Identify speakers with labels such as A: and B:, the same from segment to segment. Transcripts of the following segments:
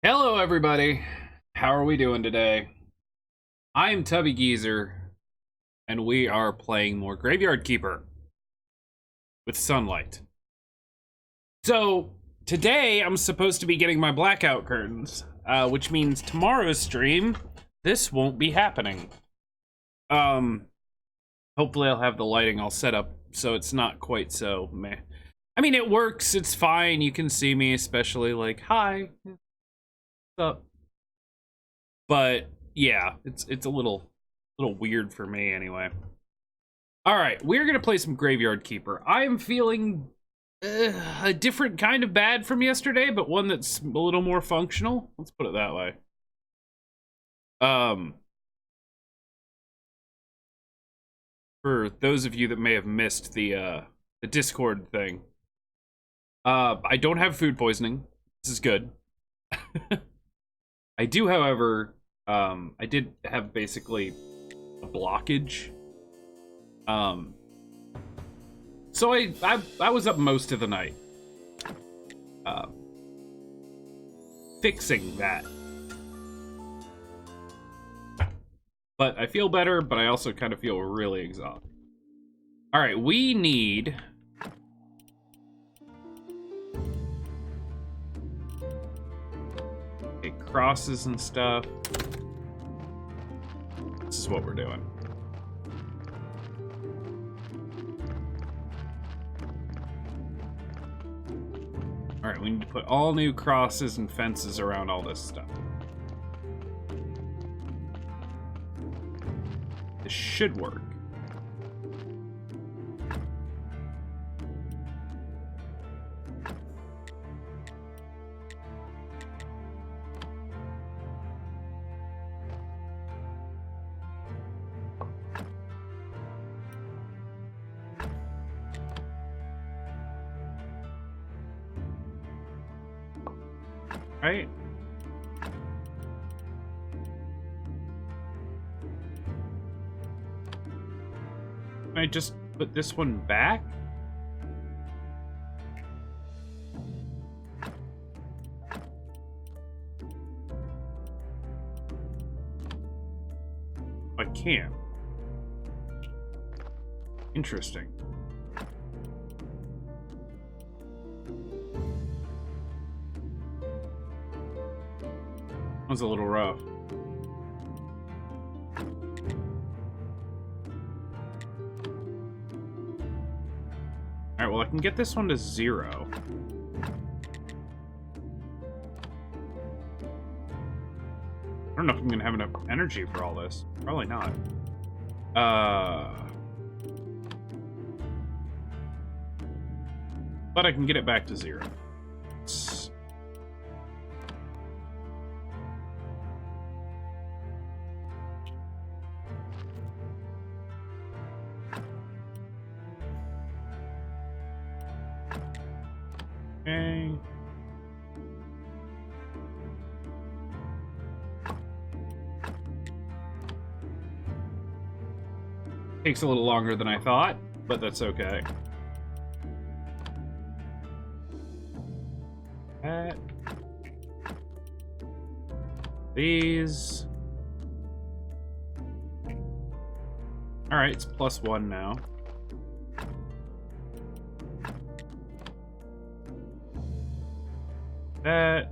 A: Hello, everybody. How are we doing today? I'm TubbyGeezer, and we are playing more Graveyard Keeper with sunlight. So, today I'm supposed to be getting my blackout curtains, which means tomorrow's stream, this won't be happening. Hopefully I'll have the lighting all set up so it's not quite so meh. I mean, it works, it's fine, you can see me, especially like, hi, what's up? But yeah, it's a little weird for me anyway. All right, we're gonna play some Graveyard Keeper. I am feeling a different kind of bad from yesterday, but one that's a little more functional. Let's put it that way. For those of you that may have missed the Discord thing, I don't have food poisoning. This is good. I do, however, I did have basically a blockage. So I was up most of the night, fixing that. But I feel better, but I also kind of feel really exhausted. All right, we need crosses and stuff. This is what we're doing. All right, we need to put all new crosses and fences around all this stuff. This should work. Right? Can I just put this one back? I can't. Interesting. Was a little rough. All right, well, I can get this one to 0. I don't know if I'm gonna have enough energy for all this. Probably not. But I can get it back to 0. Okay. Takes a little longer than I thought, but that's okay. That. These. All right, it's +1 now. That.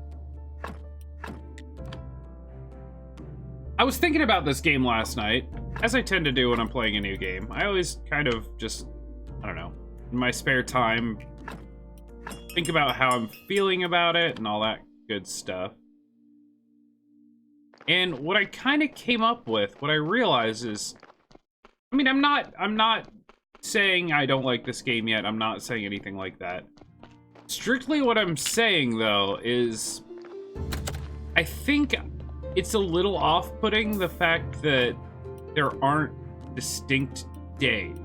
A: I was thinking about this game last night, as I tend to do when I'm playing a new game. I always kind of just, I don't know, in my spare time, think about how I'm feeling about it and all that good stuff. And what I kind of came up with, what I realized is, I mean, I'm not saying I don't like this game yet. I'm not saying anything like that. Strictly what I'm saying, though, is I think it's a little off-putting, the fact that there aren't distinct days.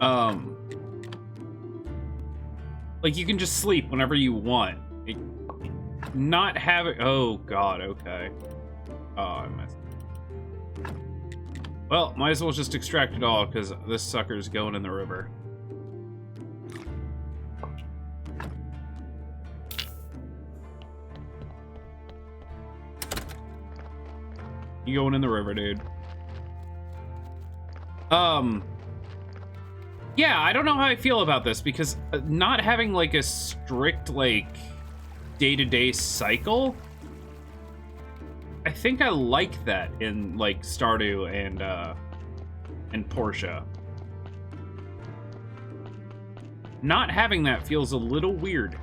A: Like, you can just sleep whenever you want. Not having... Oh, God, okay. Oh, I messed up. Well, might as well just extract it all, because this sucker's going in the river. You going in the river, dude. Yeah, I don't know how I feel about this, because not having, like, a strict, like, day-to-day cycle, I think I like that in, like, Stardew and Portia. Not having that feels a little weird.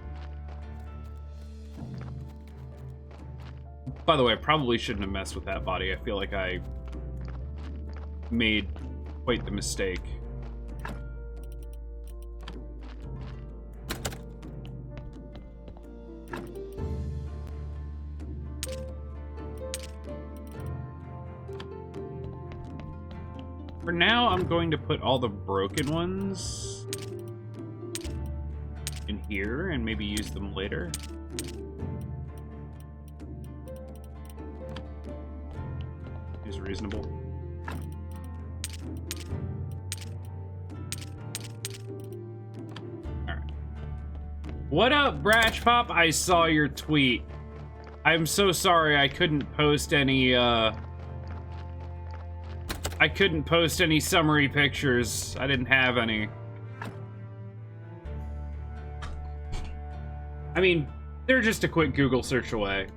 A: By the way, I probably shouldn't have messed with that body. I feel like I made quite the mistake. For now, I'm going to put all the broken ones in here and maybe use them later. Is reasonable. Alright. What up, Bratch Pop? I saw your tweet. I'm so sorry I couldn't post any, I couldn't post any summary pictures. I didn't have any. I mean, they're just a quick Google search away.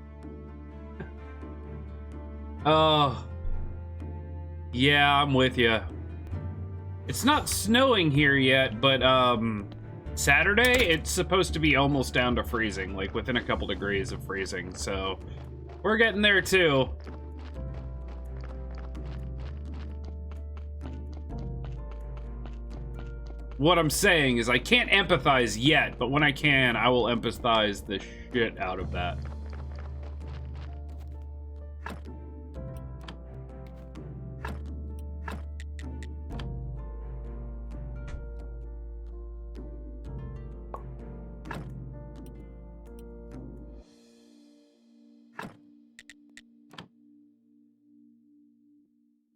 A: Oh. Yeah, I'm with you. It's not snowing here yet, but, Saturday, it's supposed to be almost down to freezing, like within a couple degrees of freezing, so we're getting there too. What I'm saying is I can't empathize yet, but when I can, I will empathize the shit out of that.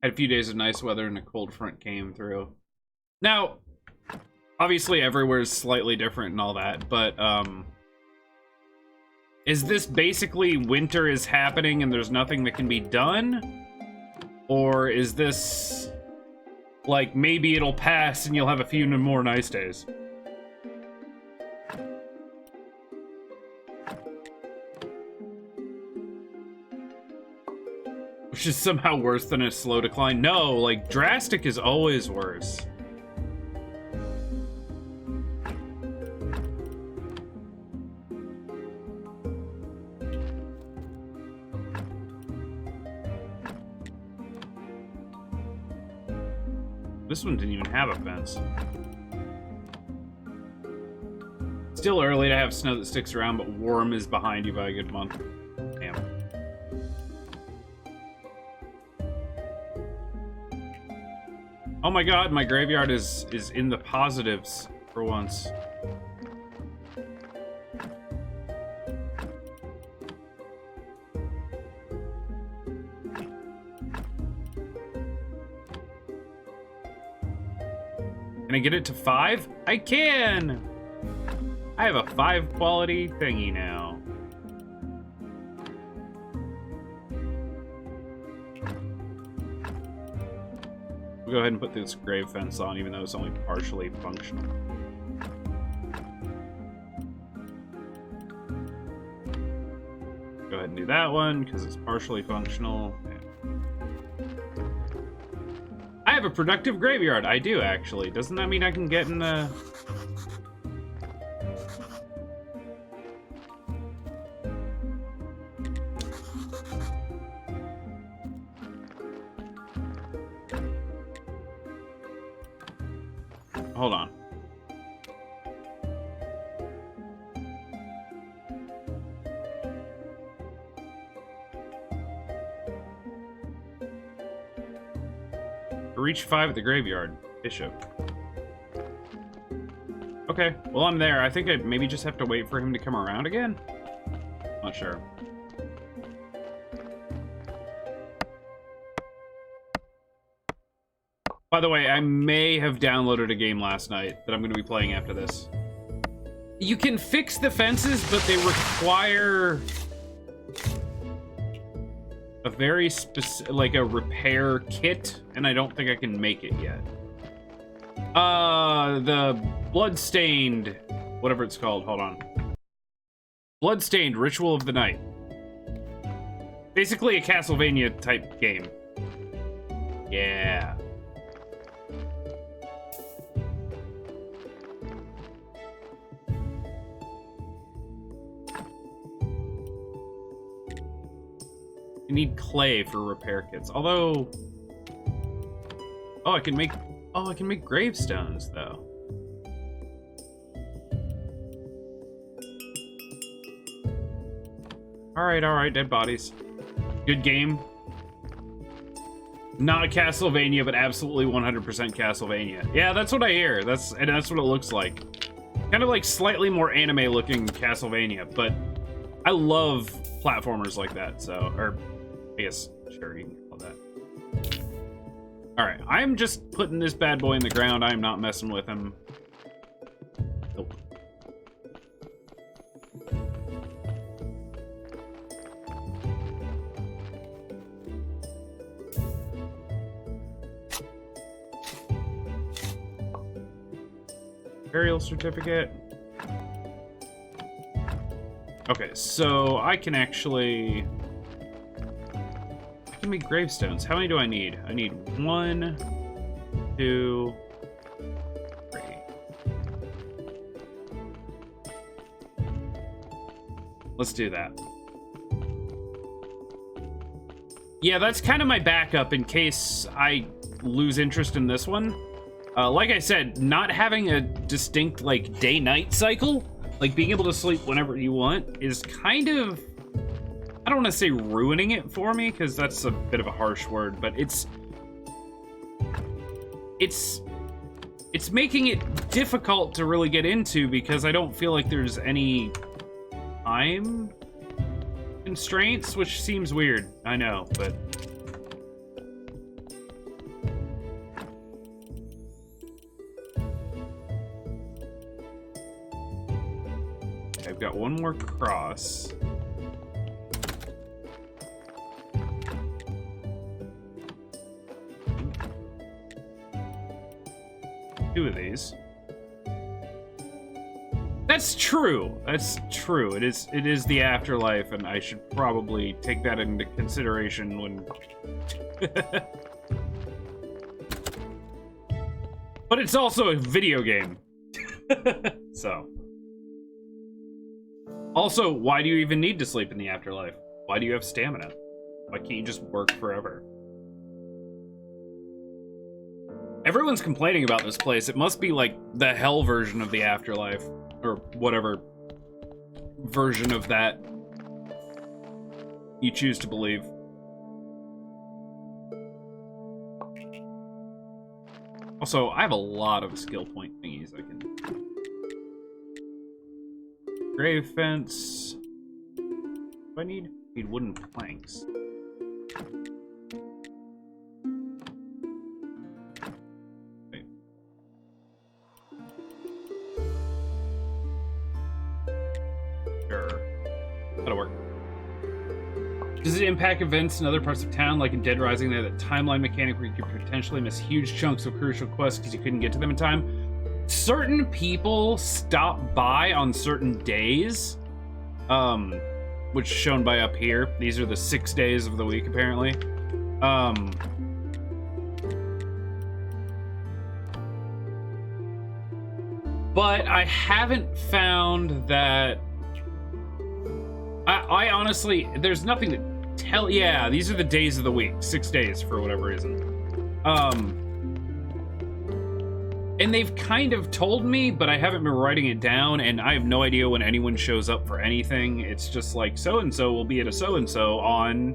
A: Had a few days of nice weather and a cold front came through. Now, obviously everywhere's slightly different and all that, but, is this basically winter is happening and there's nothing that can be done? Or is this, like, maybe it'll pass and you'll have a few more nice days? Which is somehow worse than a slow decline. No, like, drastic is always worse. This one didn't even have a fence. Still early to have snow that sticks around, but warm is behind you by a good month. Damn. Oh my god, my graveyard is in the positives for once. Can I get it to 5? I can! I have a 5 quality thingy now. We'll go ahead and put this grave fence on, even though it's only partially functional. Go ahead and do that one, because it's partially functional. I have a productive graveyard. I do, actually. Doesn't that mean I can get in the... Hold on. Reach 5 at the graveyard. Bishop. Okay, well, I'm there. I think I maybe just have to wait for him to come around again? Not sure. By the way, I may have downloaded a game last night that I'm going to be playing after this. You can fix the fences, but they require... a very specific, like a repair kit, and I don't think I can make it yet. The Bloodstained, whatever it's called, hold on. Bloodstained Ritual of the Night. Basically a Castlevania type game. Yeah. You need clay for repair kits. Although, I can make gravestones though. All right, dead bodies. Good game. Not a Castlevania, but absolutely 100% Castlevania. Yeah, that's what I hear. That's what it looks like. Kind of like slightly more anime looking Castlevania, but I love platformers like that, so, or I guess, sure, you can call that. Alright, I'm just putting this bad boy in the ground. I'm not messing with him. Nope. Burial certificate. Okay, so I can make gravestones. How many do I need? I need 1, 2, 3. Let's do that. Yeah, that's kind of my backup in case I lose interest in this one. Like I said, not having a distinct, like, day-night cycle, like being able to sleep whenever you want, is kind of, I don't want to say ruining it for me, because that's a bit of a harsh word, but it's making it difficult to really get into, because I don't feel like there's any time constraints, which seems weird, I know, but... I've got one more cross. Two of these. That's true. That's true. It is the afterlife, and I should probably take that into consideration when... But it's also a video game. So... Also, why do you even need to sleep in the afterlife? Why do you have stamina? Why can't you just work forever? Everyone's complaining about this place. It must be like the hell version of the afterlife, or whatever version of that you choose to believe. Also, I have a lot of skill point thingies I can... Grave fence. Do I need wooden planks? Wait. Sure. That'll work. Does it impact events in other parts of town, like in Dead Rising, that timeline mechanic where you could potentially miss huge chunks of crucial quests because you couldn't get to them in time? Certain people stop by on certain days, which is shown by up here. These are the 6 days of the week, apparently. But I haven't found that... I honestly, there's nothing to tell... Yeah, these are the days of the week. 6 days, for whatever reason. And they've kind of told me, but I haven't been writing it down, and I have no idea when anyone shows up for anything. It's just like, so-and-so will be at a so-and-so on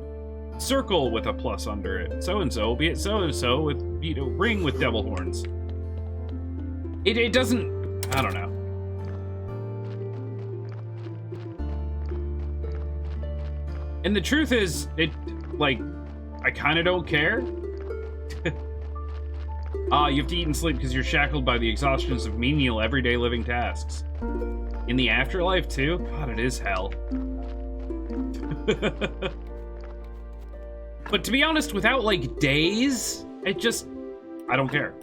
A: circle with a plus under it. So-and-so will be at so-and-so with, you know, ring with devil horns. It doesn't... I don't know. And the truth is, like, I kind of don't care. You have to eat and sleep because you're shackled by the exhaustions of menial, everyday living tasks. In the afterlife, too? God, it is hell. But to be honest, without, like, days, I don't care.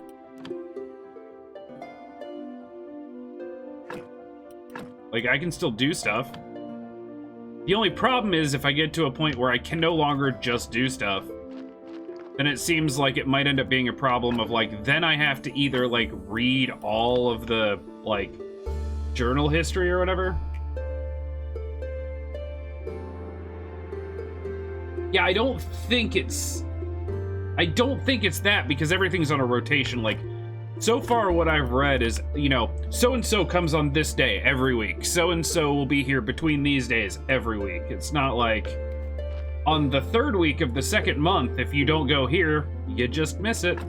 A: Like, I can still do stuff. The only problem is if I get to a point where I can no longer just do stuff, then it seems like it might end up being a problem of, like, then I have to either, like, read all of the, like, journal history or whatever. Yeah, I don't think it's that, because everything's on a rotation. Like, so far what I've read is, you know, so-and-so comes on this day every week. So-and-so will be here between these days every week. It's not like on the 3rd week of the 2nd month, if you don't go here, you just miss it.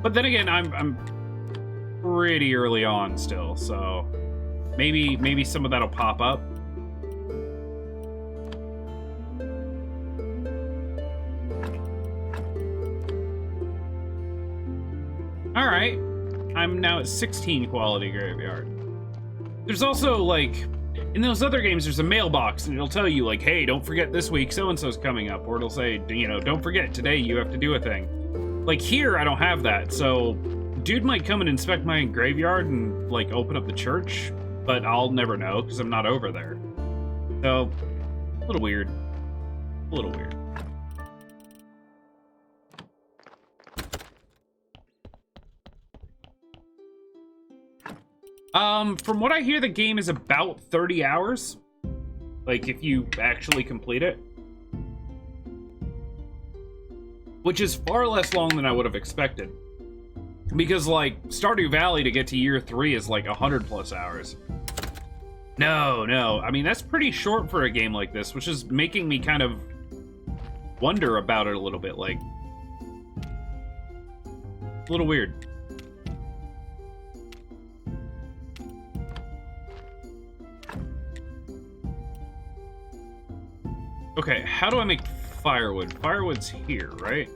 A: But then again, I'm pretty early on still, so maybe some of that'll pop up. All right, I'm now at 16 quality graveyard. There's also, like, in those other games, there's a mailbox, and it'll tell you, like, hey, don't forget this week, so-and-so's coming up. Or it'll say, you know, don't forget, today you have to do a thing. Like, here, I don't have that, so dude might come and inspect my graveyard and, like, open up the church, but I'll never know, because I'm not over there. So, a little weird. A little weird. From what I hear, the game is about 30 hours. Like, if you actually complete it. Which is far less long than I would have expected. Because, like, Stardew Valley to get to year 3 is like 100+ hours. No. I mean, that's pretty short for a game like this, which is making me kind of wonder about it a little bit. Like, a little weird. Okay, how do I make firewood? Firewood's here, right?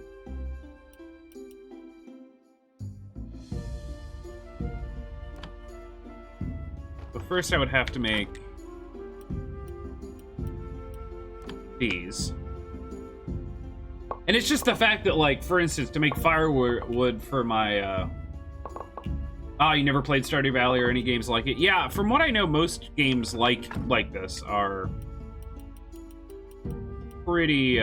A: But first I would have to make these. And it's just the fact that, like, for instance, to make firewood for my, you never played Stardew Valley or any games like it? Yeah, from what I know, most games like this are pretty,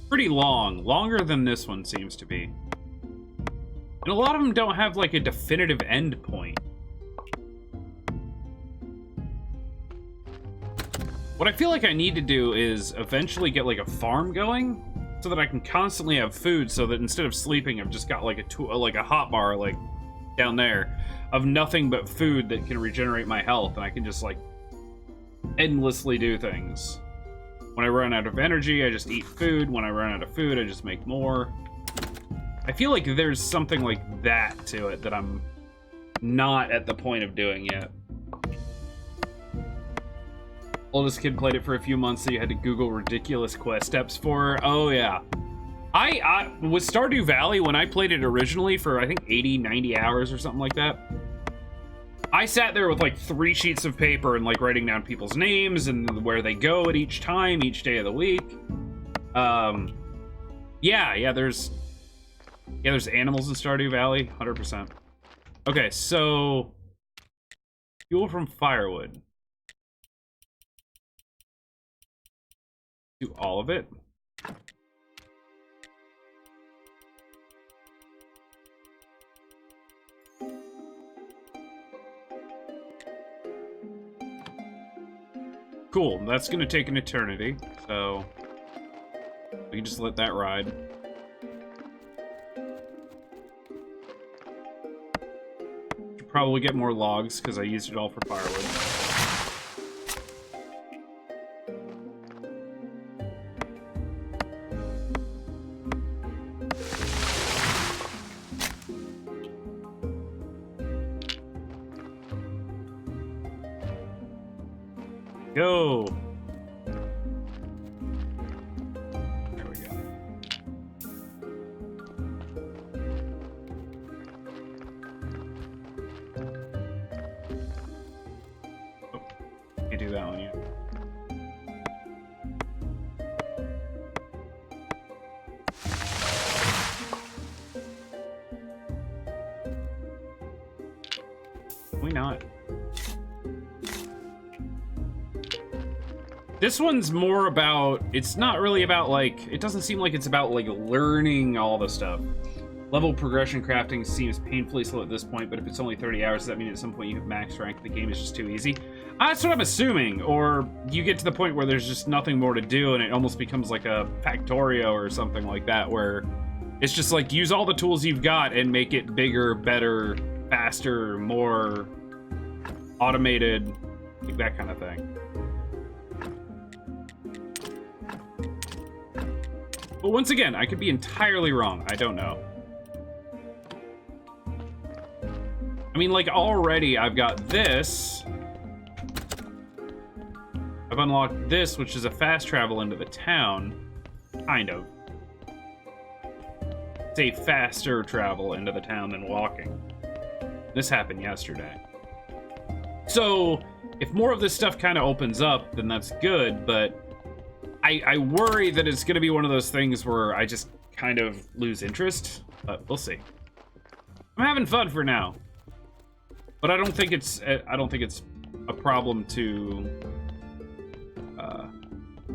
A: pretty long. Longer than this one seems to be. And a lot of them don't have, like, a definitive end point. What I feel like I need to do is eventually get, like, a farm going so that I can constantly have food, so that instead of sleeping, I've just got, like, a hot bar, like, down there of nothing but food that can regenerate my health, and I can just, like, endlessly do things. When I run out of energy, I just eat food. When I run out of food, I just make more. I feel like there's something like that to it that I'm not at the point of doing yet. Oldest kid played it for a few months, so you had to Google ridiculous quest steps for. Oh, yeah. I with Stardew Valley, when I played it originally for, I think, 80, 90 hours or something like that, I sat there with, like, 3 sheets of paper and, like, writing down people's names and where they go at each time, each day of the week. Yeah, there's animals in Stardew Valley, 100%. Okay, so fuel from firewood. Do all of it. Cool, that's gonna take an eternity, so we can just let that ride. Should probably get more logs because I used it all for firewood. Go. There we go. Oh, you do that one yet. Why not? This one's more about, it's not really about, like, it doesn't seem like it's about, like, learning all the stuff. Level progression crafting seems painfully slow at this point, but if it's only 30 hours, does that mean at some point you have max rank, the game is just too easy? That's what I'm assuming, or you get to the point where there's just nothing more to do and it almost becomes like a Factorio or something like that, where it's just like, use all the tools you've got and make it bigger, better, faster, more automated, like that kind of thing. But once again, I could be entirely wrong. I don't know. I mean, like, already I've got this. I've unlocked this, which is a fast travel into the town. Kind of. It's a faster travel into the town than walking. This happened yesterday. So, if more of this stuff kind of opens up, then that's good, but I worry that it's going to be one of those things where I just kind of lose interest, but we'll see. I'm having fun for now, but I don't think it's a problem to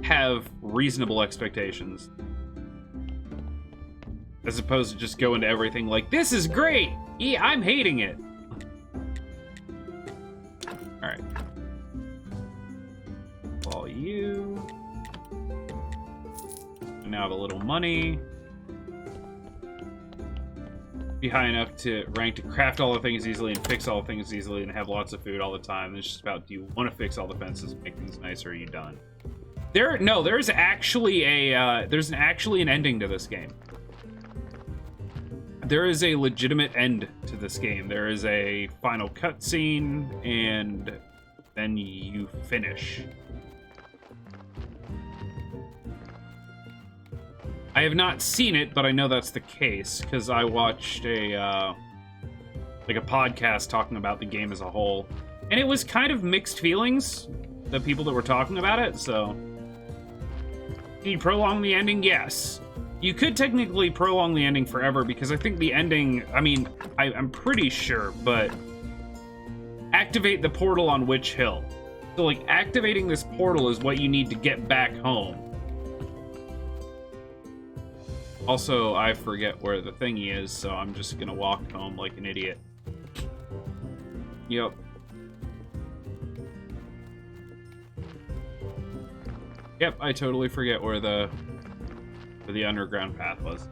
A: have reasonable expectations, as opposed to just go into everything like, this is great, yeah, I'm hating it. All right, all you. Now have a little money. Be high enough to rank to craft all the things easily and fix all the things easily and have lots of food all the time. It's just about, do you want to fix all the fences and make things nicer, or are you done? There's actually an ending to this game. There is a legitimate end to this game. There is a final cutscene, and then you finish. I have not seen it, but I know that's the case because I watched a podcast talking about the game as a whole, and it was kind of mixed feelings, the people that were talking about it. So, can you prolong the ending? Yes, you could technically prolong the ending forever, because I think the ending, I mean, I'm pretty sure, but activate the portal on Witch Hill. So, like, activating this portal is what you need to get back home. Also, I forget where the thingy is, so I'm just gonna walk home like an idiot. Yep. Yep, I totally forget where the underground path was.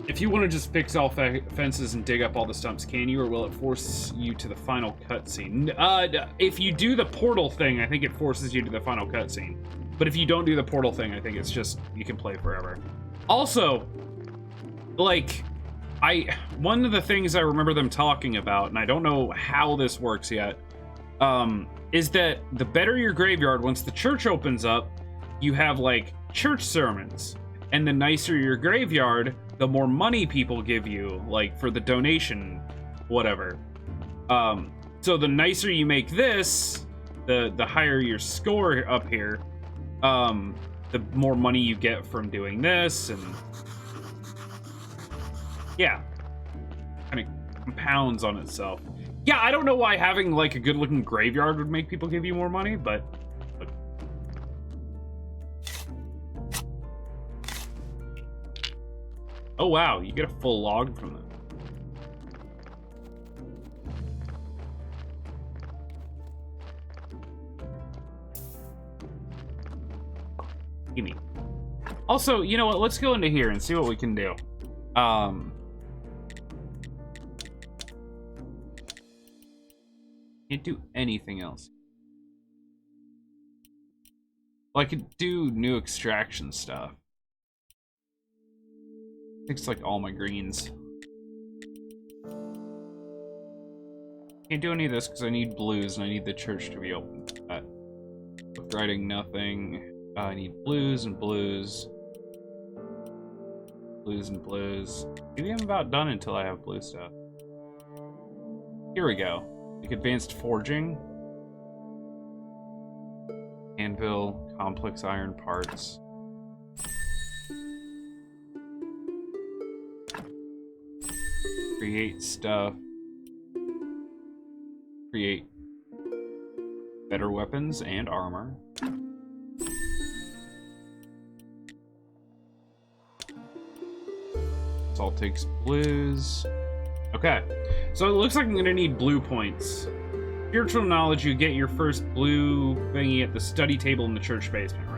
A: If you want to just fix all fences and dig up all the stumps, can you, or will it force you to the final cutscene? If you do the portal thing, I think it forces you to the final cutscene. But if you don't do the portal thing, I think it's just, you can play forever. Also, like, one of the things I remember them talking about, and I don't know how this works yet, is that the better your graveyard, once the church opens up, you have, like, church sermons. And the nicer your graveyard, the more money people give you, like, for the donation, whatever. So the nicer you make this, the higher your score up here, the more money you get from doing this, and yeah, kind of compounds on itself. Yeah, I don't know why having, like, a good-looking graveyard would make people give you more money, but oh wow, you get a full log from them. Gimme. Also, you know what? Let's go into here and see what we can do. Can't do anything else. Well, I could do new extraction stuff. Takes like all my greens. Can't do any of this because I need blues and I need the church to be open. Upgrading nothing. I need blues and blues. Blues and blues. Maybe I'm about done until I have blue stuff. Here we go. Like advanced forging. Anvil, complex iron parts. Create stuff. Create better weapons and armor. All takes blues. Okay, so it looks like I'm gonna need blue points. Spiritual knowledge, you get your first blue thingy at the study table in the church basement,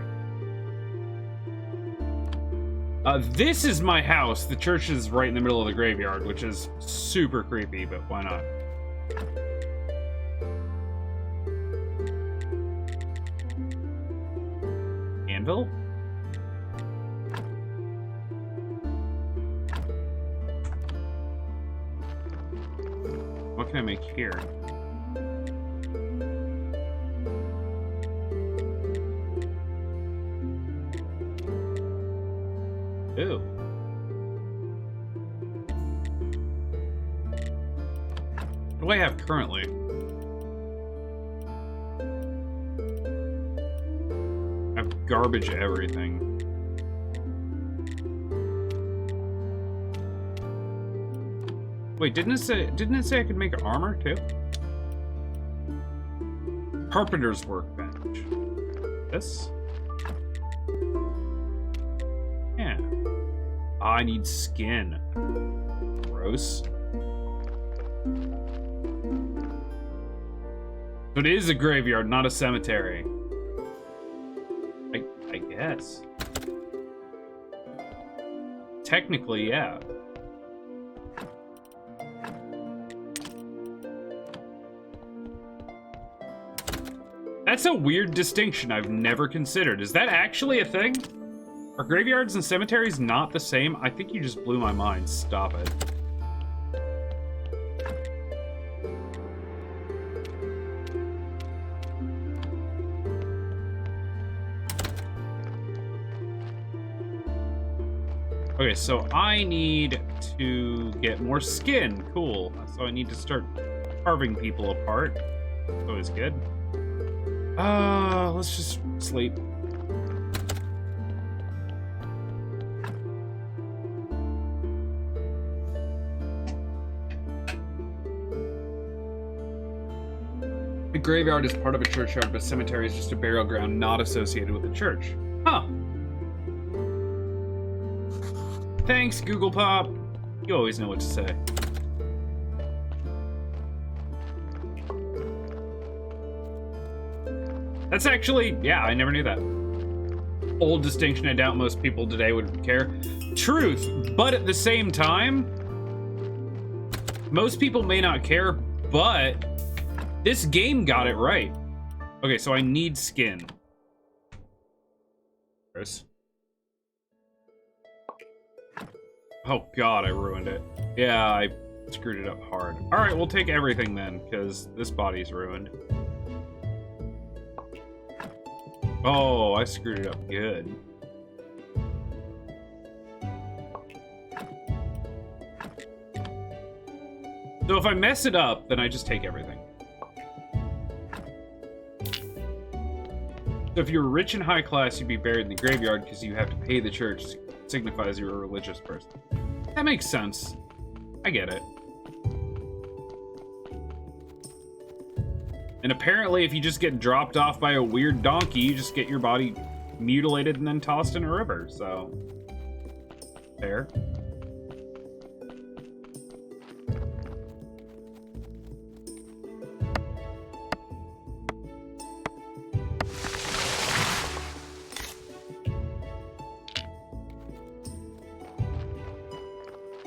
A: right? This is my house. The church is right in the middle of the graveyard, which is super creepy, but why not? Anvil? What can I make here? Ooh. What do I have currently? I have garbage everything. Wait, didn't it say I could make armor too? Carpenter's workbench. This? Yeah. I need skin. Gross. So it is a graveyard, not a cemetery. I guess. Technically, yeah. That's a weird distinction I've never considered. Is that actually a thing? Are graveyards and cemeteries not the same? I think you just blew my mind. Stop it. Okay, so I need to get more skin. Cool. So I need to start carving people apart. That's always good. Let's just sleep. The graveyard is part of a churchyard, but cemetery is just a burial ground not associated with the church. Huh. Thanks, Google Pop. You always know what to say. That's actually, yeah, I never knew that. Old distinction, I doubt most people today would care. Truth, but at the same time, most people may not care, but this game got it right. Okay, so I need skin. Chris. Oh god, I ruined it. Yeah, I screwed it up hard. Alright, we'll take everything then, because this body's ruined. Oh, I screwed it up good. So if I mess it up, then I just take everything. So if you're rich and high class, you'd be buried in the graveyard because you have to pay the church. Signifies you're a religious person. That makes sense. I get it. And apparently, if you just get dropped off by a weird donkey, you just get your body mutilated and then tossed in a river, so... Fair.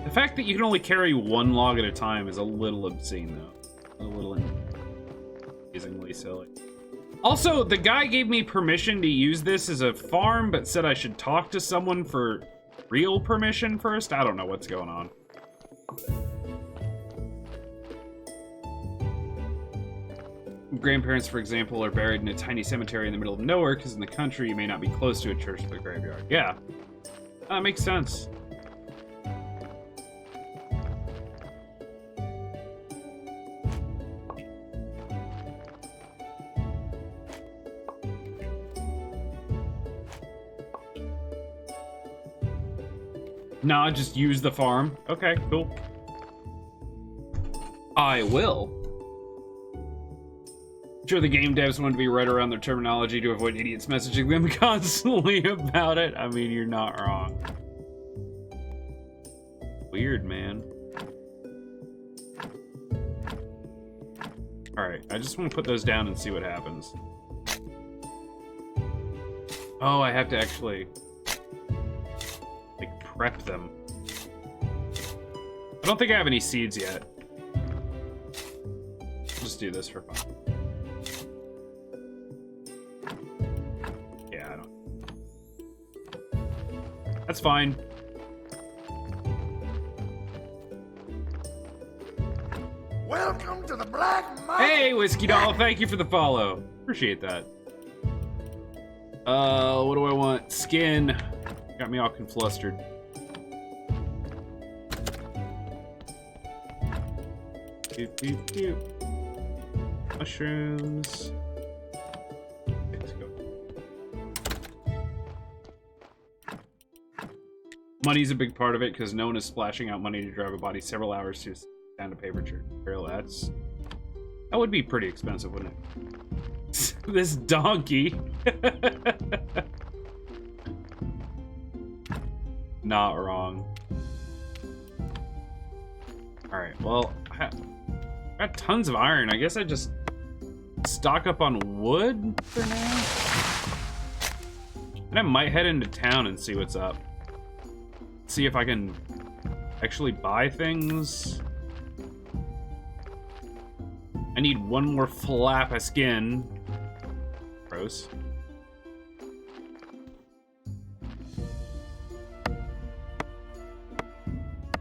A: The fact that you can only carry one log at a time is a little obscene, though. A little amazingly silly. Also, the guy gave me permission to use this as a farm, but said I should talk to someone for real permission first. I don't know what's going on. Grandparents, for example, are buried in a tiny cemetery in the middle of nowhere because in the country you may not be close to a church or a graveyard. Yeah, that makes sense. Nah, just use the farm. Okay, cool. I will. I'm sure the game devs want to be right around their terminology to avoid idiots messaging them constantly about it. I mean, you're not wrong. Weird, man. Alright, I just want to put those down and see what happens. Oh, I have to actually, like, prep them. I don't think I have any seeds yet. Just do this for fun. Yeah, I don't. That's fine.
B: Welcome to the Black Market.
A: Hey, Whiskey Doll, thank you for the follow. Appreciate that. What do I want? Skin. Got me all conflustered. Doop, doop, doop. Mushrooms. Let's go. Money's a big part of it because no one is splashing out money to drive a body several hours to down to paper trail. That would be pretty expensive, wouldn't it? This donkey. Not wrong. Alright, well, I got tons of iron. I guess I just stock up on wood for now. And I might head into town and see what's up. See if I can actually buy things. I need one more flap of skin. Gross.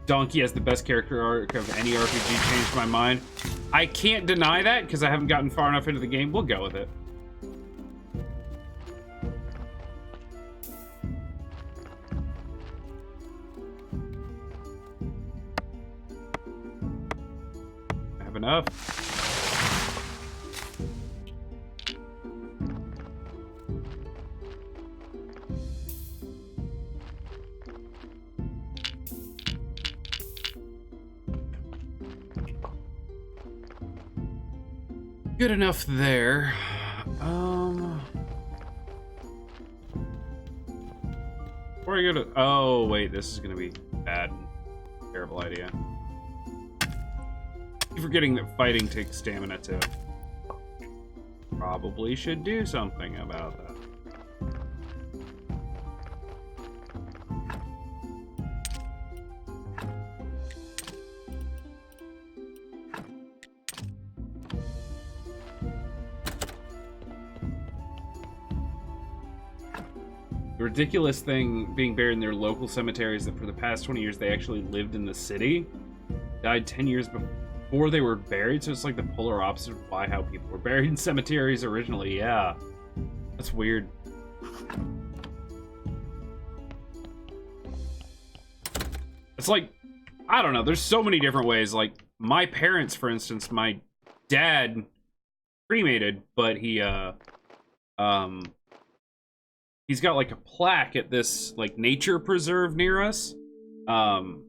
A: Donkey has the best character arc of any RPG. Changed my mind. I can't deny that because I haven't gotten far enough into the game. We'll go with it. I have enough. Good enough there. Before I go to... Oh, wait, this is gonna be bad. Terrible idea. Keep forgetting that fighting takes stamina, too. Probably should do something about that. The ridiculous thing being buried in their local cemeteries that for the past 20 years they actually lived in the city. Died 10 years before they were buried, so it's like the polar opposite of why how people were buried in cemeteries originally. Yeah. That's weird. It's like, I don't know, there's so many different ways. Like, my parents, for instance, my dad cremated, but he's got like a plaque at this like nature preserve near us. On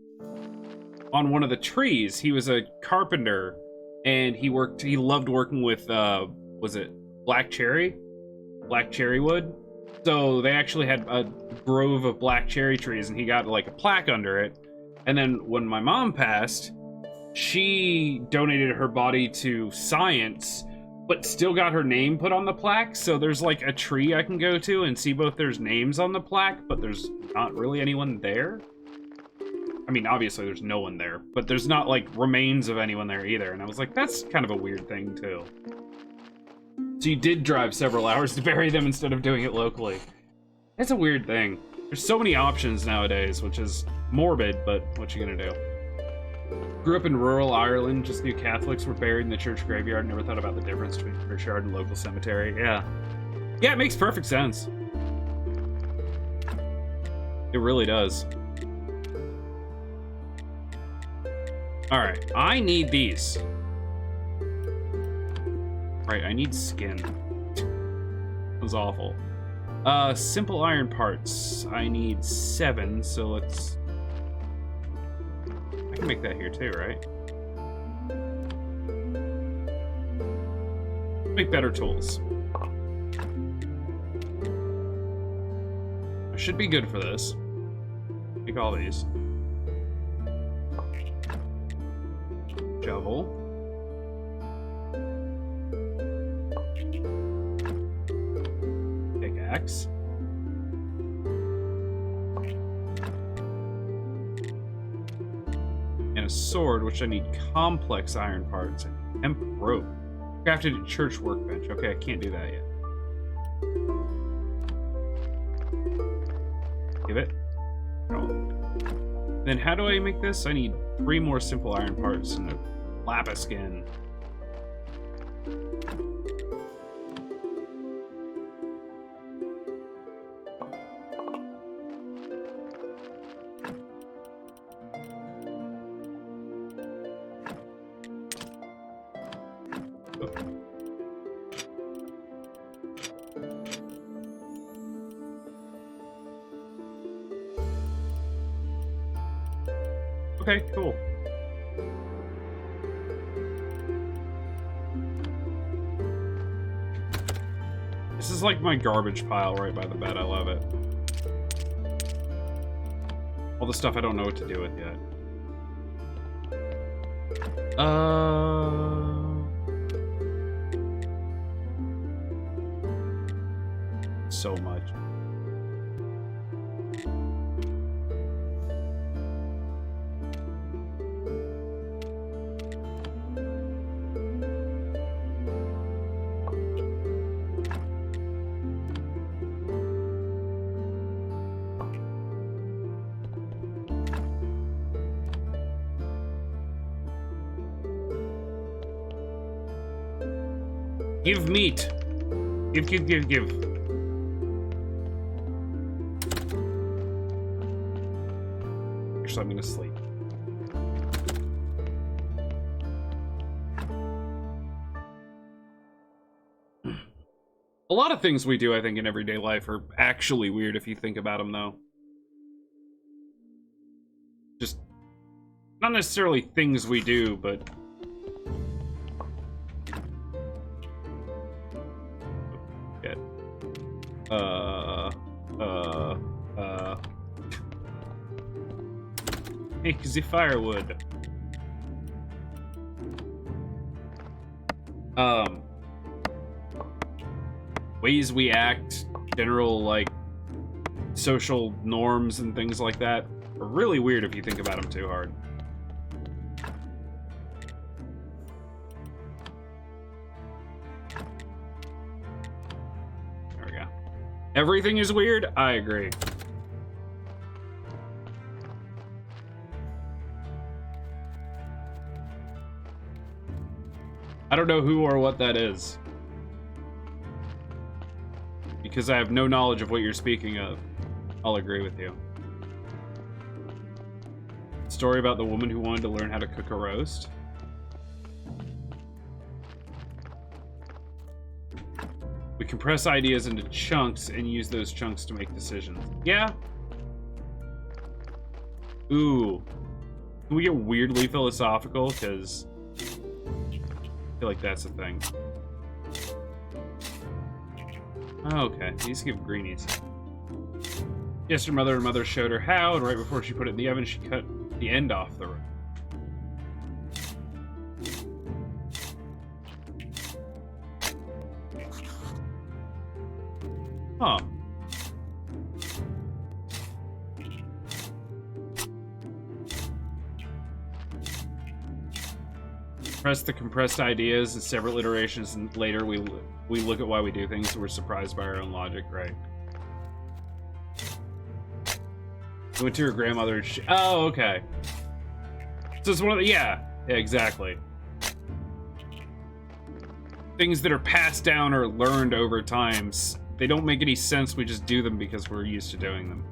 A: one of the trees. He was a carpenter and he loved working with was it black cherry wood. So they actually had a grove of black cherry trees and he got like a plaque under it. And then when my mom passed, she donated her body to science, but still got her name put on the plaque. So there's like a tree I can go to and see both there's names on the plaque, but there's not really anyone there. I mean, obviously there's no one there, but there's not like remains of anyone there either. And I was like, that's kind of a weird thing too. So you did drive several hours to bury them instead of doing it locally. It's a weird thing. There's so many options nowadays, which is morbid, but what you gonna do? Grew up in rural Ireland, just knew Catholics were buried in the church graveyard, never thought about the difference between churchyard and local cemetery. Yeah. Yeah, it makes perfect sense. It really does. Alright, I need these. Right, I need skin. That was awful. Simple iron parts. I need 7, so let's I can make that here too, right? Make better tools. I should be good for this. Make all these. Shovel. Pickaxe. And a sword, which I need complex iron parts. Hemp rope. Crafted at church workbench. Okay, I can't do that yet. Give it. Oh. Then how do I make this? I need 3 more simple iron parts and a lapis skin. Okay, cool. This is like my garbage pile right by the bed. I love it. All the stuff I don't know what to do with yet. So much. Give meat. Give. Actually, I'm gonna sleep. A lot of things we do, I think, in everyday life are actually weird if you think about them, though. Just not necessarily things we do, but make the firewood. Ways we act, general, like, social norms and things like that are really weird if you think about them too hard. There we go. Everything is weird? I agree. I don't know who or what that is, because I have no knowledge of what you're speaking of. I'll agree with you. Story about the woman who wanted to learn how to cook a roast. We compress ideas into chunks and use those chunks to make decisions. Yeah. Ooh. Can we get weirdly philosophical? Because I feel like that's a thing. Oh, okay, these give greenies. Yes, her mother and mother showed her how, and right before she put it in the oven, she cut the end off the rope. Huh. Press the compressed ideas in several iterations, and later we look at why we do things, and we're surprised by our own logic, right? We went to her grandmother. Oh, okay. So it's one of the, yeah, exactly. Things that are passed down or learned over time. They don't make any sense. We just do them because we're used to doing them.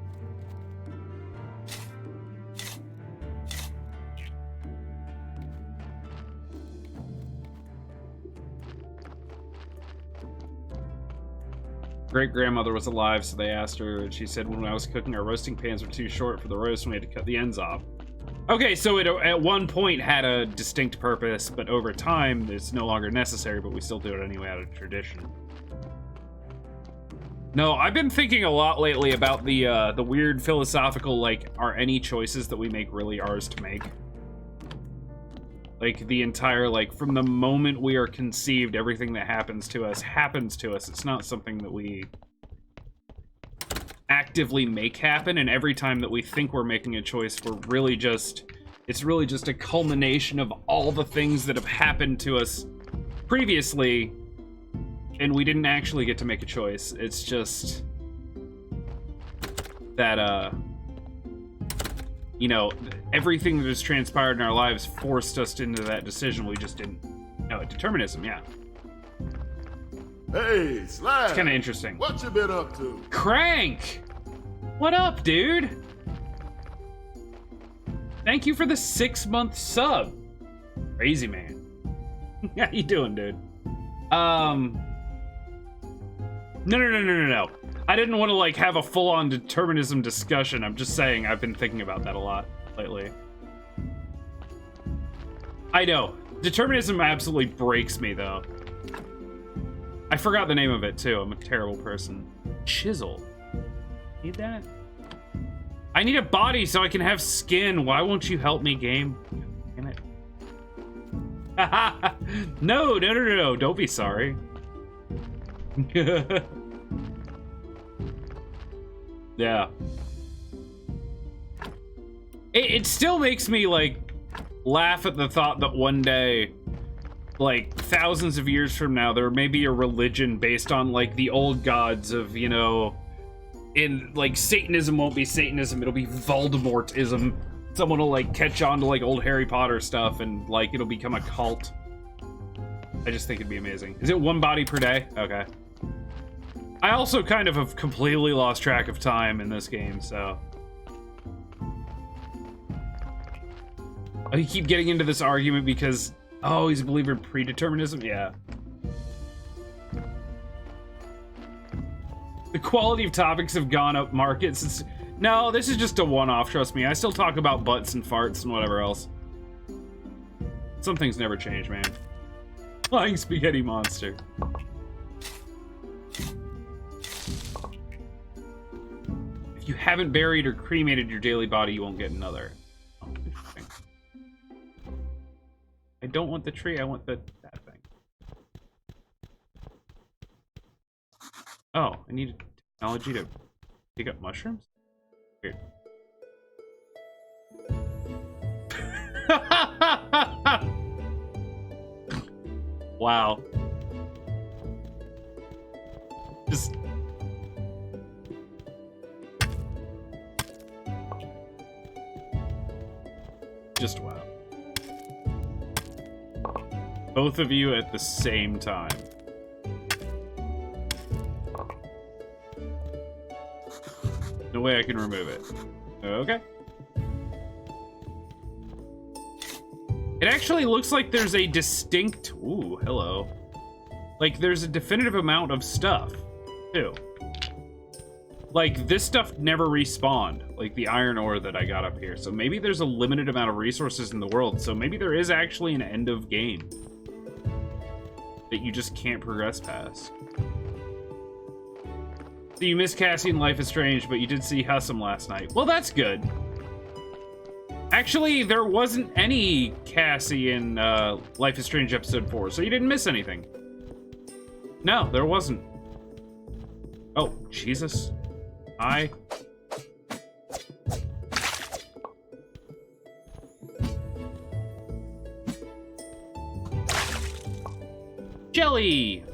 A: Great-grandmother was alive, so they asked her, and she said, when I was cooking, our roasting pans were too short for the roast, and we had to cut the ends off. Okay, so it at one point had a distinct purpose, but over time it's no longer necessary, but we still do it anyway out of tradition. No, I've been thinking a lot lately about the weird philosophical, like, are any choices that we make really ours to make? Like, the entire, like, from the moment we are conceived, everything that happens to us. It's not something that we actively make happen, and every time that we think we're making a choice, it's really just a culmination of all the things that have happened to us previously, and we didn't actually get to make a choice. It's just that, you know, everything that has transpired in our lives forced us into that decision. We just didn't know it. Determinism, yeah.
B: Hey, Slab.
A: It's kind of interesting.
B: What you been up to?
A: Crank! What up, dude? Thank you for the 6-month sub. Crazy, man. How you doing, dude? No. I didn't want to, like, have a full-on determinism discussion. I'm just saying I've been thinking about that a lot lately. I know. Determinism absolutely breaks me, though. I forgot the name of it, too. I'm a terrible person. Chisel. Need that? I need a body so I can have skin. Why won't you help me, game? Damn it. No. Don't be sorry. Yeah. It still makes me, like, laugh at the thought that one day, like, thousands of years from now, there may be a religion based on, like, the old gods of, you know, like, Satanism won't be Satanism, it'll be Voldemortism. Someone will, like, catch on to, like, old Harry Potter stuff, and, like, it'll become a cult. I just think it'd be amazing. Is it one body per day? Okay. I also kind of have completely lost track of time in this game, so... I keep getting into this argument because, oh, he's a believer in predeterminism? Yeah. The quality of topics have gone up market since... No, this is just a one-off, trust me. I still talk about butts and farts and whatever else. Some things never change, man. Flying spaghetti monster. If you haven't buried or cremated your daily body, you won't get another. Oh, interesting. I don't want the tree, I want that thing. Oh, I need technology to pick up mushrooms? Weird. Wow. Just wow. Both of you at the same time. No way I can remove it. Okay. It actually looks like there's a distinct... Ooh, hello. Like, there's a definitive amount of stuff, too. Like, this stuff never respawned, like the iron ore that I got up here. So maybe there's a limited amount of resources in the world. So maybe there is actually an end of game that you just can't progress past. So you missed Cassie in Life is Strange, but you did see Hussam last night. Well, that's good. Actually, there wasn't any Cassie in Life is Strange Episode 4, so you didn't miss anything. No, there wasn't. Oh, Jesus. Hi. Jelly!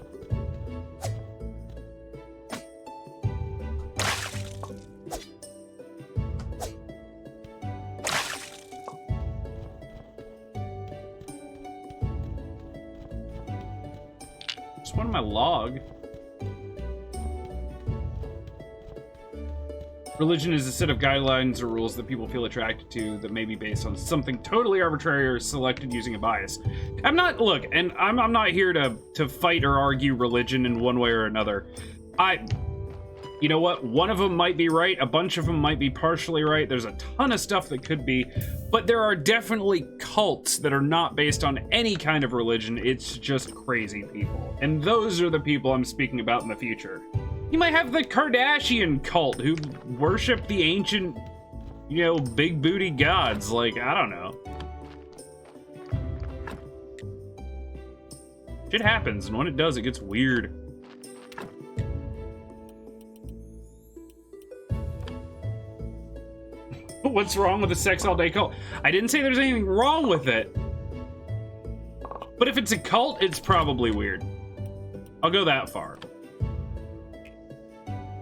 A: Just one of my log. Religion is a set of guidelines or rules that people feel attracted to that may be based on something totally arbitrary or selected using a bias. I'm not, look, and I'm not here to fight or argue religion in one way or another. you know what? One of them might be right. A bunch of them might be partially right. There's a ton of stuff that could be. But there are definitely cults that are not based on any kind of religion. It's just crazy people. And those are the people I'm speaking about in the future. You might have the Kardashian cult who worship the ancient, you know, big booty gods. Like, I don't know. Shit happens, and when it does, it gets weird. What's wrong with the sex all day cult? I didn't say there's anything wrong with it. But if it's a cult, it's probably weird. I'll go that far.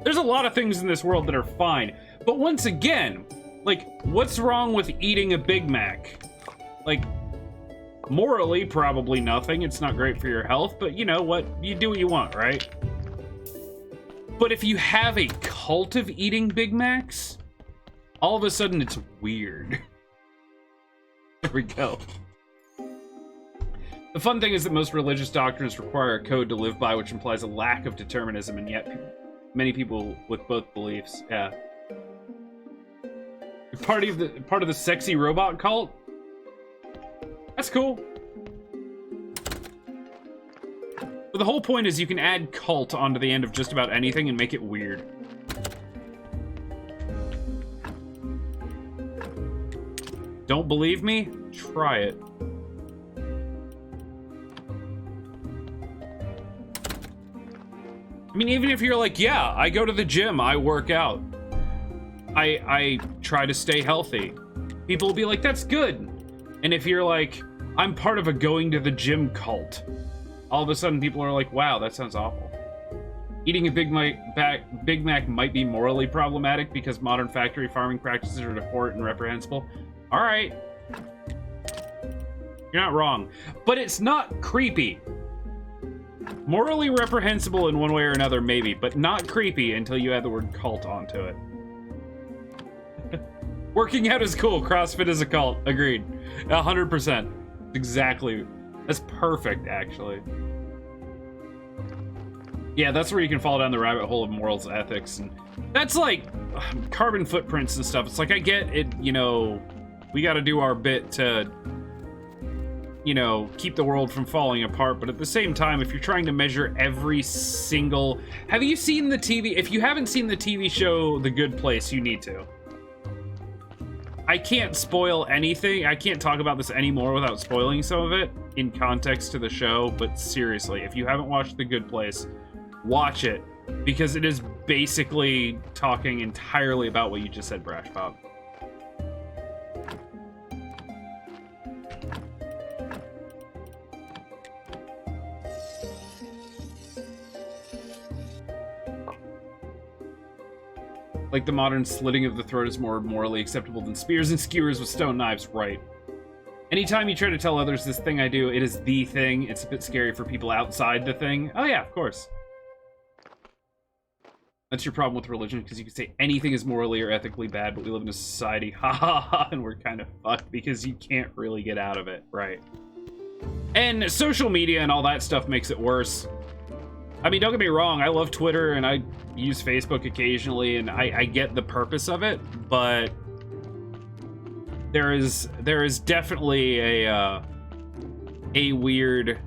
A: There's a lot of things in this world that are fine. But once again, like, what's wrong with eating a Big Mac? Like, morally, probably nothing. It's not great for your health, but you know what? You do what you want, right? But if you have a cult of eating Big Macs, all of a sudden it's weird. There we go. The fun thing is that most religious doctrines require a code to live by, which implies a lack of determinism, and yet many people with both beliefs, yeah. Part of the sexy robot cult? That's cool. But the whole point is you can add cult onto the end of just about anything and make it weird. Don't believe me? Try it. I mean, even if you're like, yeah, I go to the gym, I work out, I try to stay healthy, people will be like, that's good. And if you're like, I'm part of a going to the gym cult, all of a sudden people are like, wow, that sounds awful. Eating a Big Mac might be morally problematic because modern factory farming practices are abhorrent and reprehensible. All right. You're not wrong. But it's not creepy. Morally reprehensible in one way or another, maybe, but not creepy until you add the word cult onto it. Working out is cool. CrossFit is a cult. Agreed. 100%. Exactly. That's perfect, actually. Yeah, that's where you can fall down the rabbit hole of morals, ethics, and that's like carbon footprints and stuff. It's like, I get it, you know, we got to do our bit to, you know, keep the world from falling apart, but at the same time, if you're trying to measure every single... Have you seen the TV... If you haven't seen the TV show The Good Place, you need to. I can't spoil anything. I can't talk about this anymore without spoiling some of it in context to the show, but seriously, if you haven't watched The Good Place, watch it, because it is basically talking entirely about what you just said, Brash Pop. Like the modern slitting of the throat is more morally acceptable than spears and skewers with stone knives, right? Anytime you try to tell others this thing I do, it is the thing, it's a bit scary for people outside the thing. Oh yeah, of course. That's your problem with religion, because you can say anything is morally or ethically bad, but we live in a society, ha ha ha, and we're kind of fucked because you can't really get out of it, right? And social media and all that stuff makes it worse. I mean, don't get me wrong, I love Twitter and I use Facebook occasionally, and I get the purpose of it, but there is definitely a weird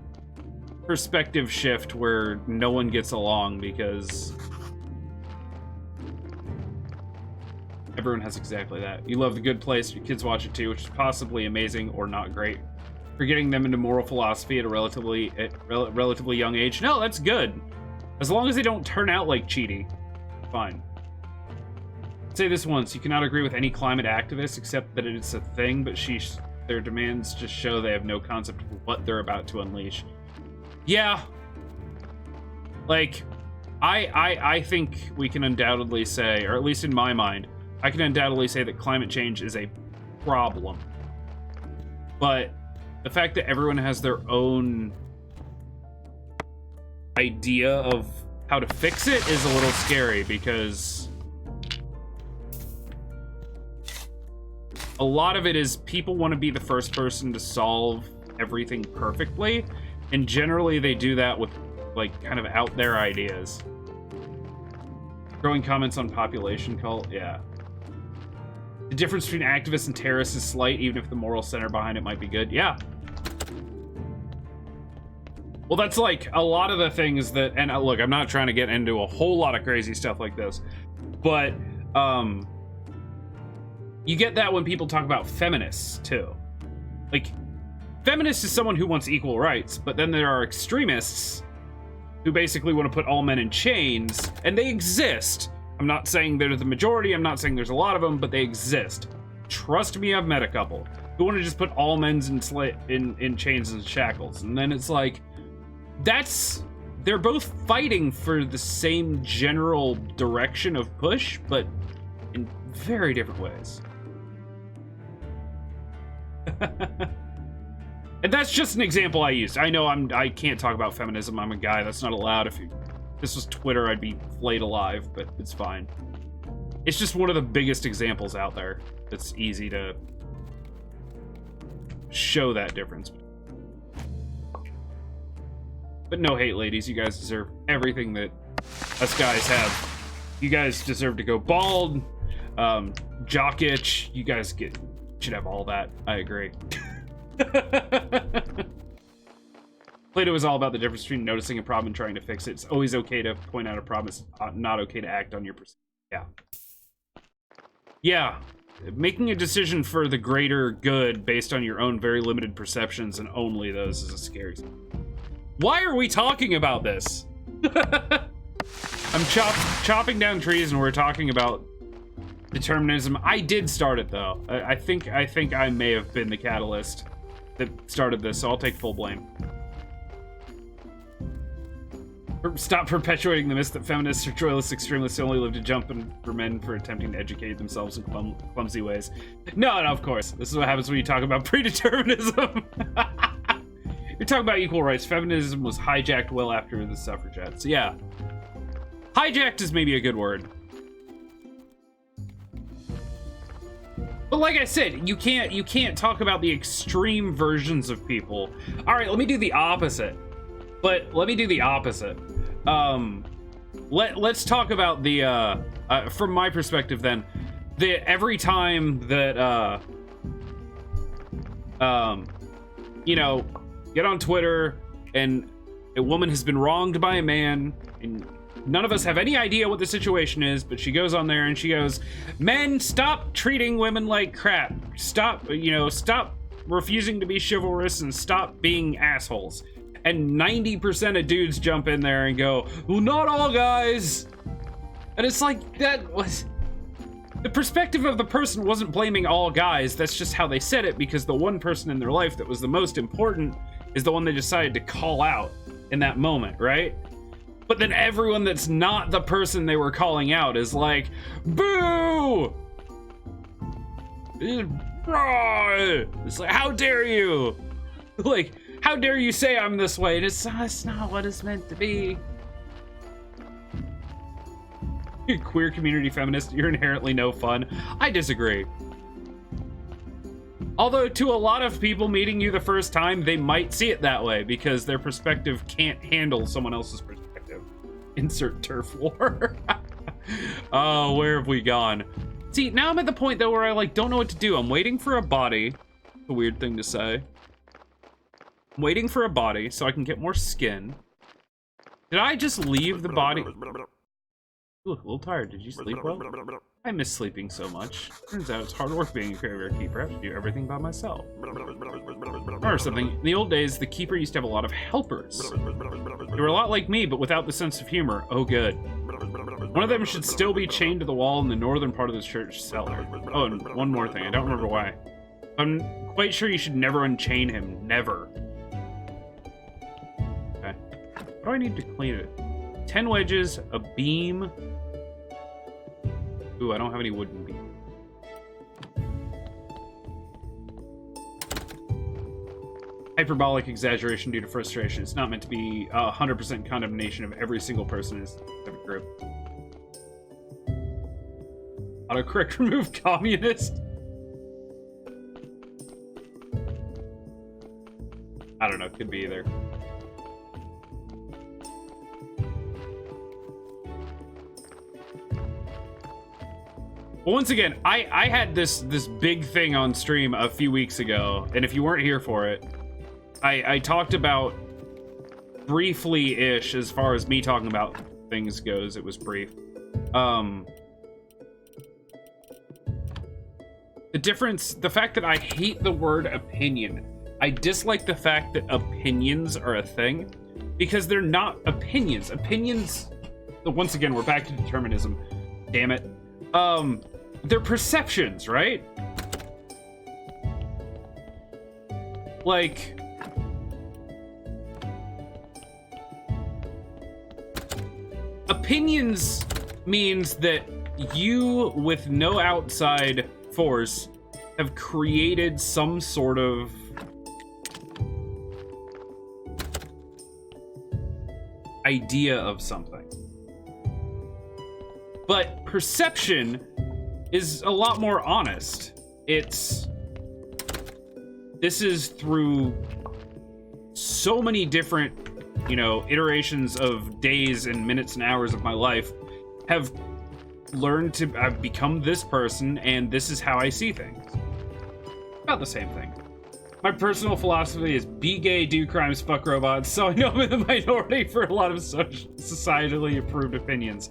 A: perspective shift where no one gets along because everyone has exactly that. You love The Good Place, your kids watch it too, which is possibly amazing or not great. For getting them into moral philosophy at a relatively young age. No, that's good. As long as they don't turn out like Cheaty. Fine. Say this once, you cannot agree with any climate activists except that it's a thing, but sheesh, their demands just show they have no concept of what they're about to unleash. Yeah. Like, I think we can undoubtedly say, or at least in my mind, I can undoubtedly say that climate change is a problem. But the fact that everyone has their own idea of how to fix it is a little scary, because a lot of it is people want to be the first person to solve everything perfectly, and generally they do that with like kind of out there ideas. Growing comments on population cult, yeah. The difference between activists and terrorists is slight, even if the moral center behind it might be good. Yeah. Well, that's like a lot of the things that, and look, I'm not trying to get into a whole lot of crazy stuff like this, but you get that when people talk about feminists too. Like, feminist is someone who wants equal rights, but then there are extremists who basically want to put all men in chains, and they exist. I'm not saying they're the majority, I'm not saying there's a lot of them, but they exist. Trust me, I've met a couple who want to just put all men in chains and shackles, and then it's like, they're both fighting for the same general direction of push, but in very different ways. And that's just an example I used. I know I can't talk about feminism. I'm a guy. That's not allowed. If this was Twitter, I'd be flayed alive, but it's fine. It's just one of the biggest examples out there that's easy to show that difference. But no hate, ladies. You guys deserve everything that us guys have. You guys deserve to go bald, jock itch. You guys should have all that. I agree. Plato is all about the difference between noticing a problem and trying to fix it. It's always okay to point out a problem. It's not okay to act on your perception. Yeah. Making a decision for the greater good based on your own very limited perceptions and only those is a scary thing. Why are we talking about this? I'm chopping down trees and we're talking about determinism. I did start it though. I think I may have been the catalyst that started this, so I'll take full blame. Stop perpetuating the myth that feminists or joyless extremists only live to jump for men for attempting to educate themselves in clumsy ways. No, of course. This is what happens when you talk about predeterminism. You're talking about equal rights. Feminism was hijacked well after the suffragettes. Yeah. Hijacked is maybe a good word. But like I said, you can't talk about the extreme versions of people. All right, let me do the opposite. Let's talk about the from my perspective then. Every time that you know, get on Twitter and a woman has been wronged by a man and none of us have any idea what the situation is, but she goes on there and she goes, men, stop treating women like crap. Stop refusing to be chivalrous and stop being assholes. And 90% of dudes jump in there and go, well, not all guys. And it's like, that was... The perspective of the person wasn't blaming all guys. That's just how they said it, because the one person in their life that was the most important is the one they decided to call out in that moment, right? But then everyone that's not the person they were calling out is like, boo! It's like, how dare you? Like, how dare you say I'm this way? And it's not what it's meant to be. Queer community feminist, you're inherently no fun. I disagree. Although to a lot of people meeting you the first time, they might see it that way because their perspective can't handle someone else's perspective. Insert turf war. Oh, where have we gone? See, now I'm at the point though where I don't know what to do. I'm waiting for a body. A weird thing to say. I'm waiting for a body so I can get more skin. Did I just leave the body? You look a little tired. Did you sleep well? I miss sleeping so much. Turns out it's hard work being a graveyard keeper. I have to do everything by myself. Or something. In the old days, the keeper used to have a lot of helpers. They were a lot like me, but without the sense of humor. Oh, good. One of them should still be chained to the wall in the northern part of the church cellar. Oh, and one more thing. I don't remember why. I'm quite sure you should never unchain him. Never. Okay. What do I need to clean it? 10 wedges, a beam. Ooh, I don't have any wooden beam. Hyperbolic exaggeration due to frustration. It's not meant to be 100% condemnation of every single person in this group. Autocorrect remove communist. I don't know, could be either. Well, once again, I had this big thing on stream a few weeks ago, and if you weren't here for it, I talked about briefly-ish as far as me talking about things goes. It was brief. The fact that I hate the word opinion. I dislike the fact that opinions are a thing, because they're not opinions. Opinions, once again, we're back to determinism. Damn it. They're perceptions, right? Like, opinions means that you, with no outside force, have created some sort of idea of something. But perception is a lot more honest. This is through so many different, iterations of days and minutes and hours of my life, have learned to, I've become this person, and this is how I see things. About the same thing. My personal philosophy is be gay, do crimes, fuck robots, so I know I'm in the minority for a lot of societally approved opinions.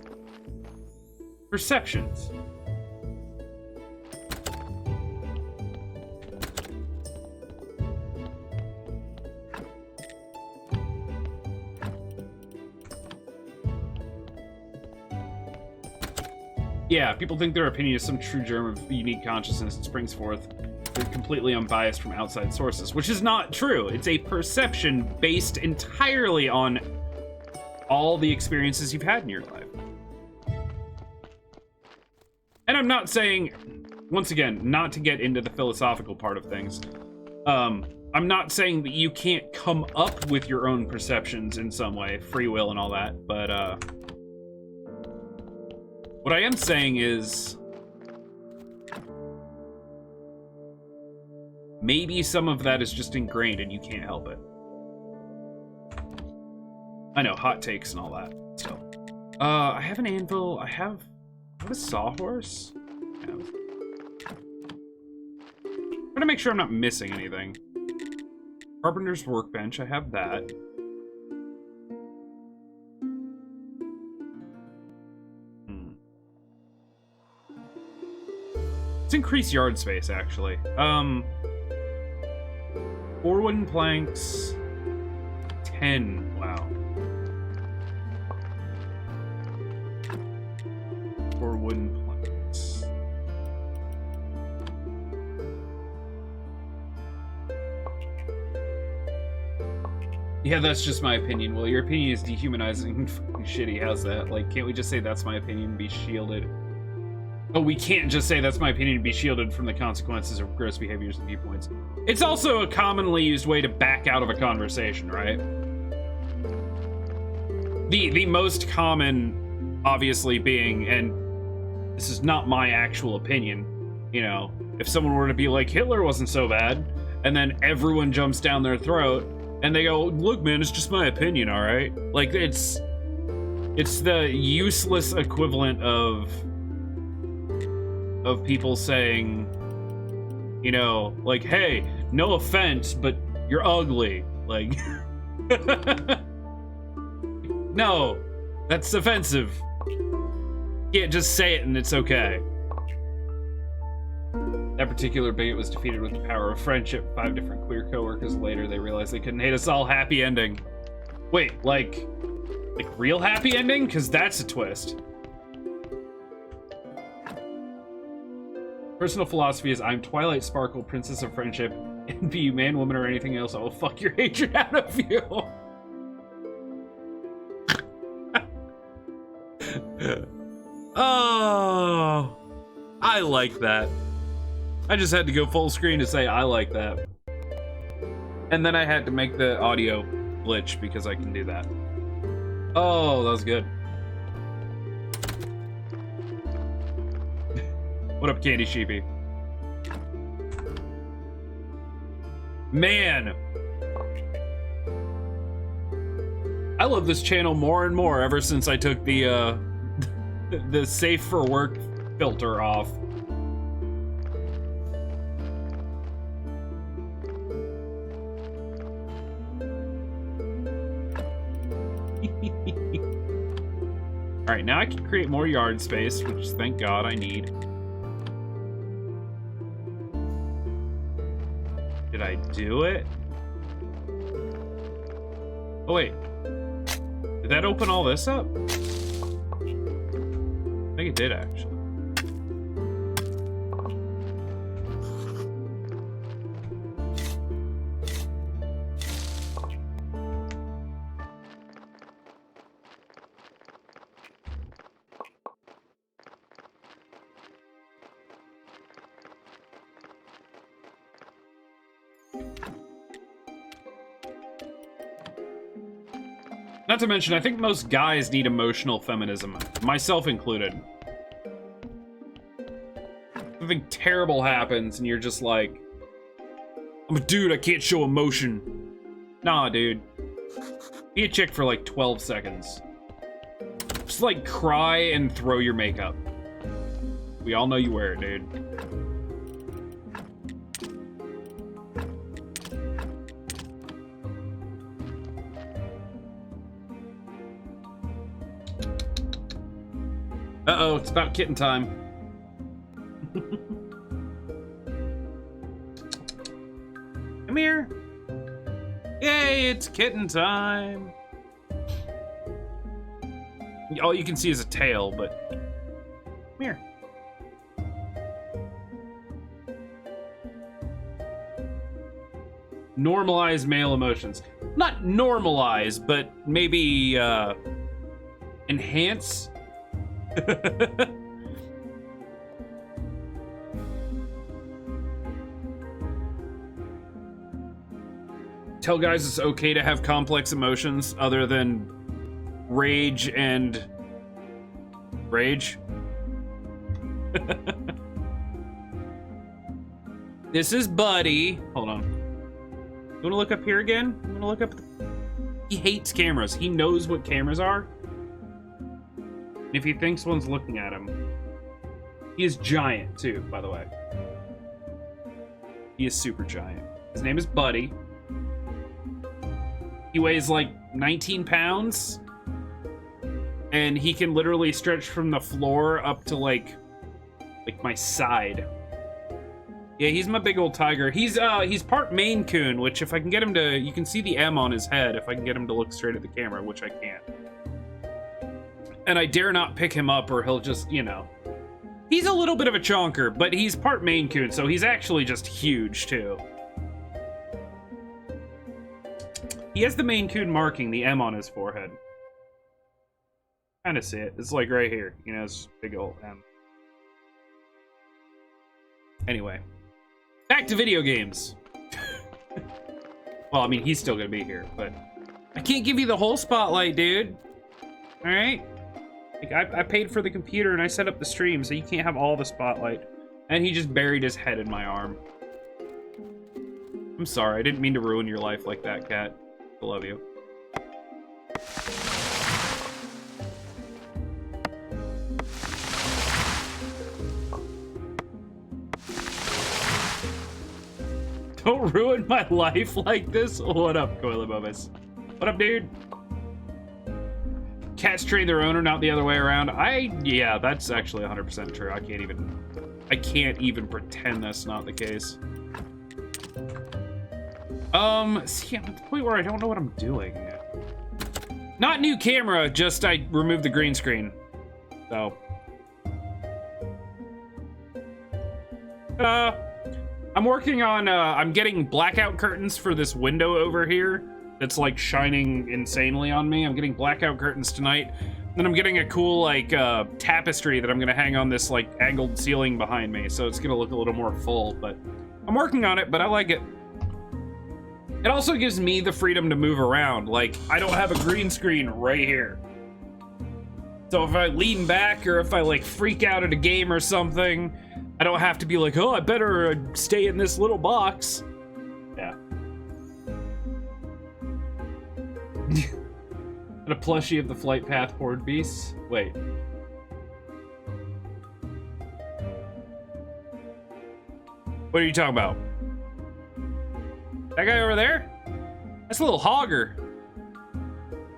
A: Perceptions. Yeah, people think their opinion is some true germ of unique consciousness that springs forth. They're completely unbiased from outside sources, which is not true. It's a perception based entirely on all the experiences you've had in your life. And I'm not saying, once again, not to get into the philosophical part of things, I'm not saying that you can't come up with your own perceptions in some way, free will and all that, but what I am saying is maybe some of that is just ingrained and you can't help it. I know, hot takes and all that still. I have an anvil. I have a sawhorse. I'm trying to make sure I'm not missing anything. Carpenter's workbench. I have that. Let's increase yard space, actually. 4 wooden planks. 10. Wow. 4 wooden planks. Yeah, that's just my opinion. Well, your opinion is dehumanizing and fucking shitty. How's that? Like, can't we just say that's my opinion and be shielded? Oh, we can't just say that's my opinion and be shielded from the consequences of gross behaviors and viewpoints. It's also a commonly used way to back out of a conversation, right? The most common, obviously, being, and this is not my actual opinion, if someone were to be like, Hitler wasn't so bad, and then everyone jumps down their throat, and they go, look, man, it's just my opinion, all right? Like, it's the useless equivalent of people saying, like, hey, no offense, but you're ugly. Like, no, that's offensive. You can't just say it and it's okay. That particular bigot was defeated with the power of friendship. 5 different queer coworkers later, they realized they couldn't hate us all. Happy ending. Wait, like real happy ending? Because that's a twist. Personal philosophy is I'm Twilight Sparkle, Princess of Friendship, and be you man, woman, or anything else, I will fuck your hatred out of you. Oh, I like that. I just had to go full screen to say I like that. And then I had to make the audio glitch because I can do that. Oh, that was good. What up, Candy Sheepy? Man, I love this channel more and more ever since I took the the safe for work filter off. Alright, now I can create more yard space, which thank God I need. Did I do it? Oh, wait. Did that open all this up? I think it did, actually. Not to mention, I think most guys need emotional feminism, myself included. Something terrible happens and you're just like, I'm a dude, I can't show emotion. Nah, dude. Be a chick for like 12 seconds. Just like cry and throw your makeup. We all know you wear it, dude. Uh-oh, it's about kitten time. Come here. Yay, it's kitten time. All you can see is a tail, but come here. Normalize male emotions. Not normalize, but maybe enhance. Tell guys it's okay to have complex emotions other than rage and rage. This is Buddy. Hold on. You wanna look up here again? You wanna look up? He hates cameras. He knows what cameras are. If he thinks one's looking at him. He is giant, too, by the way. He is super giant. His name is Buddy. He weighs like 19 pounds. And he can literally stretch from the floor up to like my side. Yeah, he's my big old tiger. He's part Maine Coon, which if I can get him to... You can see the M on his head if I can get him to look straight at the camera, which I can't. And I dare not pick him up or he'll just, you know. He's a little bit of a chonker, but he's part Maine Coon, so he's actually just huge, too. He has the Maine Coon marking, the M on his forehead. Kind of see it. It's like right here. You know, it's big old M. Anyway. Back to video games. Well, I mean, he's still gonna be here, but... I can't give you the whole spotlight, dude. Alright? Like, I paid for the computer and I set up the stream, so you can't have all the spotlight. And he just buried his head in my arm. I'm sorry, I didn't mean to ruin your life like that, Cat. I love you. Don't ruin my life like this. What up, Coilabubus? What up, dude? Cats train their owner, not the other way around. Yeah, that's actually 100% true. I can't even pretend that's not the case. See, I'm at the point where I don't know what I'm doing. Not new camera, just I removed the green screen. So. I'm working on, I'm getting blackout curtains for this window over here that's like shining insanely on me. I'm getting blackout curtains tonight. Then I'm getting a cool like tapestry that I'm gonna hang on this like angled ceiling behind me. So it's gonna look a little more full, but I'm working on it, but I like it. It also gives me the freedom to move around. Like, I don't have a green screen right here. So if I lean back or if I like freak out at a game or something, I don't have to be like, oh, I better stay in this little box. Yeah. And a plushie of the flight path horde beasts. Wait. What are you talking about? That guy over there? That's a little hogger.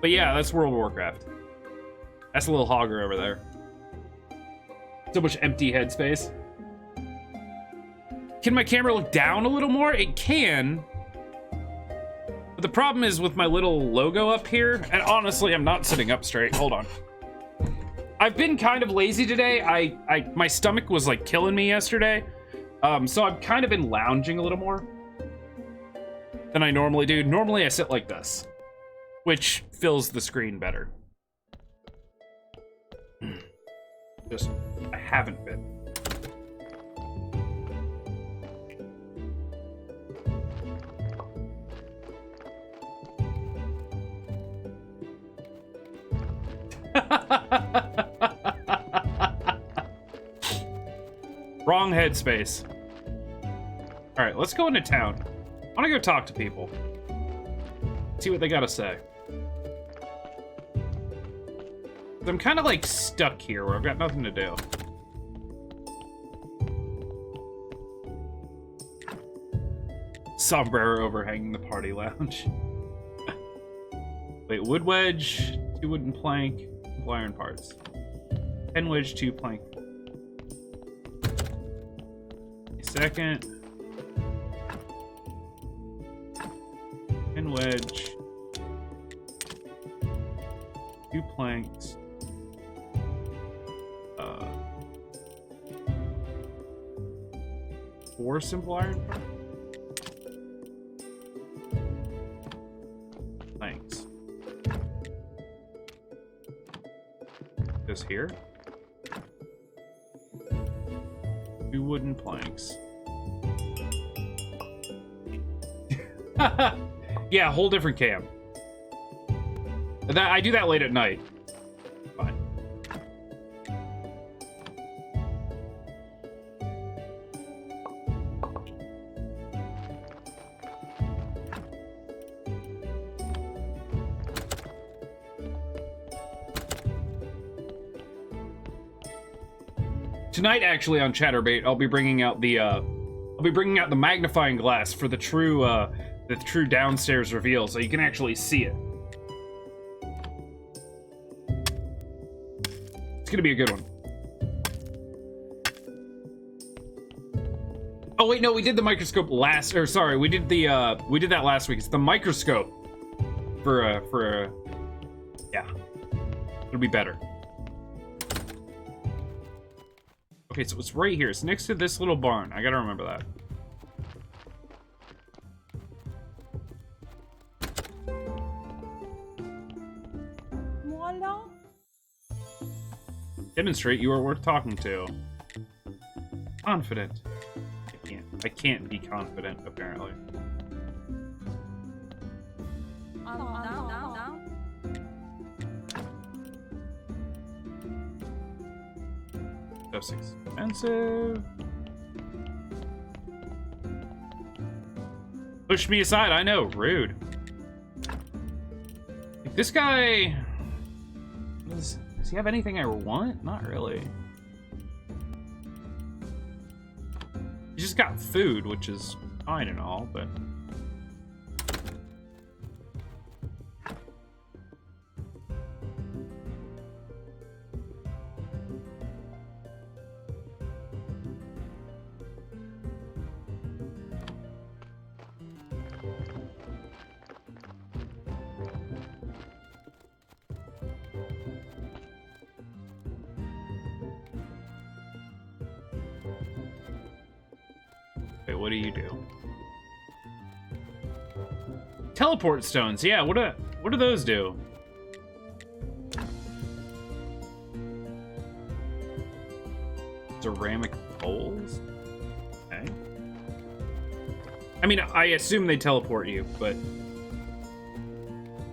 A: But yeah, that's World of Warcraft. That's a little hogger over there. So much empty headspace. Can my camera look down a little more? It can. But the problem is with my little logo up here, and honestly, I'm not sitting up straight. Hold on. I've been kind of lazy today. My stomach was like killing me yesterday. So I've kind of been lounging a little more than I normally do. Normally I sit like this, which fills the screen better. Just, I haven't been. Wrong headspace. All right, let's go into town. I want to go talk to people. See what they got to say. I'm kind of like stuck here where I've got nothing to do. Sombrero overhanging the party lounge. Wait, wood wedge, 2 wooden plank, 2 iron parts. 10 wedge, 2 plank. A second. 10 wedge. 2 planks. 4 simple iron parts. Thanks. This here. 2 wooden planks. Yeah, whole different cam. I do that late at night. Fine. Tonight, actually, on Chatterbait, I'll be bringing out the magnifying glass for the true downstairs reveal, so you can actually see it. It's gonna be a good one. Oh wait, no, we did the microscope last, or sorry, we did that last week. It's the microscope for yeah, it'll be better. Okay, so it's right here. It's next to this little barn. I gotta remember that.
C: Voila.
A: Demonstrate you are worth talking to. Confident. I can't be confident, apparently. That's expensive. Push me aside, I know, rude. If this guy... Does he have anything I want? Not really. He's just got food, which is fine and all, but... What do you do? Teleport stones. Yeah, what do those do? Ceramic bowls? Okay. I mean, I assume they teleport you, but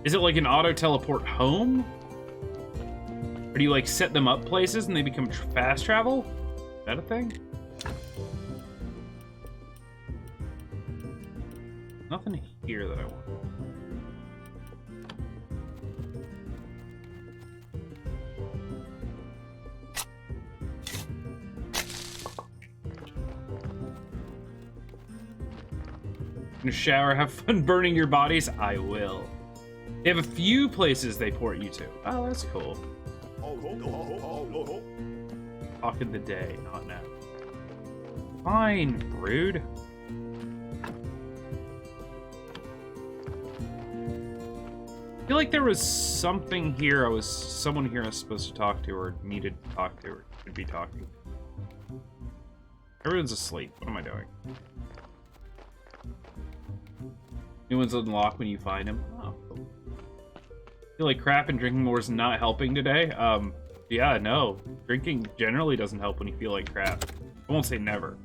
A: is it like an auto teleport home? Or do you like set them up places and they become fast travel? Is that a thing? Nothing here that I want. In a shower, have fun burning your bodies? I will. They have a few places they port you to. Oh, that's cool. Talk in the day, not now. Fine, rude. I feel like there was something here. Someone here I was supposed to talk to, or needed to talk to, or should be talking. Everyone's asleep. What am I doing? New ones unlock when you find him. Oh, cool. Feel like crap and drinking more is not helping today. Yeah, no. Drinking generally doesn't help when you feel like crap. I won't say never.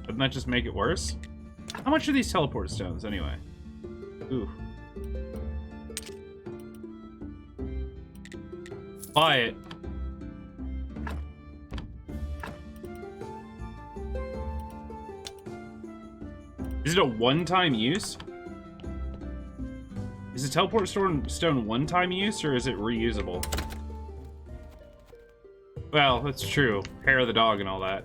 A: Doesn't that just make it worse? How much are these teleport stones anyway? Ooh. Buy it. Is it a one-time use? Is a teleport stone one-time use, or is it reusable? Well, that's true. Hair of the dog and all that.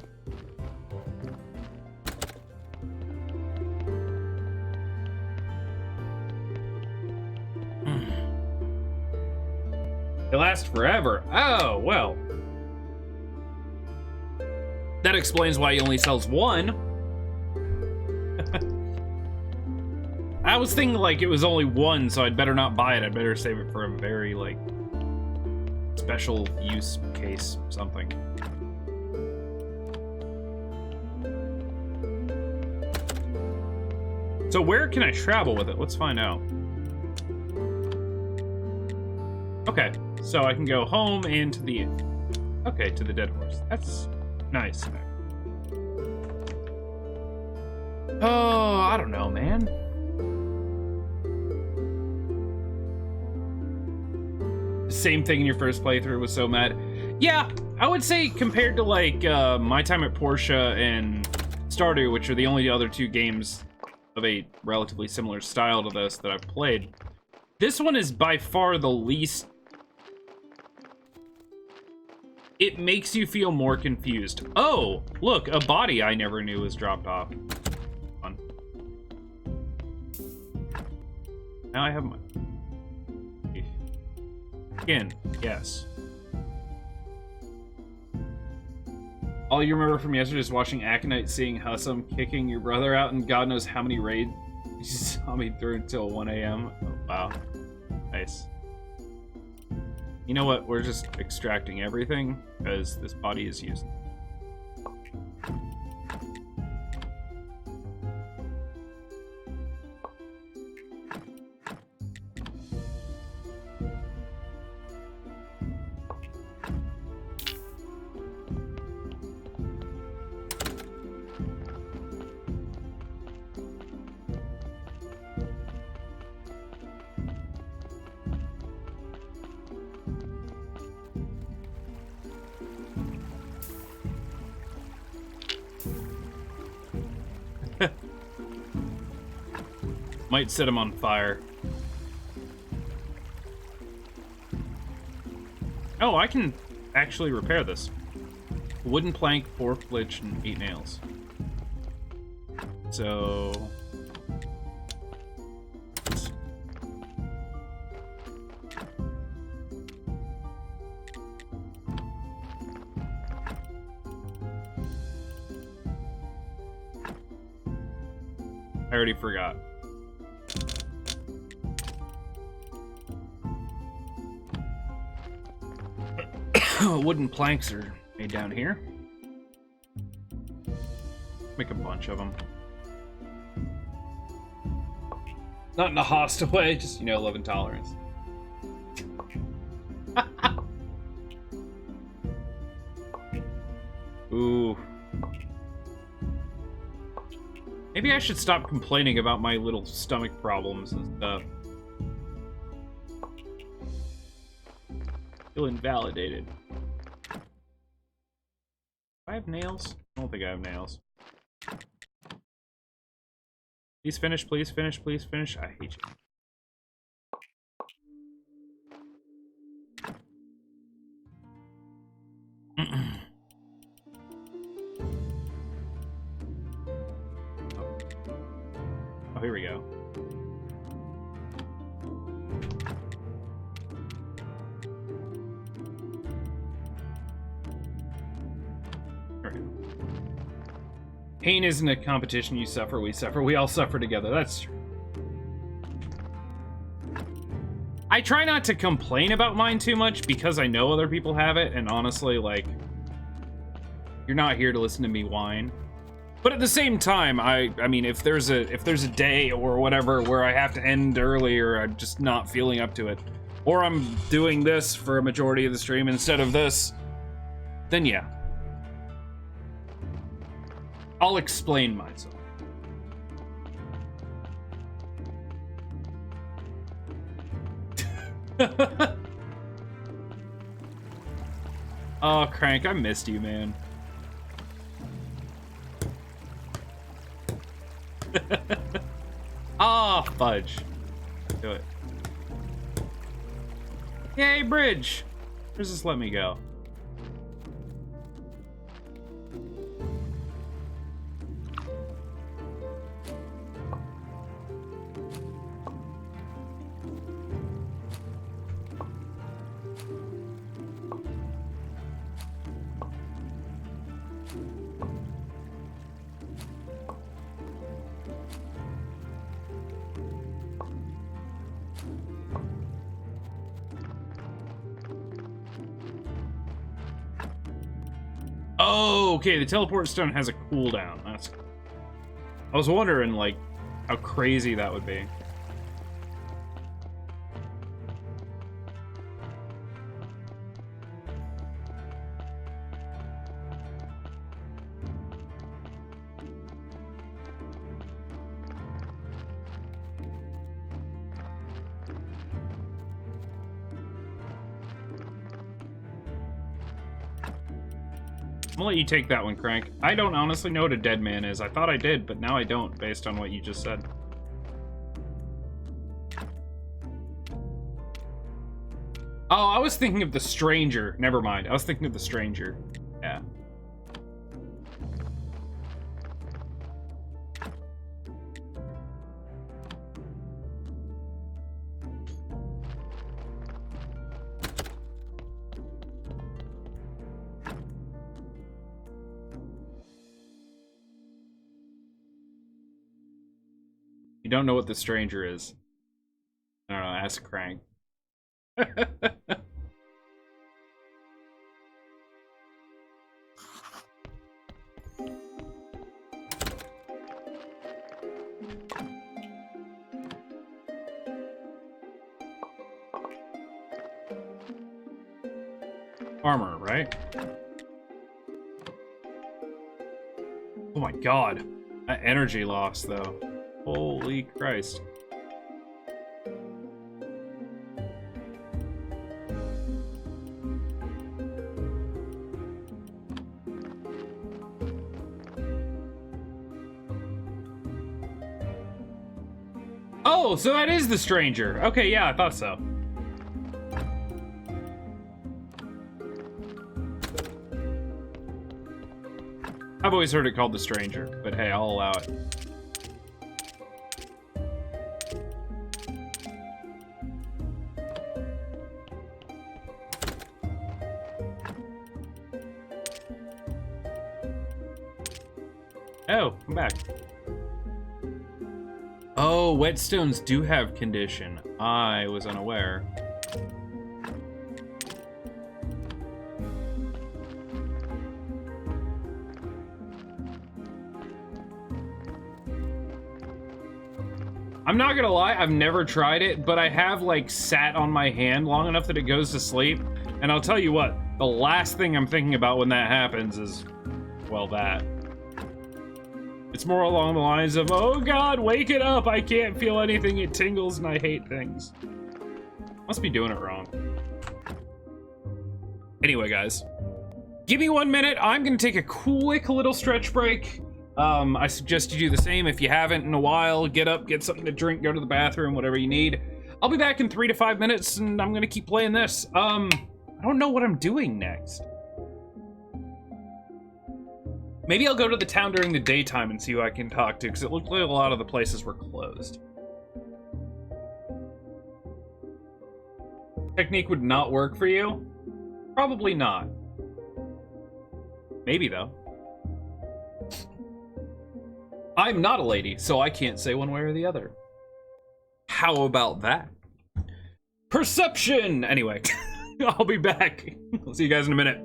A: They last forever. Oh, well. That explains why he only sells one. I was thinking, like, it was only one, so I'd better not buy it. I'd better save it for a very, like, special use case something. So where can I travel with it? Let's find out. Okay, so I can go home and to the... Okay, to the dead horse. That's nice. Oh, I don't know, man. Same thing in your first playthrough was so mad. Yeah, I would say compared to like my time at Porsche and Stardew, which are the only other two games of a relatively similar style to this that I've played, this one is by far the least. It makes you feel more confused. Oh, look, a body I never knew was dropped off. Fun. Now I have my skin, yes. All you remember from yesterday is watching Aconite, seeing Hussam kicking your brother out, and God knows how many raids you saw me through until 1 a.m. Oh, wow. Nice. You know what? We're just extracting everything, because this body is used. Might set him on fire. Oh, I can actually repair this. Wooden plank, 4 flitch, and 8 nails. So... I already forgot. Wooden planks are made down here. Make a bunch of them. Not in a hostile way, just, you know, love and tolerance. Ooh. Maybe I should stop complaining about my little stomach problems and stuff. Feel invalidated. Do I have nails? I don't think I have nails. Please finish, please finish, please finish. I hate you. Oh, here we go. Pain isn't a competition you suffer, we suffer. We all suffer together. That's true. I try not to complain about mine too much because I know other people have it, and honestly, like, you're not here to listen to me whine. But at the same time, I mean, if there's a day or whatever where I have to end early or I'm just not feeling up to it, or I'm doing this for a majority of the stream instead of this, then yeah. I'll explain myself. Oh, Crank, I missed you, man. Ah, fudge. Do it. Yay, bridge. Where's this let me go? Oh, okay, the teleport stone has a cooldown. That's cool. I was wondering, like, how crazy that would be. I'm gonna let you take that one, Crank. I don't honestly know what a dead man is. I thought I did, but now I don't, based on what you just said. Oh, I was thinking of the stranger. Never mind. I was thinking of the stranger. Yeah. You don't know what the stranger is. I don't know, ask Crank. Armor, right? Oh my god. That energy loss, though. Holy Christ. Oh, so that is the stranger. Okay, yeah, I thought so. I've always heard it called the stranger, but hey, I'll allow it. Oh, I'm back. Oh, whetstones do have condition. I was unaware. I'm not gonna lie, I've never tried it, but I have, like, sat on my hand long enough that it goes to sleep. And I'll tell you what, the last thing I'm thinking about when that happens is, well, that. It's more along the lines of, oh god, wake it up, I can't feel anything, it tingles and I hate things. Must be doing it wrong. Anyway, guys, give me 1 minute, I'm gonna take a quick little stretch break. I suggest you do the same if you haven't in a while. Get up, get something to drink, go to the bathroom, whatever you need. I'll be back in 3 to 5 minutes and I'm gonna keep playing this. I don't know what I'm doing next. Maybe I'll go to the town during the daytime and see who I can talk to, because it looked like a lot of the places were closed. Technique would not work for you? Probably not. Maybe, though. I'm not a lady, so I can't say one way or the other. How about that? Perception! Anyway, I'll be back. I'll see you guys in a minute.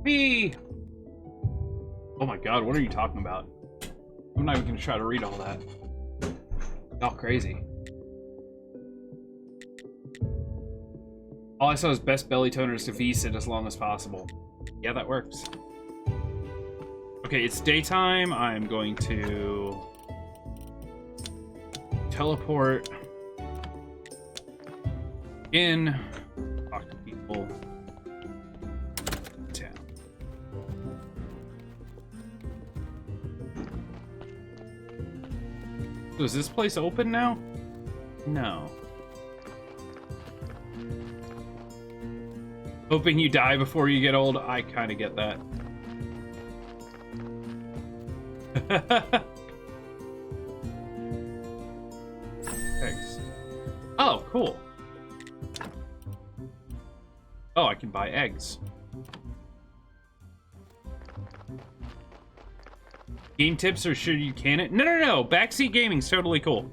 A: Me! Oh my god, what are you talking about? I'm not even gonna try to read all that. Oh, crazy. All I saw is best belly toners to V-sit as long as possible. Yeah, that works. Okay, it's daytime. I'm going to teleport in, talk to people. Town. So is this place open now? No. Hoping you die before you get old. I kind of get that. Eggs. Oh, cool. Oh, I can buy eggs. Game tips or should you can it? No. Backseat gaming's totally cool.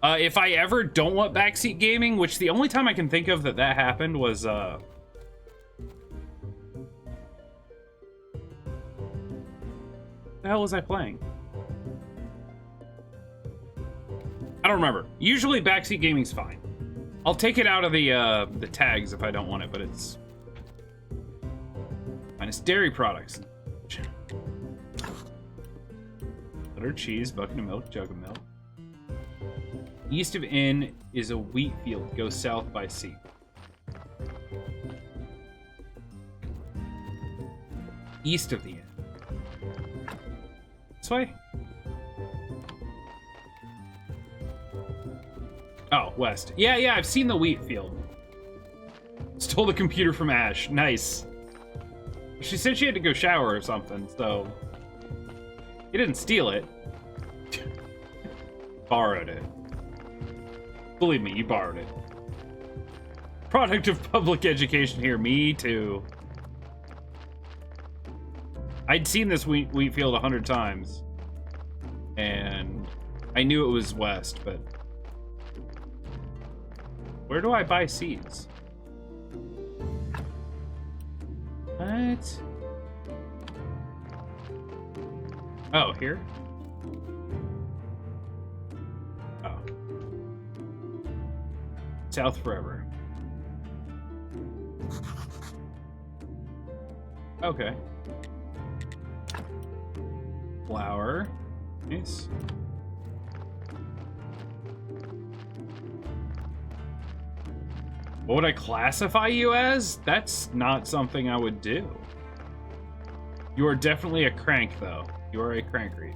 A: If I ever don't want backseat gaming, which the only time I can think of that happened was, the hell was I playing? I don't remember. Usually backseat gaming's fine. I'll take it out of the tags if I don't want it, but it's minus dairy products. Butter, cheese, bucket of milk, jug of milk. East of inn is a wheat field. Go south by sea. East of the inn. This way? Oh, west. Yeah, I've seen the wheat field. Stole the computer from Ash. Nice. She said she had to go shower or something, so... You didn't steal it. Borrowed it. Believe me, you borrowed it. Product of public education here. Me too. I'd seen this wheat field 100 times. And I knew it was west, but... Where do I buy seeds? What? Oh, here? Oh. South forever. Okay. Flour. Nice. What would I classify you as? That's not something I would do. You are definitely a crank, though. You are a crankery.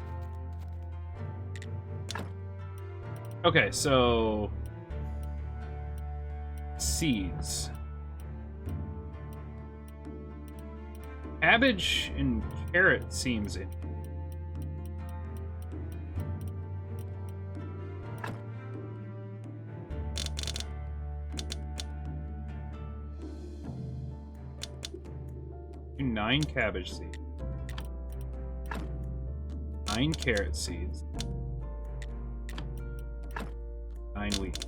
A: Okay, so... Seeds. Cabbage and carrot seems in. Do 9 cabbage seeds. 9 carrot seeds. 9 wheat.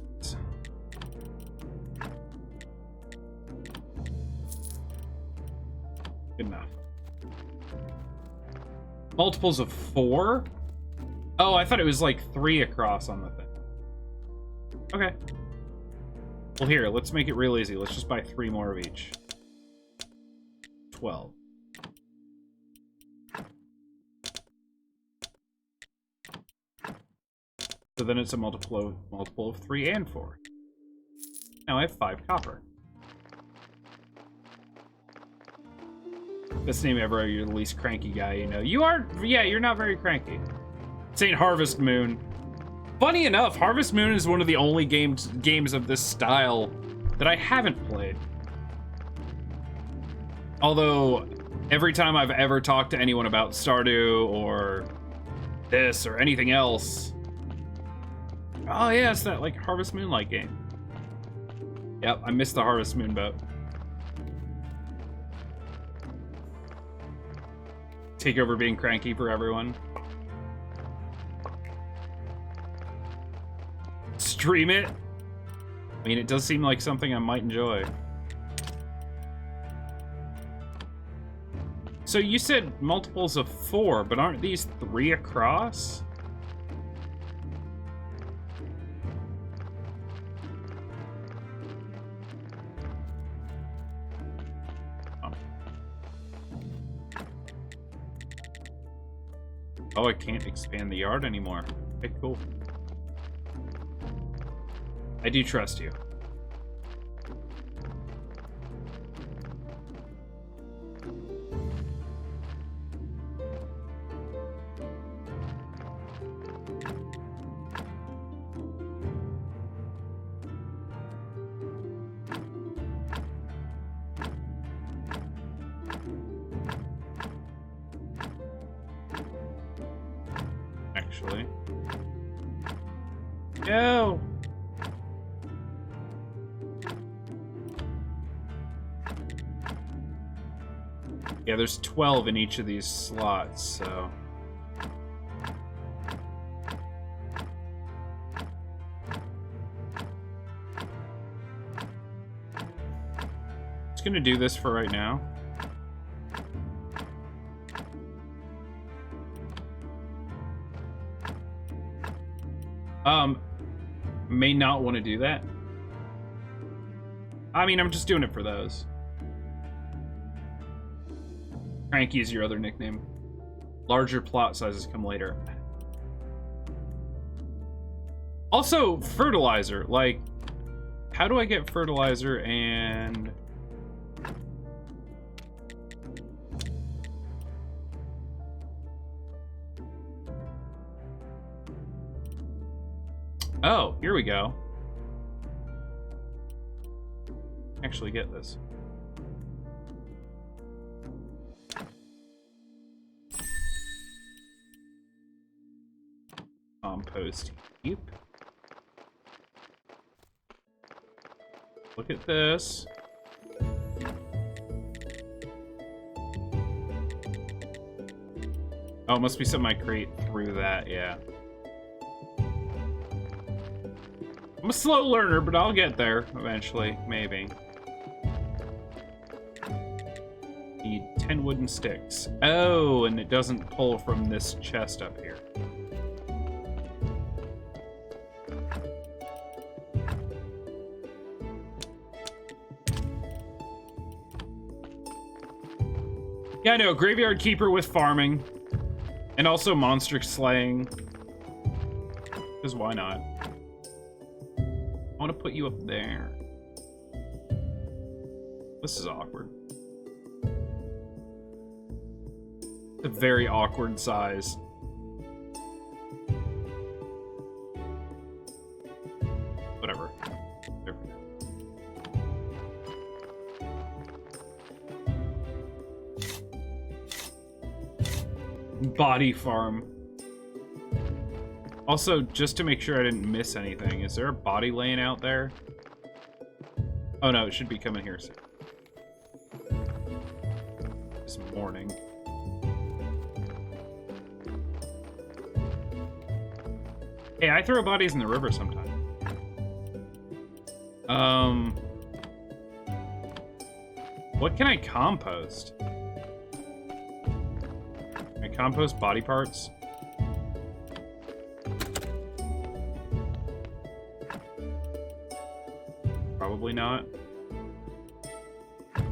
A: Good enough. Multiples of 4? Oh, I thought it was like 3 across on the thing. Okay. Well, here, let's make it real easy. Let's just buy 3 more of each. 12. So then it's a multiple of 3 and 4. Now I have 5 copper. Best name ever. You're the least cranky guy you know. You are, yeah, you're not very cranky. This ain't Harvest Moon. Funny enough, Harvest Moon is one of the only games of this style that I haven't played. Although, every time I've ever talked to anyone about Stardew or this or anything else, oh yeah, it's that like Harvest Moon-like game. Yep, I missed the Harvest Moon boat. Take over being cranky for everyone. Stream it? I mean, it does seem like something I might enjoy. So you said multiples of 4, but aren't these 3 across? Oh, I can't expand the yard anymore. Okay, cool. I do trust you. Actually. No! Yeah, there's 12 in each of these slots, so... Just gonna do this for right now. May not want to do that. I mean, I'm just doing it for those. Cranky is your other nickname. Larger plot sizes come later. Also, fertilizer. Like, how do I get fertilizer and... Oh, here we go. Actually get this. Compost heap. Look at this. Oh, it must be something I create through that, yeah. I'm a slow learner, but I'll get there eventually, maybe. Need 10 wooden sticks. Oh, and it doesn't pull from this chest up here. Yeah, I know, Graveyard Keeper with farming. And also monster slaying. Because why not? I want to put you up there. This is awkward. It's a very awkward size. Whatever. There we go. Body farm. Also, just to make sure I didn't miss anything, is there a body laying out there? Oh no, it should be coming here soon. This morning. Hey, I throw bodies in the river sometime. What can I compost? Can I compost body parts? Probably not. I'm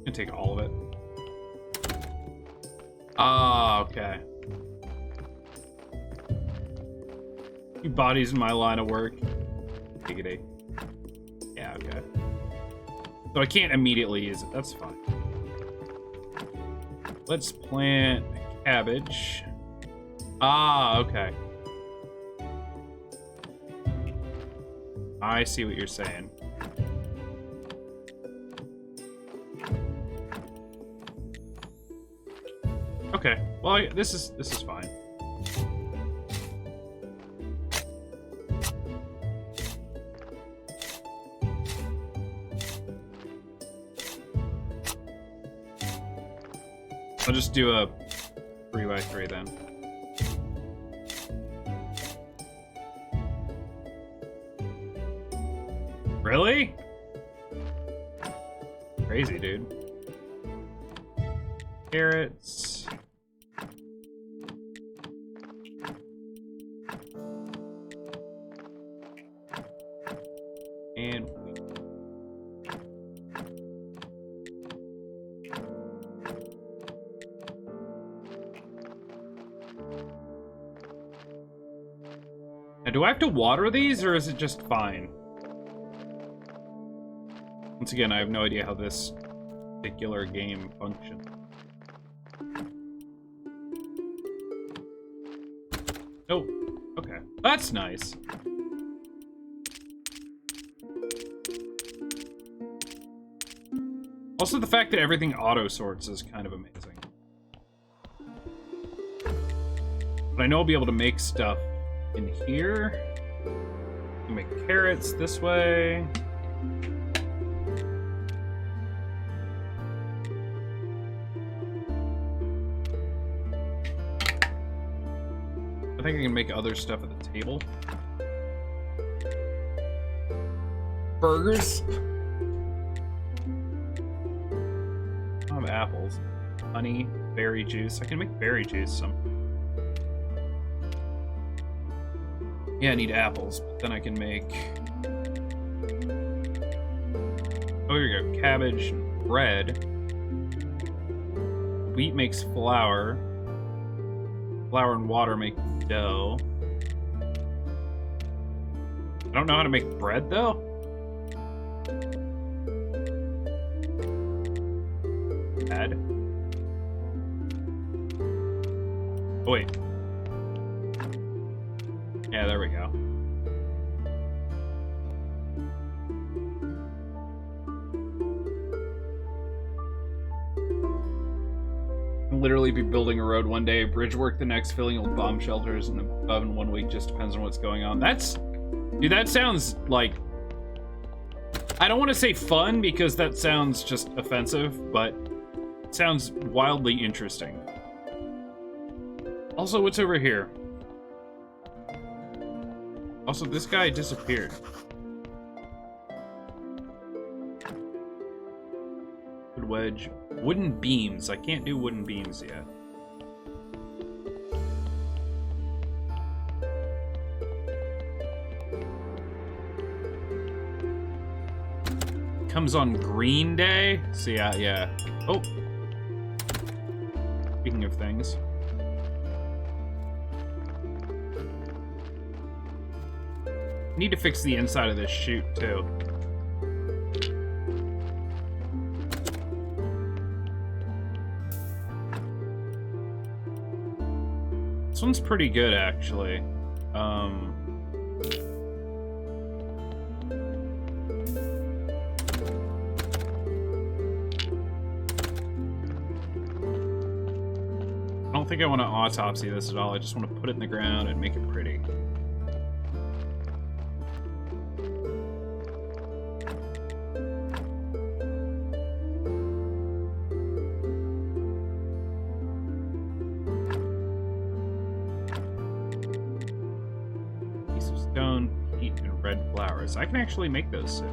A: gonna take all of it. Ah, okay. Few bodies in my line of work. Giggity. Yeah, okay. So I can't immediately use it. That's fine. Let's plant cabbage. Ah, okay. I see what you're saying. Okay. Well, this is fine. I'll just do a 3x3 then. Really? Crazy, dude. Carrots. And wheat. Now, do I have to water these, or is it just fine? Once again, I have no idea how this particular game functions. Oh, okay. That's nice. Also, the fact that everything auto-sorts is kind of amazing. But I know I'll be able to make stuff in here. Make carrots this way. I think I can make other stuff at the table. Burgers. I have apples. Honey, berry juice. I can make berry juice some. Yeah, I need apples, but then I can make... Oh, here you go. Cabbage, bread. Wheat makes flour. Flour and water make dough. I don't know how to make bread, though. Add. Oh, wait. Yeah, there we go. I'll literally be building a road one day, bridge work the next, filling old bomb shelters, and above in 1 week. Just depends on what's going on. That's... Dude, that sounds like... I don't want to say fun, because that sounds just offensive, but it sounds wildly interesting. Also, what's over here? Also, this guy disappeared. Wood wedge. Wooden beams. I can't do wooden beams yet. Comes on Green Day? So yeah. Oh. Speaking of things. Need to fix the inside of this chute, too. This one's pretty good, actually. I don't think I want to autopsy this at all. I just want to put it in the ground and make it pretty. Piece of stone, peat, and red flowers. I can actually make those soon.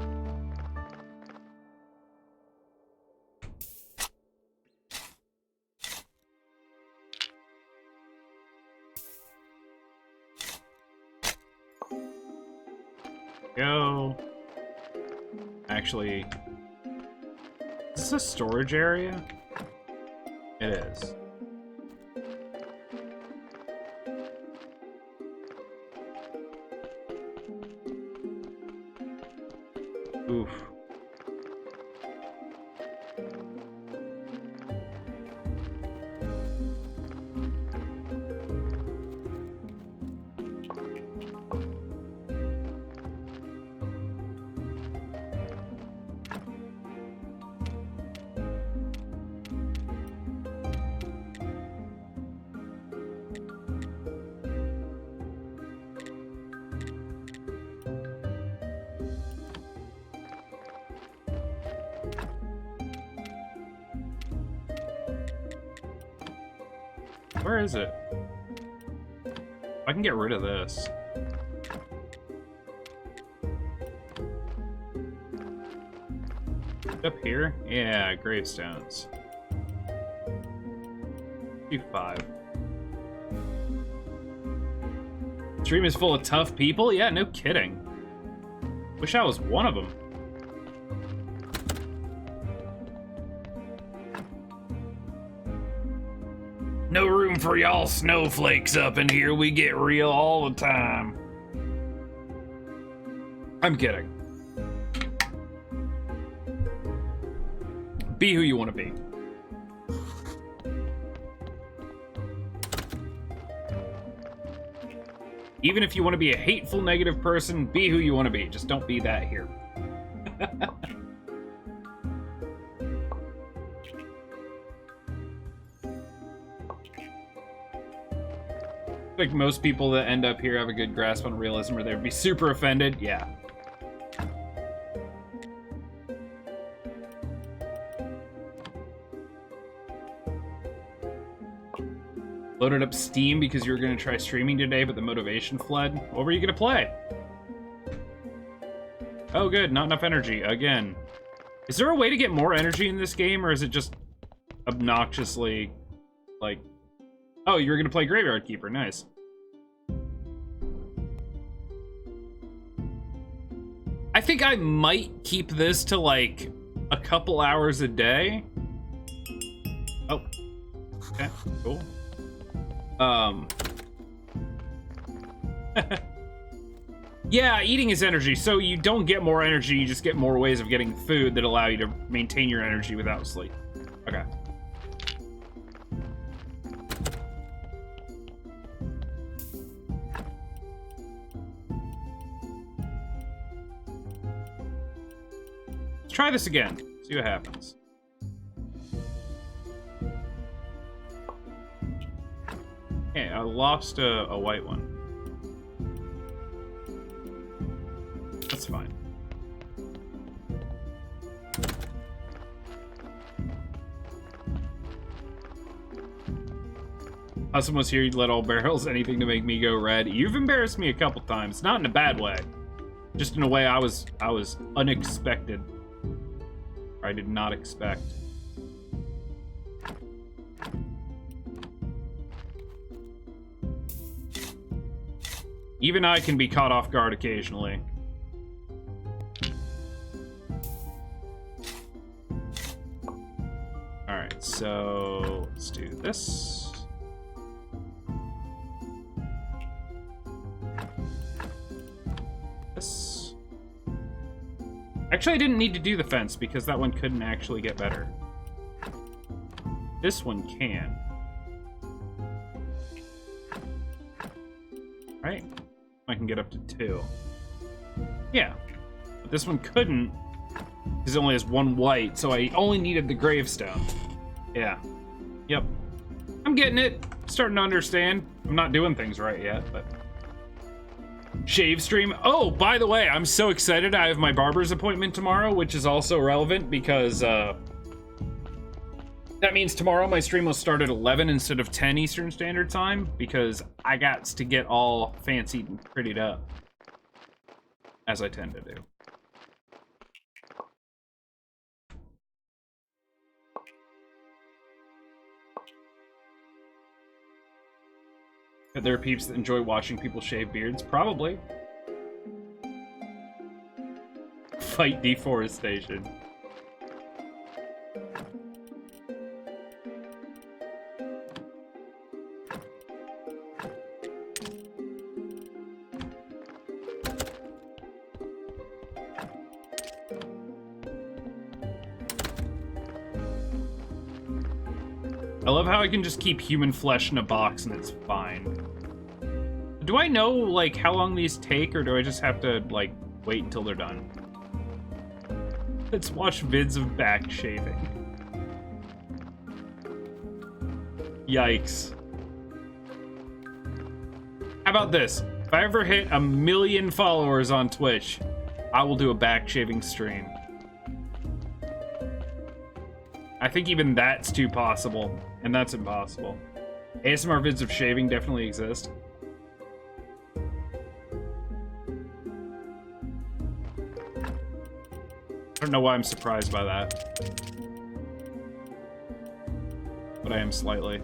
A: Go. Actually, is this a storage area? It is. Oof. Where is it? I can get rid of this. Up here? Yeah, gravestones. 5. Stream is full of tough people? Yeah, no kidding. Wish I was one of them. No room for y'all snowflakes up in here. We get real all the time. I'm kidding. Be who you want to be. Even if you want to be a hateful, negative person, be who you want to be. Just don't be that here. Like most people that end up here have a good grasp on realism, or they'd be super offended. Yeah. Loaded up Steam because you were going to try streaming today, but the motivation fled. What were you going to play? Oh, good. Not enough energy. Again. Is there a way to get more energy in this game, or is it just obnoxiously, like... Oh, you were going to play Graveyard Keeper. Nice. I think I might keep this to, like, a couple hours a day. Oh. Okay, cool. Yeah, eating is energy, so you don't get more energy, you just get more ways of getting food that allow you to maintain your energy without sleep. Okay. Let's try this again, see what happens. Okay, I lost a white one. That's fine. Husband was here, you'd let all barrels, anything to make me go red. You've embarrassed me a couple times, not in a bad way. Just in a way I was unexpected. Or I did not expect. Even I can be caught off guard occasionally. Alright, so let's do this. This. Actually, I didn't need to do the fence because that one couldn't actually get better. This one can. Right? I can get up to 2. Yeah. But this one couldn't, because it only has 1 white, so I only needed the gravestone. Yeah. Yep. I'm getting it. Starting to understand. I'm not doing things right yet, but... Shave stream. Oh, by the way, I'm so excited. I have my barber's appointment tomorrow, which is also relevant because, that means tomorrow my stream will start at 11 instead of 10 Eastern Standard Time, because I got to get all fancied and prettied up, as I tend to do. There are peeps that enjoy watching people shave beards? Probably. Fight deforestation. I love how I can just keep human flesh in a box and it's fine. Do I know, like, how long these take, or do I just have to, like, wait until they're done? Let's watch vids of back shaving. Yikes. How about this? If I ever hit 1 million followers on Twitch, I will do a back shaving stream. I think even that's too possible, and that's impossible. ASMR vids of shaving definitely exist. don't know why I'm surprised by that. But I am slightly.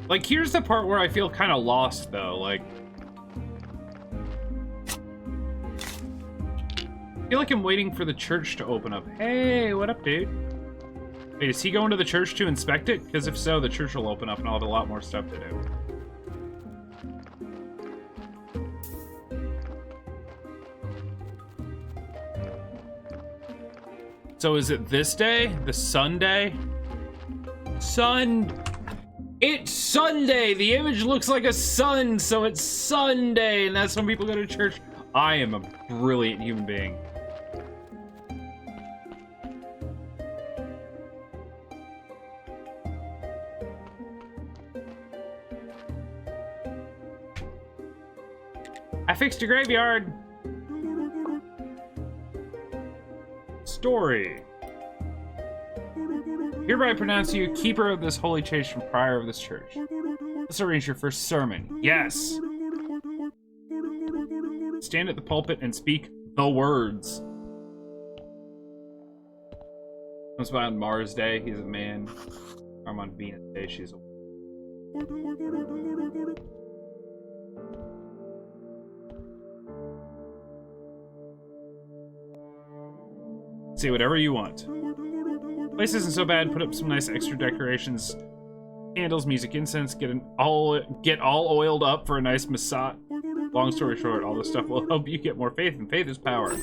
A: Like, here's the part where I feel kind of lost, though. Like, I feel like I'm waiting for the church to open up. Hey, what up, dude? Wait, is he going to the church to inspect it? Because if so, the church will open up and I'll have a lot more stuff to do. So is it this day? The Sunday? It's Sunday! The image looks like a sun, so it's Sunday, and that's when people go to church. I am a brilliant human being. I fixed your graveyard! Story. Hereby pronounce you keeper of this holy church and prior of this church. Let's arrange your first sermon. Yes! Stand at the pulpit and speak the words. Comes by on Mars Day, he's a man. I'm on Venus Day, she's a say whatever you want. Place isn't so bad. Put up some nice extra decorations, candles, music, incense. Get all oiled up for a nice massage. Long story short, all this stuff will help you get more faith, and faith is power.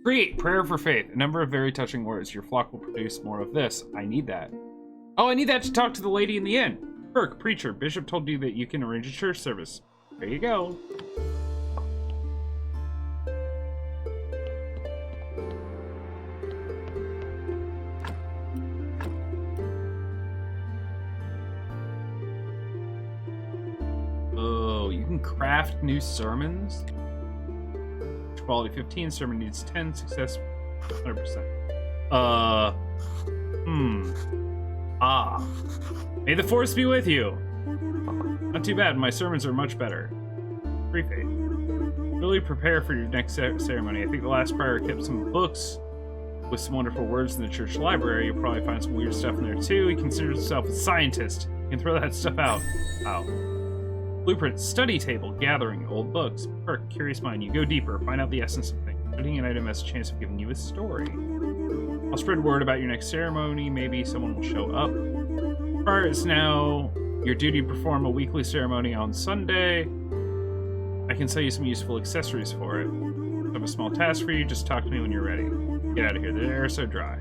A: Create prayer for faith. A number of very touching words. Your flock will produce more of this. I need that. Oh, I need that to talk to the lady in the inn. Burke, preacher, bishop told you that you can arrange a church service. There you go. Craft new sermons. Quality 15. Sermon needs 10. Success 100%. May the force be with you. Not too bad. My sermons are much better. Free faith. Really prepare for your next ceremony. I think the last prior kept some books with some wonderful words in the church library. You'll probably find some weird stuff in there too. He considers himself a scientist. You can throw that stuff out. Wow. Blueprint, study table, gathering, old books. Perk, curious mind, you go deeper, find out the essence of things. Putting an item has a chance of giving you a story. I'll spread word about your next ceremony, maybe someone will show up. Prior, it's now your duty to perform a weekly ceremony on Sunday. I can sell you some useful accessories for it. I have a small task for you, just talk to me when you're ready. Get out of here, the air is so dry.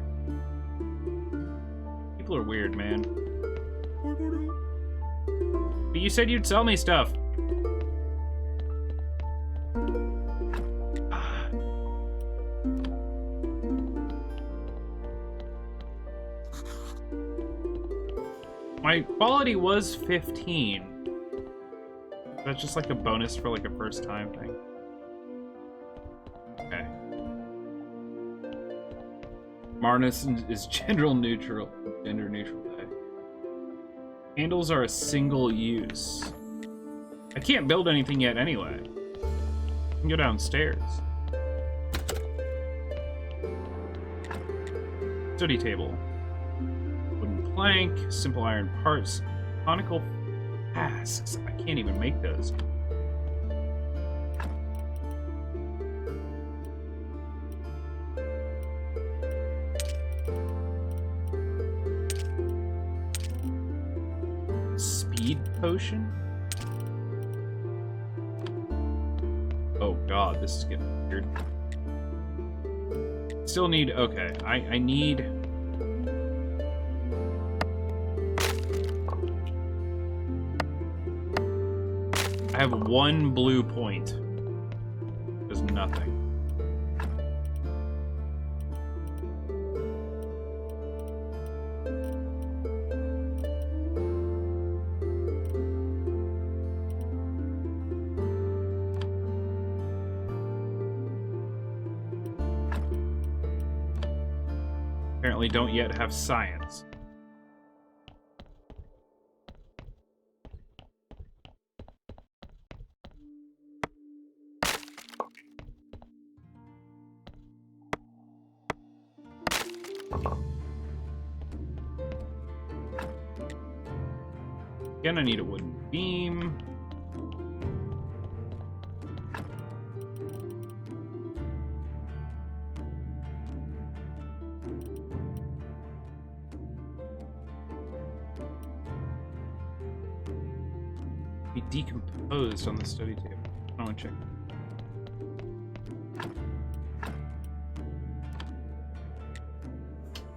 A: People are weird, man. But you said you'd sell me stuff. My quality was 15. That's just like a bonus for like a first time thing. Okay. Marnus is gender neutral day. Candles are a single use. I can't build anything yet anyway. I can go downstairs. Study table. Wooden plank, simple iron parts, conical flasks. I can't even make those. Speed potion? Oh god, this is getting weird. Still need, okay, I need... I have one blue point. There's nothing. Apparently don't yet have science. Again, I need a wooden beam. Be decomposed on the study table. I want to check.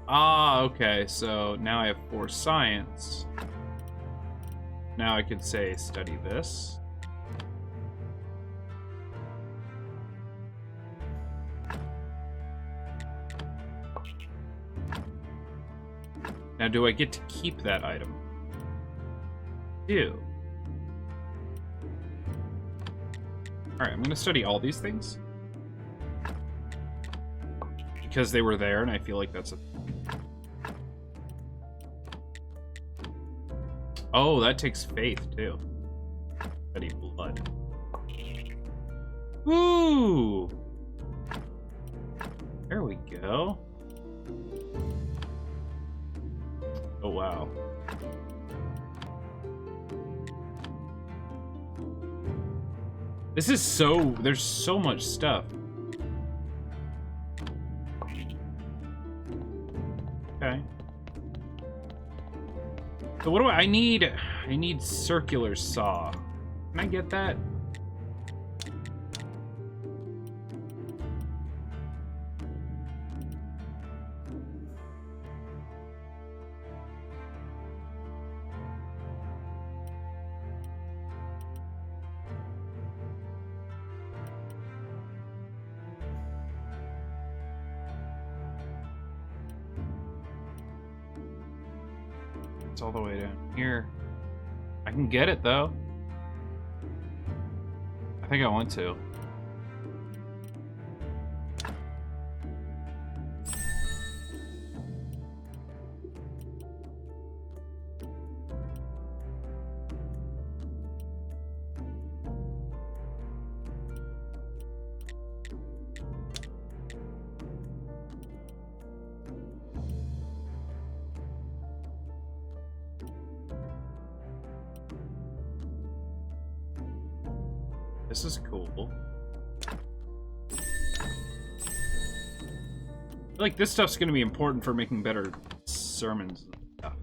A: Ah, okay, so now I have 4 science. Now I could say study this. Now do I get to keep that item? Do. Alright, I'm gonna study all these things. Because they were there, and I feel like that's a... Oh, that takes faith, too. Study blood. Ooh! There we go. Oh, wow. This is so... There's so much stuff. Okay. So what do I need? I need circular saw. Can I get that? It's all the way down here. I can get it though. I think I want to. This is cool. I feel like this stuff's gonna be important for making better sermons and stuff.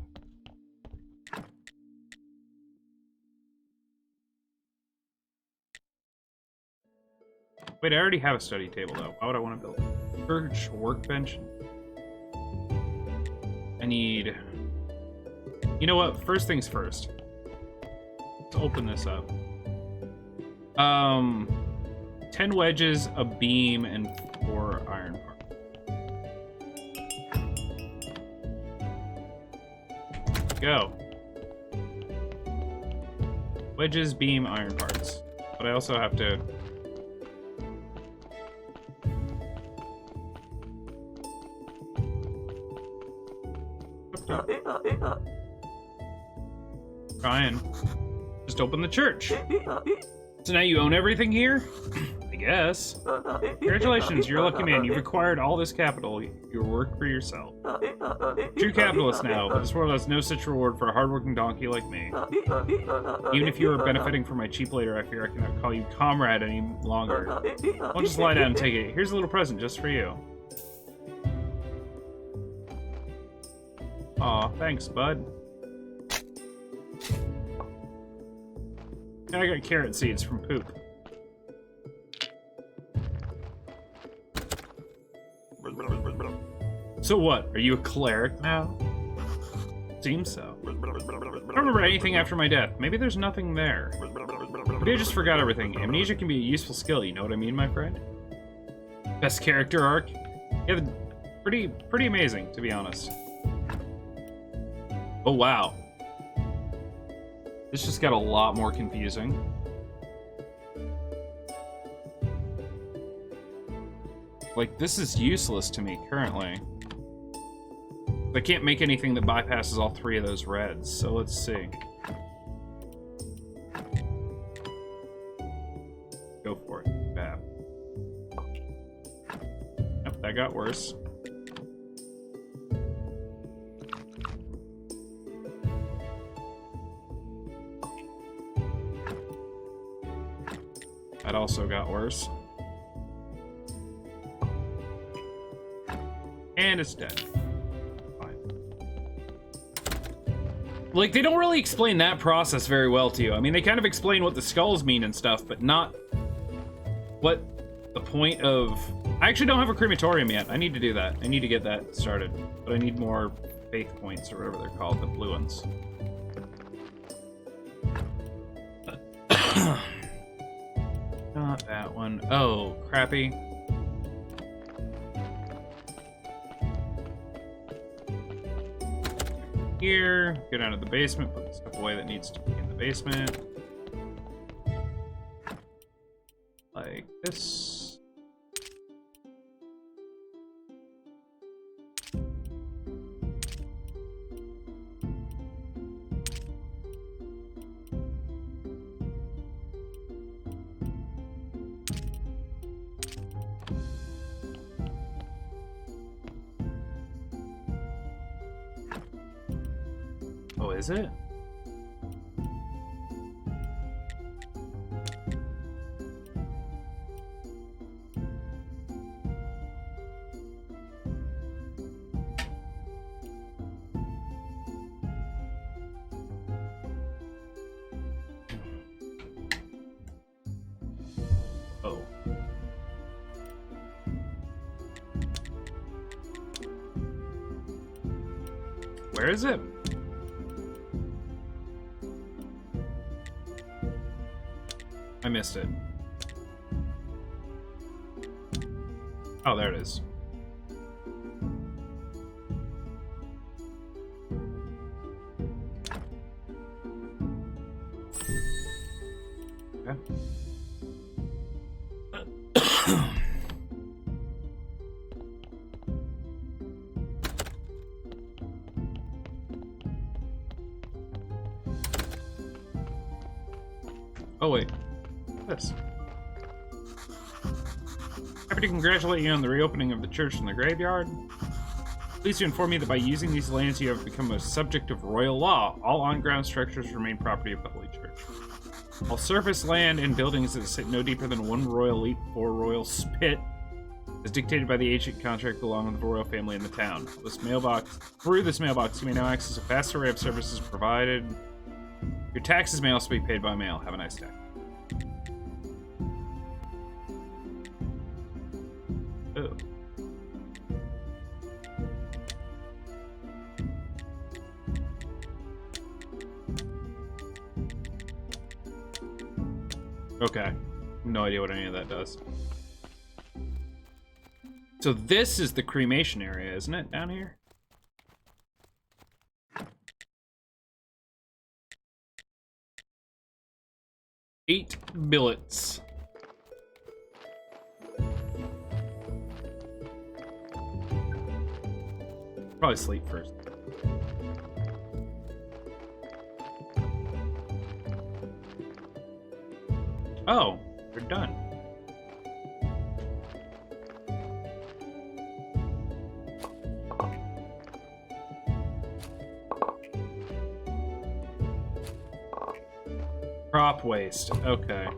A: Wait, I already have a study table though. Why would I want to build a church workbench? I need... You know what? First things first. Let's open this up. 10 wedges, a beam, and 4 iron parts. Go. Wedges, beam, iron parts. But I also have to... Trying. Just open the church. So now you own everything here? I guess. Congratulations, you're a lucky man. You've acquired all this capital. You work for yourself. True capitalist now, but this world has no such reward for a hardworking donkey like me. Even if you are benefiting from my cheap labor, I fear I cannot call you comrade any longer. I'll just lie down and take it. Here's a little present just for you. Aw, thanks, bud. And I got carrot seeds from poop. So what? Are you a cleric now? Seems so. I don't remember anything after my death. Maybe there's nothing there. Maybe I just forgot everything. Amnesia can be a useful skill, you know what I mean, my friend? Best character arc? Yeah, pretty amazing, to be honest. Oh, wow. This just got a lot more confusing. Like, this is useless to me currently. I can't make anything that bypasses all 3 of those reds, so let's see. Go for it. Bap. Yep, that got worse. also got worse. And it's dead. Fine. Like, they don't really explain that process very well to you. I mean, they kind of explain what the skulls mean and stuff, but not what the point of... I actually don't have a crematorium yet. I need to do that. I need to get that started. But I need more faith points, or whatever they're called, the blue ones. Not that one. Oh, crappy. Here, go down to the basement, put the stuff away that needs to be in the basement. Like this. Oh, is it? Oh. Where is it? I missed it. Oh, there it is. Okay. Oh, wait. This. Happy to congratulate you on the reopening of the church and the graveyard. Pleased to inform you that by using these lands, you have become a subject of royal law. All on-ground structures remain property of the Holy Church. All surface land and buildings that sit no deeper than 1 royal leap or royal spit, as dictated by the ancient contract belonging to the royal family in the town. Through this mailbox, you may now access a vast array of services provided. Your taxes may also be paid by mail. Have a nice day. Oh. Okay. No idea what any of that does. So this is the cremation area, isn't it, down here? Eight billets. Probably sleep first. Oh, they're done. Crop waste. Okay.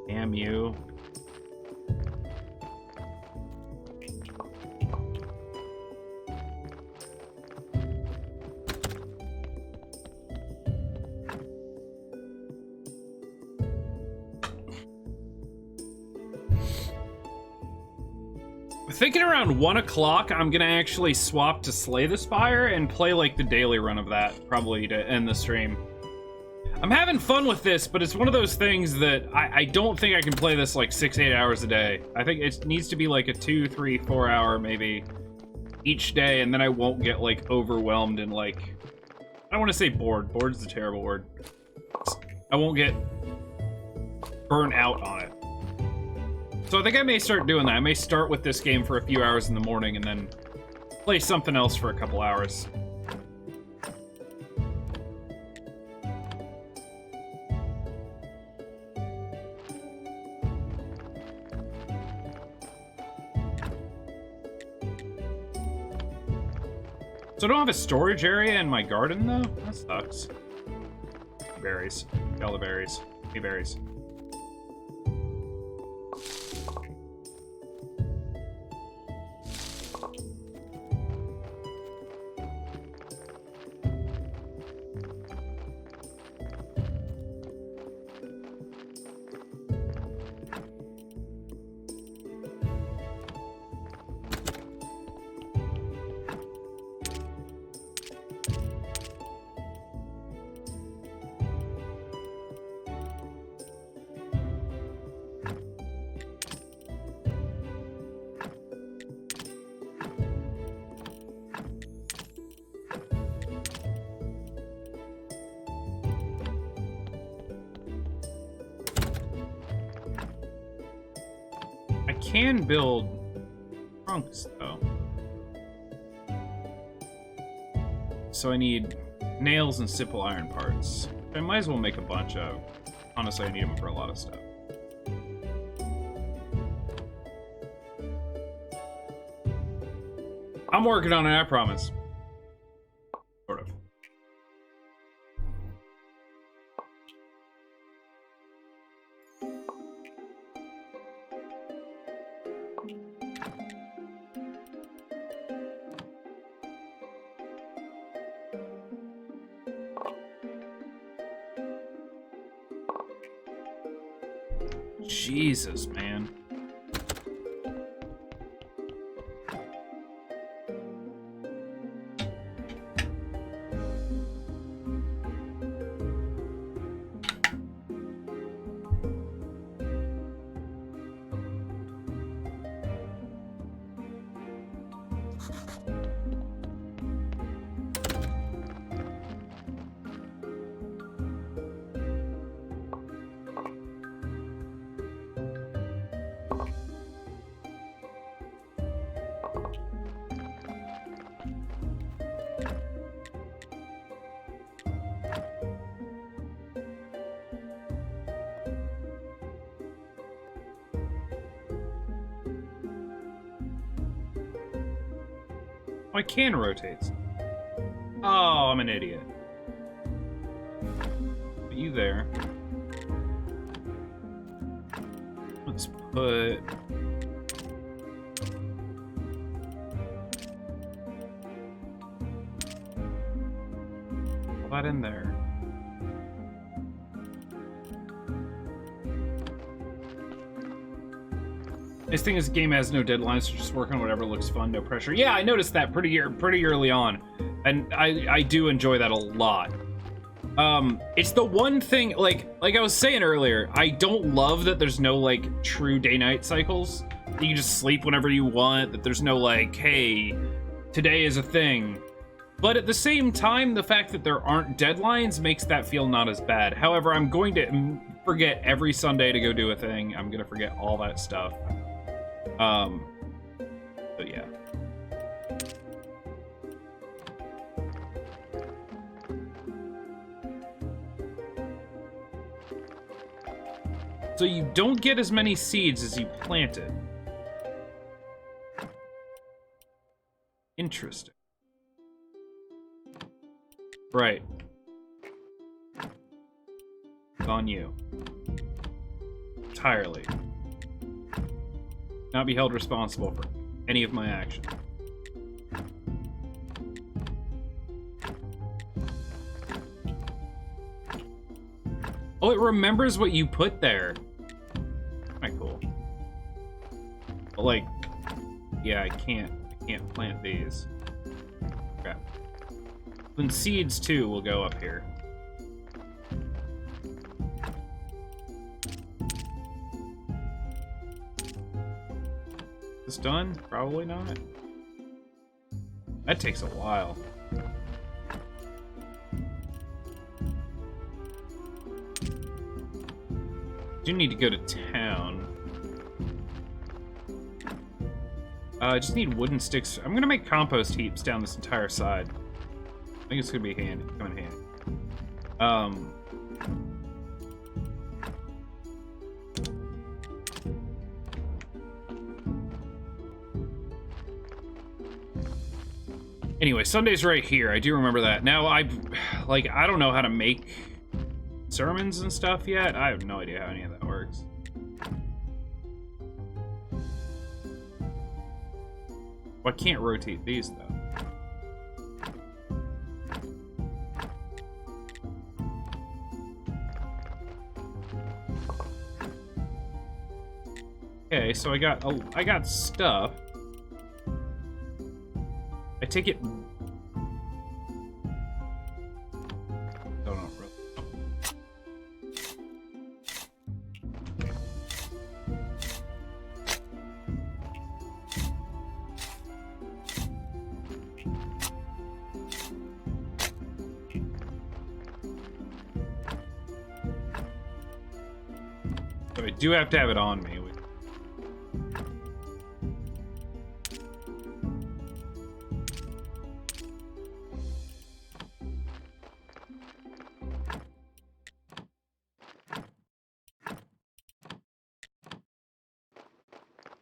A: Damn you. Thinking around 1 o'clock, I'm gonna actually swap to Slay the Spire and play like the daily run of that, probably to end the stream. I'm having fun with this, but it's one of those things that I don't think I can play this like 6-8 hours a day. I think it needs to be like a 2, 3, 4 hour maybe each day, and then I won't get like overwhelmed and like, I don't want to say bored. Bored's a terrible word. I won't get burnt out on it. So I think I may start doing that. I may start with this game for a few hours in the morning and then play something else for a couple hours. So So I don't have a storage area in my garden, though? That sucks. Berries. All the berries. Hey, berries. I can build trunks, though. So I need nails and simple iron parts. I might as well make a bunch of. Honestly, I need them for a lot of stuff. I'm working on it, I promise. Sort of. Jesus, man. Oh, I can rotate. Oh, I'm an idiot. Put you there. Let's put... Put that in there. This thing is, game has no deadlines, so just work on whatever looks fun, no pressure. Yeah, I noticed that pretty early on, and I do enjoy that a lot. It's the one thing, like I was saying earlier, I don't love that there's no, like, true day-night cycles. You can just sleep whenever you want, that there's no, like, hey, today is a thing. But at the same time, the fact that there aren't deadlines makes that feel not as bad. However, I'm going to forget every Sunday to go do a thing. I'm gonna forget all that stuff. But yeah. So you don't get as many seeds as you planted. Interesting. Right. It's on you. Entirely. Not be held responsible for any of my actions. Oh, it remembers what you put there. Kinda cool. But like, yeah, I can't plant these. Crap. Then seeds too will go up here. This done? Probably not. That takes a while. Do need to go to town. I just need wooden sticks. I'm gonna make compost heaps down this entire side. I think it's gonna be handy. Come in handy. Anyway, Sunday's right here. I do remember that. Now, I don't know how to make sermons and stuff yet. I have no idea how any of that works. Well, I can't rotate these, though. Okay, so I got stuff. I take it. Don't know. But I do have to have it on me.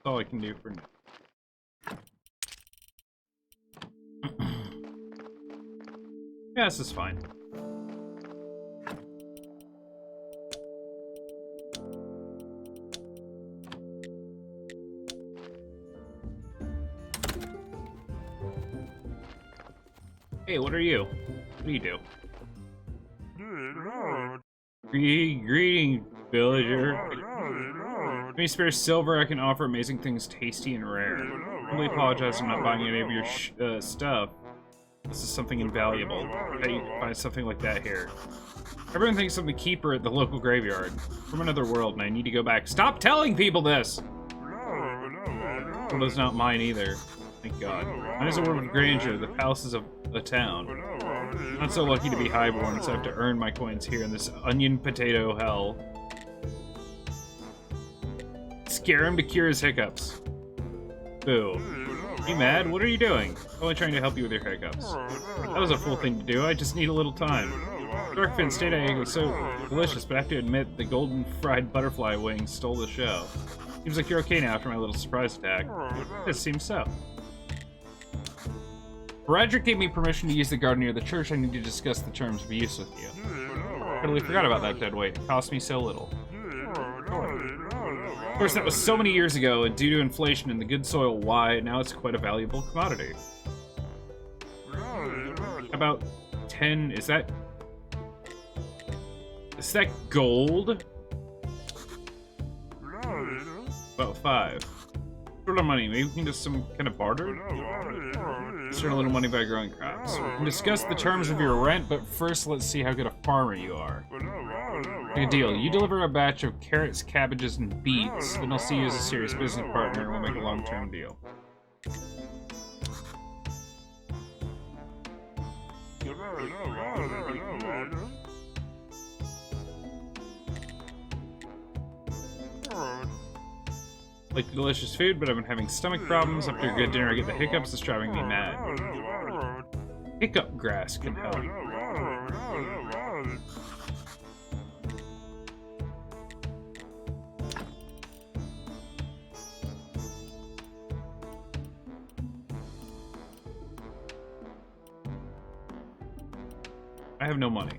A: All I can do for now. Yeah, this is fine. Hey, what are you? What do you do? Greeting, villager. If me spare silver, I can offer amazing things tasty and rare. I really apologize for not buying any of your stuff. This is something invaluable. I bet you can find something like that here. Everyone thinks I'm the keeper at the local graveyard. From another world, and I need to go back. Stop telling people this! The world is not mine either. Thank God. Mine is a world of grandeur, the palaces of a town. I'm not so lucky to be highborn, so I have to earn my coins here in this onion potato hell. Scare him to cure his hiccups. Boo. You mad? What are you doing? I'm only trying to help you with your hiccups. That was a fool thing to do. I just need a little time. Darkfin steak egg was so delicious, but I have to admit the golden fried butterfly wings stole the show. Seems like you're okay now after my little surprise attack. It seems so. Broderick gave me permission to use the garden near the church. I need to discuss the terms of use with you. Totally forgot about that dead weight. It cost me so little. Of course, that was so many years ago, and due to inflation in the good soil, why, now it's quite a valuable commodity. About 10, is that gold? About 5. Sort of money, maybe we can do some kind of barter? Let's earn a little money by growing crops. We can discuss the terms of your rent, but first let's see how good a farmer you are. Good deal. You deliver a batch of carrots, cabbages, and beets, then I'll see you as a serious business partner and we'll make a long-term deal. Like the delicious food, but I've been having stomach problems. After a good dinner, I get the hiccups. It's driving me mad. Hiccup grass can help. I have no money.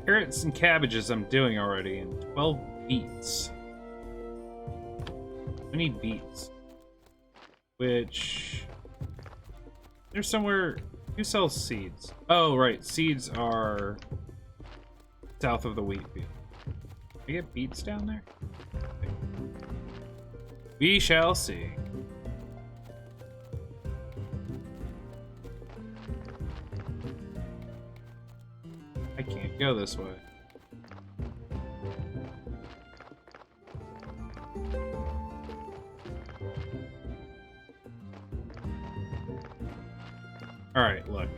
A: Carrots and cabbages I'm doing already, and 12 beets. I need beets. Which... There's somewhere... Who sells seeds? Oh, right. Seeds are... south of the wheat field. Can I get beets down there? We shall see. I can't go this way. Alright, look.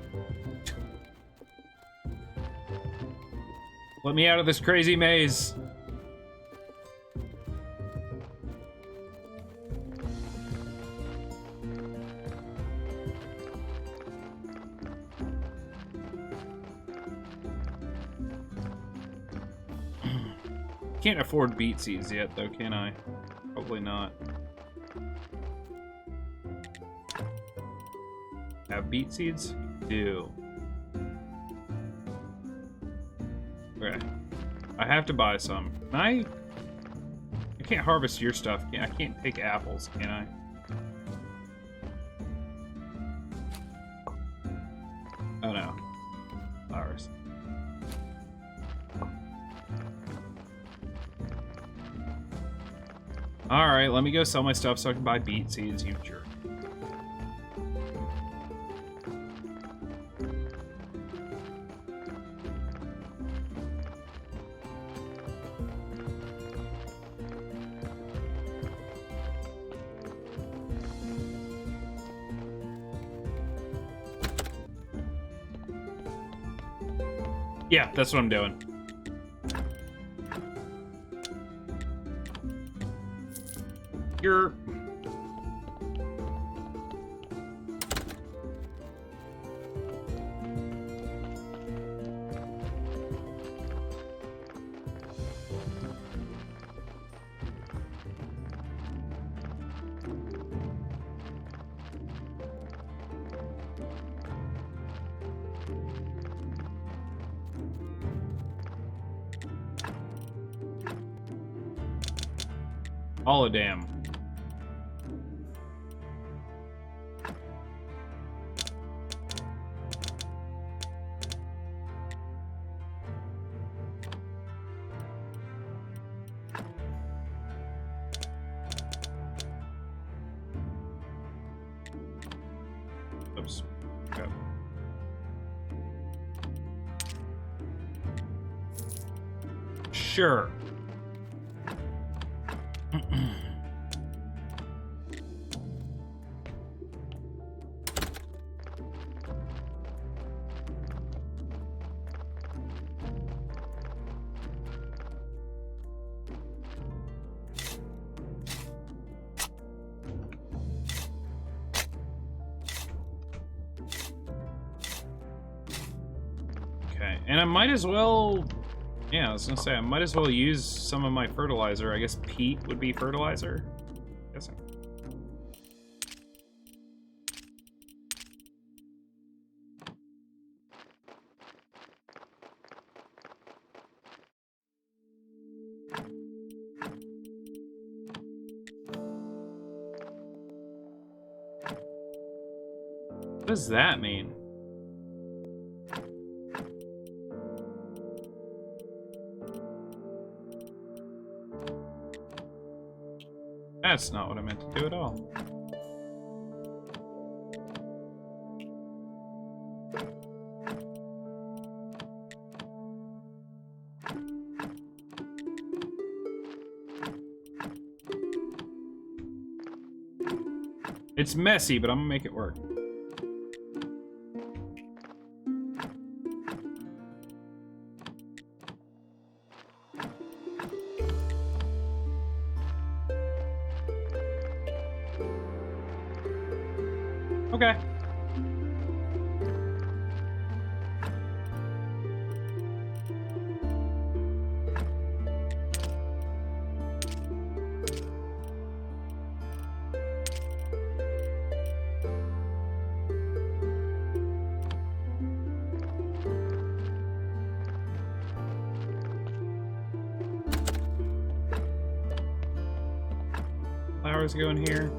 A: Let me out of this crazy maze. Can't afford beet seeds yet, though, can I? Probably not. Have beet seeds? Do. Okay. I have to buy some. Can I can't harvest your stuff. I can't take apples, can I? Oh no. Flowers. Alright, let me go sell my stuff so I can buy beet seeds, you jerk. Yeah, that's what I'm doing. You're... all a damn. Oops. Okay. Sure. Okay, and I might as well... Yeah, I was gonna say, I might as well use some of my fertilizer. I guess peat would be fertilizer? I'm guessing. What does that mean? That's not what I meant to do at all. It's messy, but I'm gonna make it work. Okay. Flowers go in here.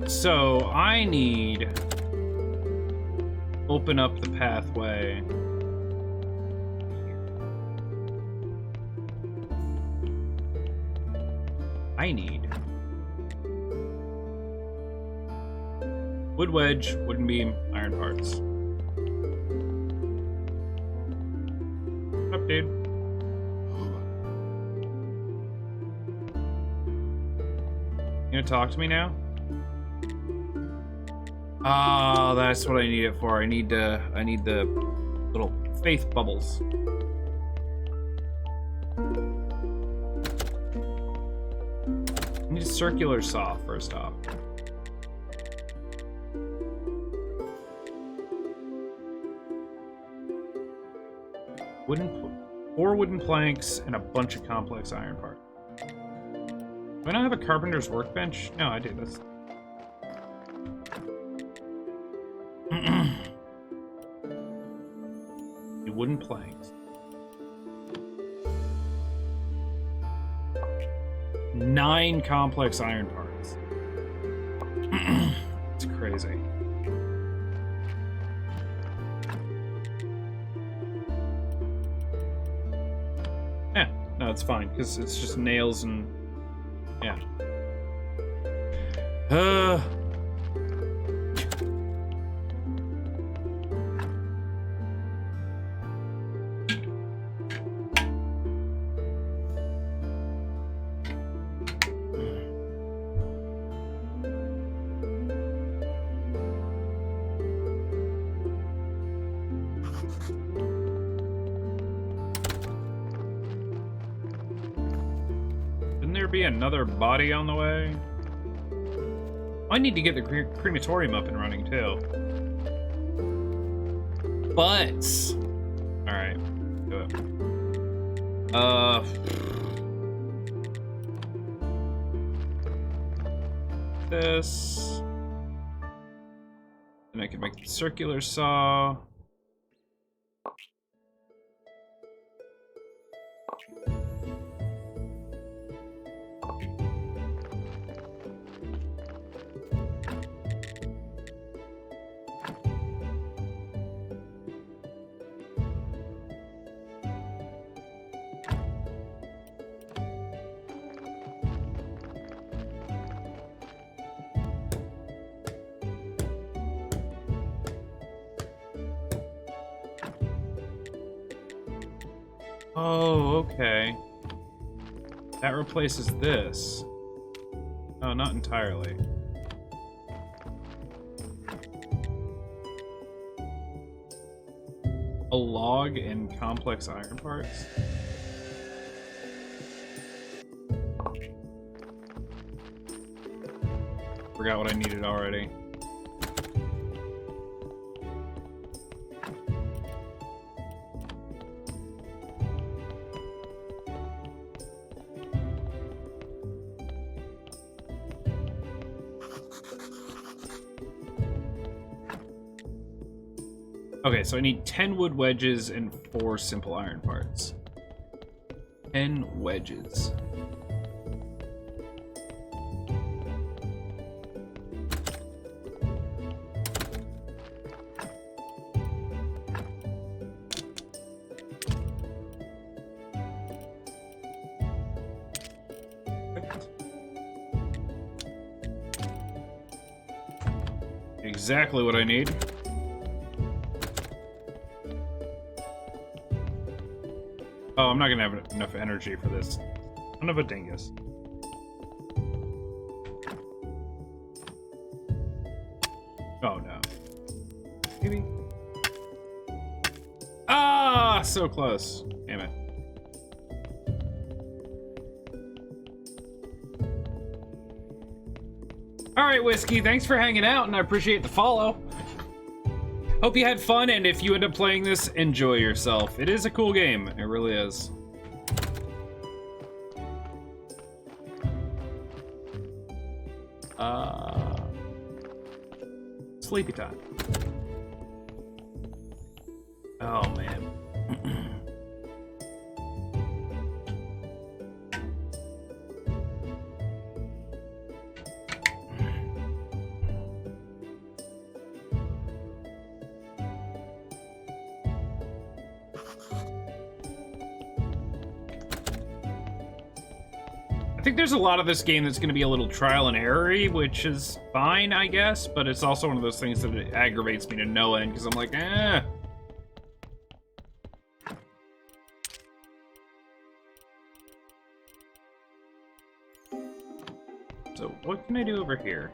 A: So I need open up the pathway. I need wood wedge, wooden beam, iron parts. What up, dude? You gonna talk to me now? Oh, that's what I need it for. I need the little Faith bubbles. I need a circular saw first off. Four wooden planks and a bunch of complex iron parts. Do I not have a carpenter's workbench? No, I do. That's... The wooden planks. 9 complex iron parts. It's crazy. Yeah, no, it's fine, because it's just nails and... yeah. Be another body on the way. I need to get the crematorium up and running too. But all right, do it. This, and I can make the circular saw. Oh, okay. That replaces this. Oh, not entirely. A log and complex iron parts? Forgot what I needed already. Okay, so I need 10 wood wedges and 4 simple iron parts. 10 wedges. Exactly what I need. Oh, I'm not gonna have enough energy for this. Son of a dingus. Oh no. Maybe. Ah, so close. Damn it. All right, Whiskey, thanks for hanging out, and I appreciate the follow. Hope you had fun, and if you end up playing this, enjoy yourself. It is a cool game. It really is. Sleepy time. Oh, man. I think there's a lot of this game that's going to be a little trial and error-y, which is fine, I guess, but it's also one of those things that it aggravates me to no end, because I'm like, eh. So, what can I do over here?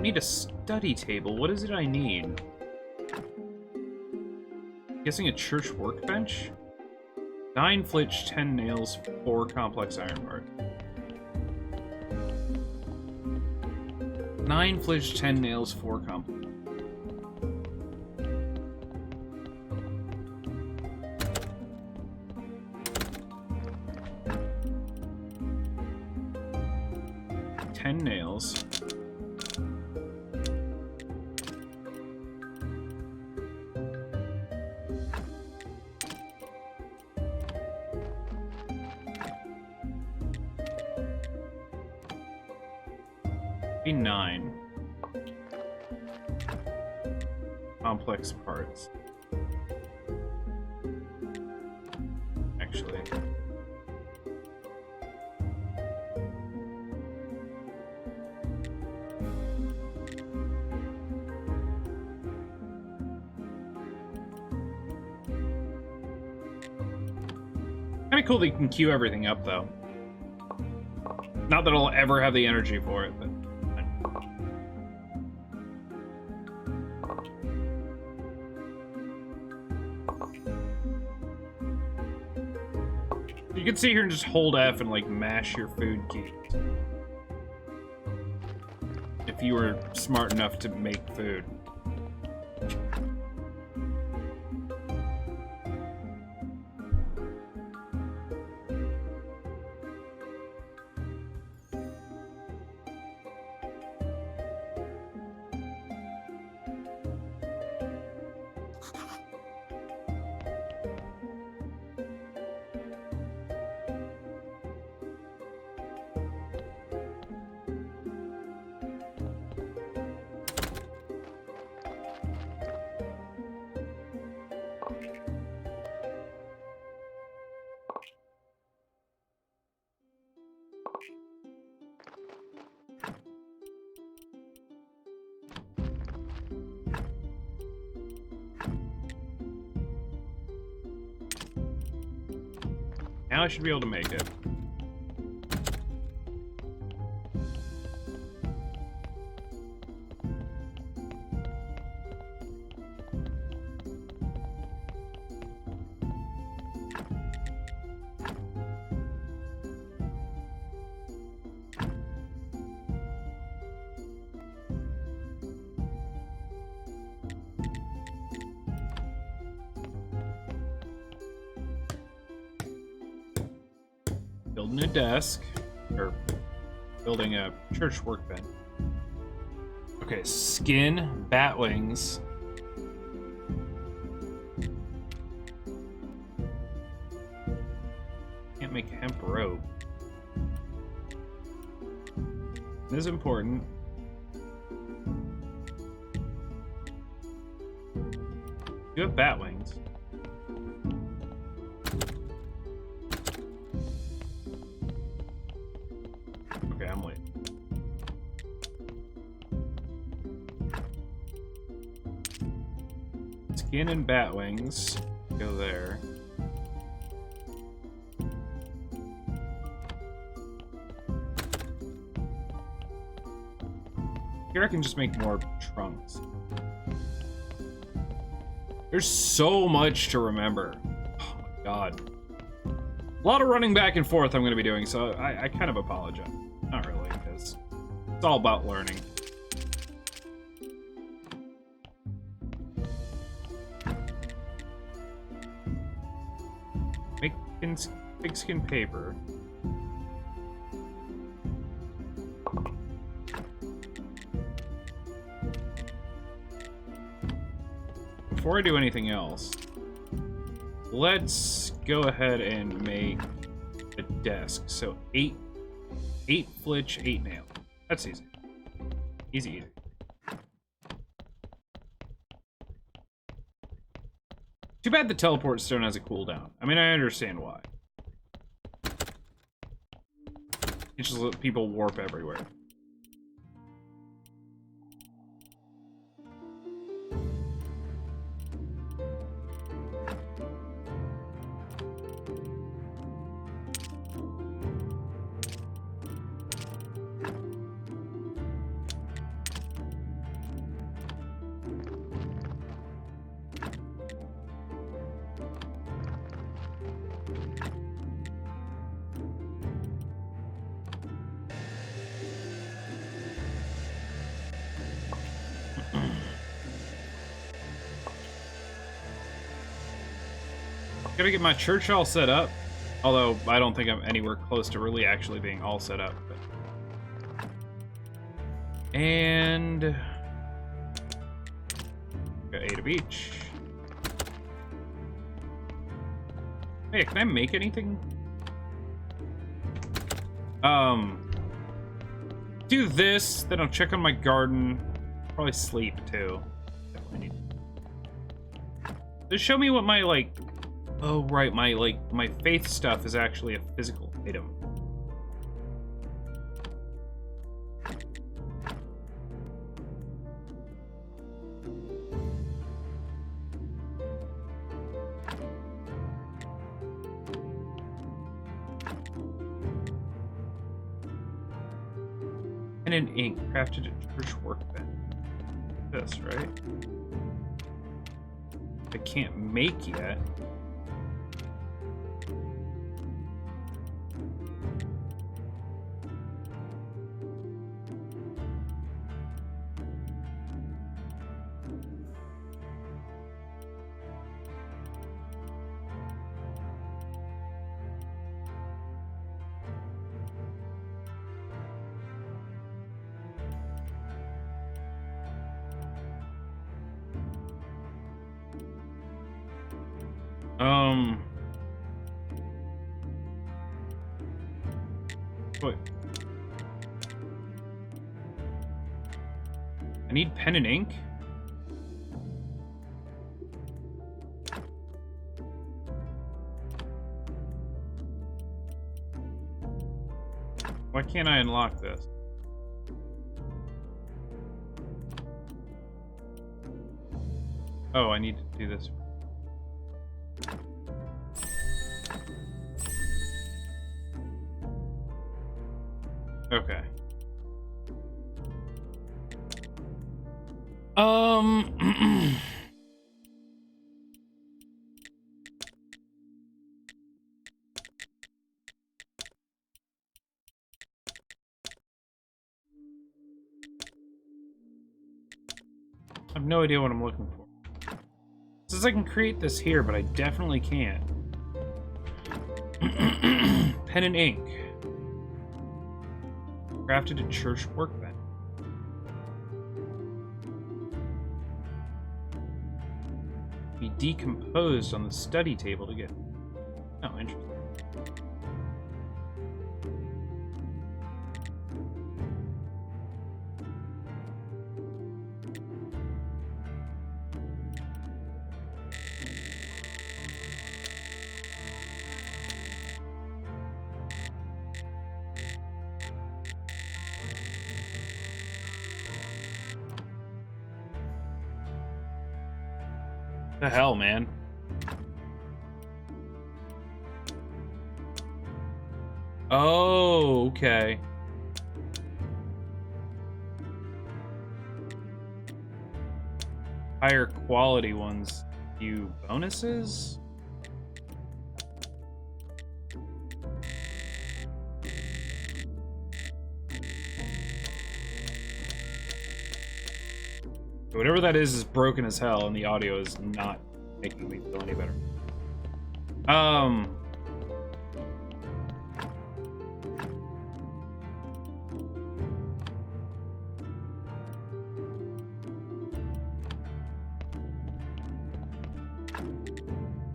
A: don't need a study table. What is it I need? Guessing a church workbench? 9 flitch, 10 nails, 4 complex iron bar. 9 flitch, 10 nails, 4 complex. Nails. Be 9 complex parts. Actually. Kind of cool that you can queue everything up, though. Not that I'll ever have the energy for it, but... You can sit here and just hold F and, like, mash your food keys. If you were smart enough to make food. Now I should be able to make it. Building a desk, or building a church workbench. Okay, skin, bat wings. Can't make hemp rope. This is important. You have bat wings. Okay, I'm late. Skin and bat wings. Go there. Here I can just make more trunks. There's so much to remember. Oh my god. A lot of running back and forth I'm going to be doing, so I kind of apologize. Not really, because it's all about learning. Make pigskin paper. Before I do anything else, let's go ahead and make a desk. So 8 flitch, 8 nail. That's easy. Easy. Too bad the teleport stone has a cooldown. I mean, I understand why. It just let people warp everywhere. Gotta get my church all set up. Although, I don't think I'm anywhere close to really actually being all set up. But... And... got 8 of each. Hey, can I make anything? Do this, then I'll check on my garden. Probably sleep, too. Definitely need... Just show me what my, like... Oh, right, my faith stuff is actually a physical item. And an ink crafted at church workbench. This, right? I can't make yet. Wait. I need pen and ink? Why can't I unlock this? Oh, I need to do this. Okay. I have no idea what I'm looking for. It says I can create this here, but I definitely can't. Pen and ink. Crafted a church workbench. Be decomposed on the study table to get... Oh, interesting. The hell, man? Oh, okay. Higher quality ones. You bonuses? Whatever that is broken as hell, and the audio is not making me feel any better.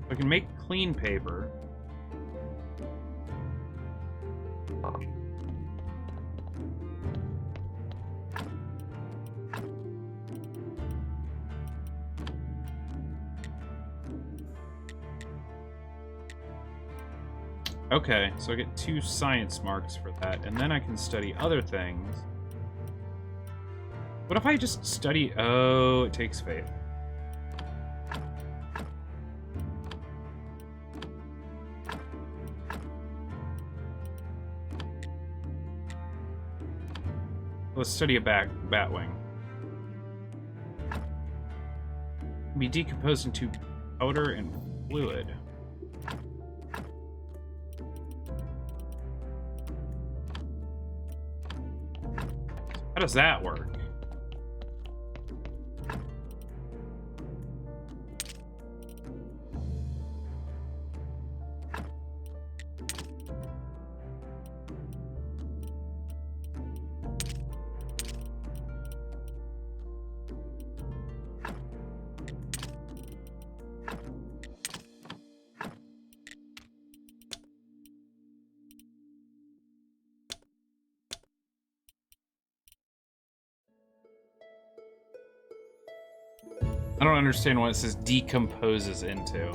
A: I can make clean paper. Okay, so I get 2 science marks for that, and then I can study other things. What if I just study... Oh, it takes faith. Let's study a batwing. Be decomposed into powder and fluid. How does that work? I don't understand what it says decomposes into.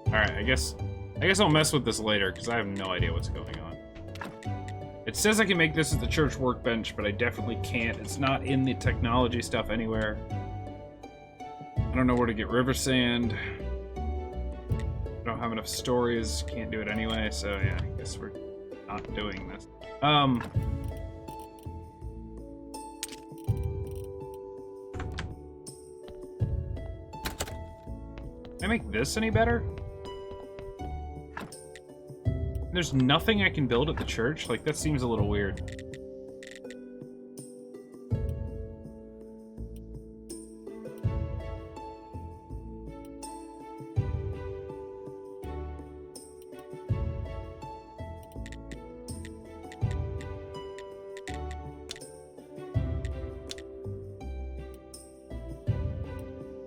A: Alright, I guess I'll mess with this later, because I have no idea what's going on. It says I can make this at the church workbench, but I definitely can't. It's not in the technology stuff anywhere. I don't know where to get river sand. I don't have enough stories. Can't do it anyway, so yeah, I guess we're not doing this. Can I make this any better? There's nothing I can build at the church? Like, that seems a little weird.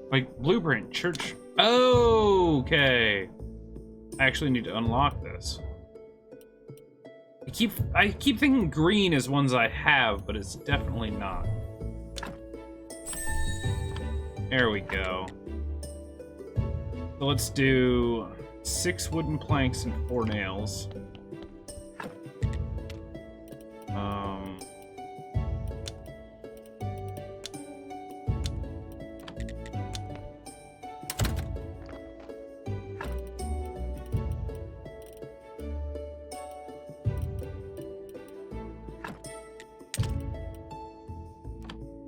A: Like, blueprint, church. Okay. I actually need to unlock this. I keep thinking green is ones I have, but it's definitely not. There we go. So let's do 6 wooden planks and 4 nails.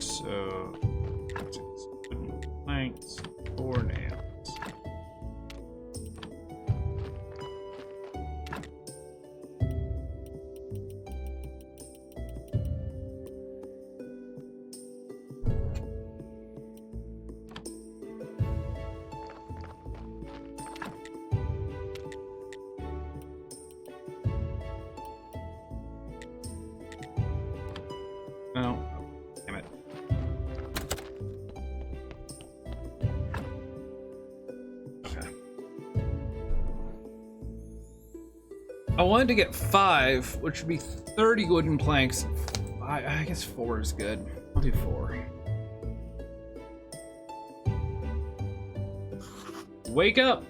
A: So 6 wooden planks, 4 nails. No. Damn it. Okay. I wanted to get 5, which would be 30 wooden planks. I guess 4 is good. I'll do 4. Wake up!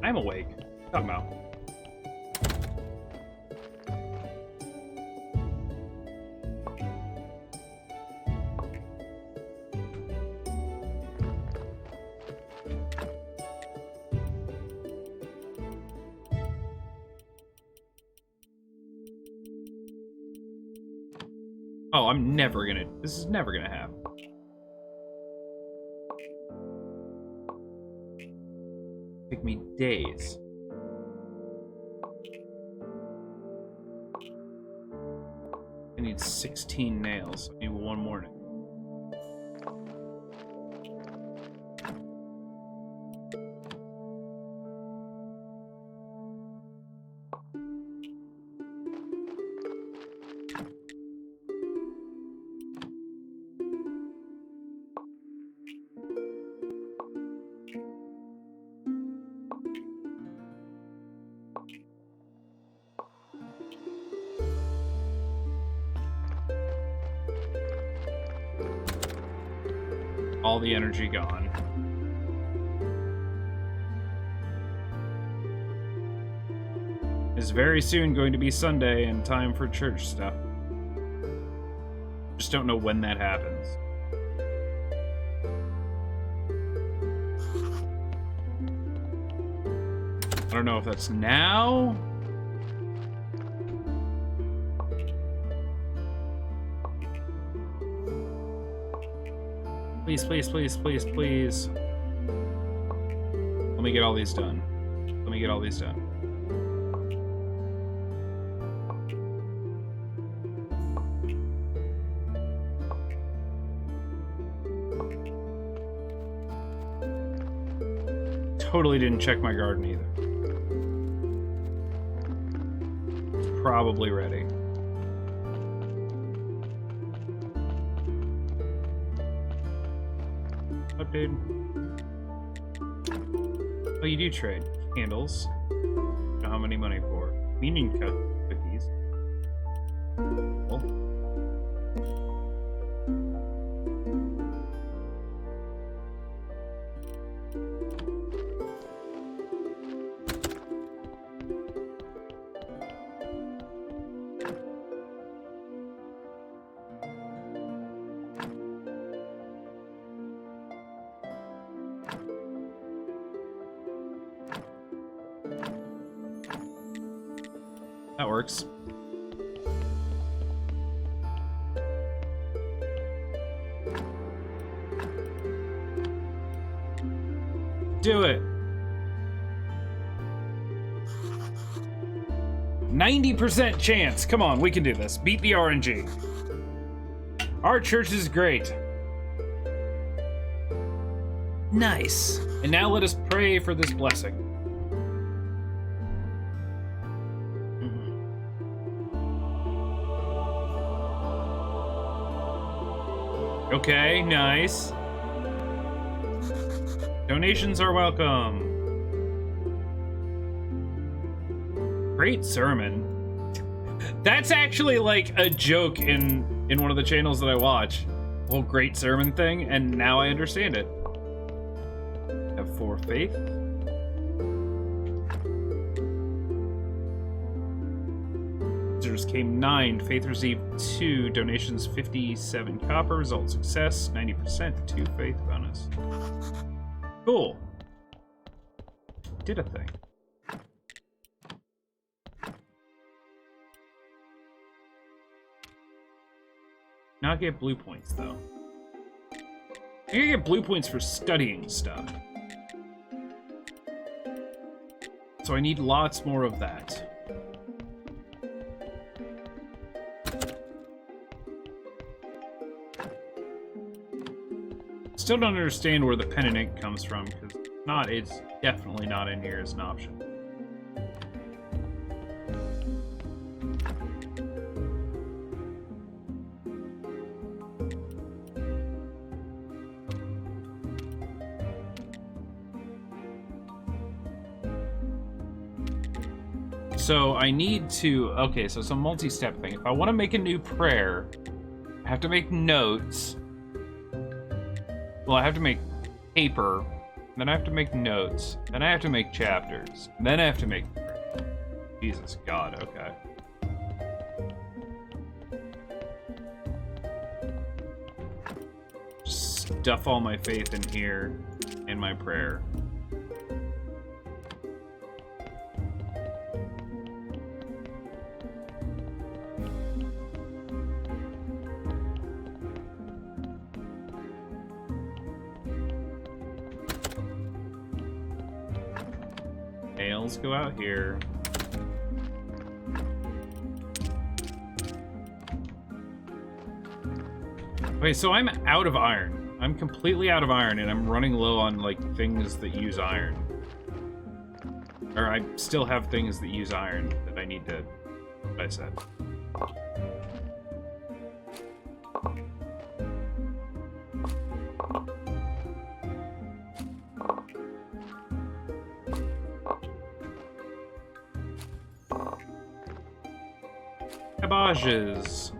A: I'm awake. What are you talking about? Oh, I'm never gonna... This is never gonna happen. Take me days. I need 16 nails. I need 1 more nail. All the energy gone. It's very soon going to be Sunday and time for church stuff. Just don't know when that happens. I don't know if that's now. Please, please, please, please, please. Let me get all these done. Let me get all these done. Totally didn't check my garden either. It's probably ready. Dude. Oh, you do trade candles. How many money for? Meaning cookies. Cool. That works. Do it. 90% chance. Come on, we can do this. Beat the RNG. Our church is great. Nice. And now let us pray for this blessing. Okay, nice. Donations are welcome. Great sermon. That's actually like a joke in one of the channels that I watch. The whole great sermon thing, and now I understand it. Have 4 faith. Visitors came 9. Faith received 2. Donations 57 copper. Result success 90%. 2 faith bonus. Cool. Did a thing. Not get blue points though. I can get blue points for studying stuff. So I need lots more of that. Still don't understand where the pen and ink comes from, because it's definitely not in here as an option. So I need to, okay, so it's a multi-step thing. If I want to make a new prayer, I have to make notes. Well, I have to make paper, then I have to make notes, then I have to make chapters, then I have to make... Jesus God, okay. Stuff all my faith in here, in my prayer. Nails go out here. Okay, so I'm out of iron. I'm completely out of iron, and I'm running low on, like, things that use iron. Or I still have things that use iron that I need to... What I said. Cabbages.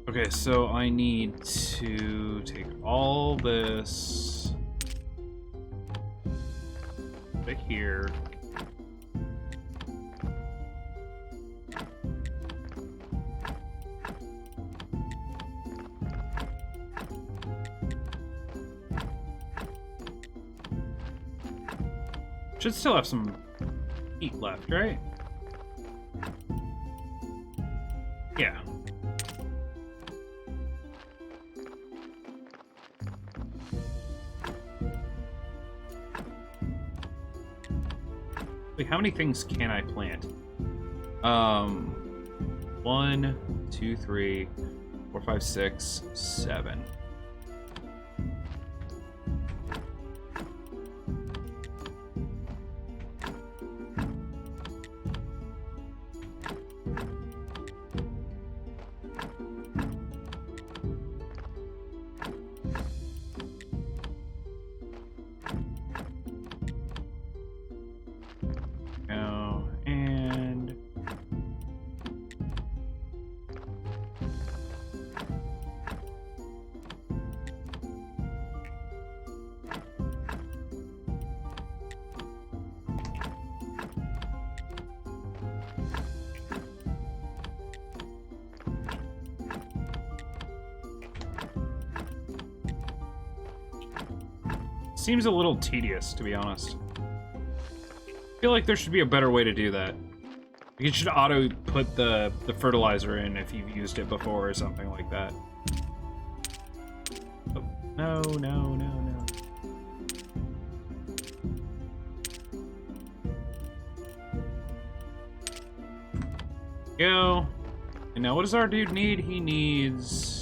A: Okay, so I need to take all this right here. Should still have some heat left, right? Yeah. Wait, how many things can I plant? 1, 2, 3, 4, 5, 6, 7. Seems a little tedious, to be honest. I feel like there should be a better way to do that. You should auto put the fertilizer in if you've used it before or something like that. Oh, no, no, no, no. Go. And now what does our dude need? He needs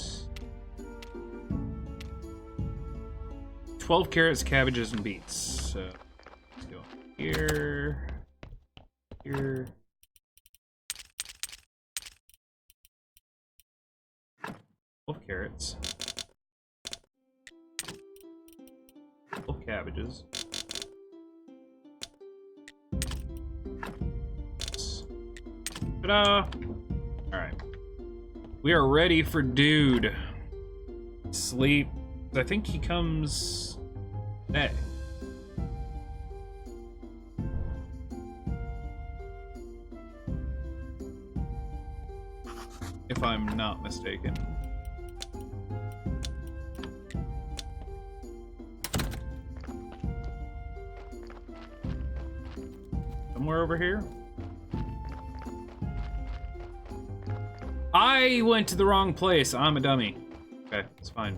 A: 12 carrots, cabbages, and beets. So let's go here. Here. 12 carrots. 12 cabbages. Ta-da! Alright. We are ready for dude. Sleep. I think he comes today. If I'm not mistaken. Somewhere over here? I went to the wrong place. I'm a dummy. Okay, it's fine.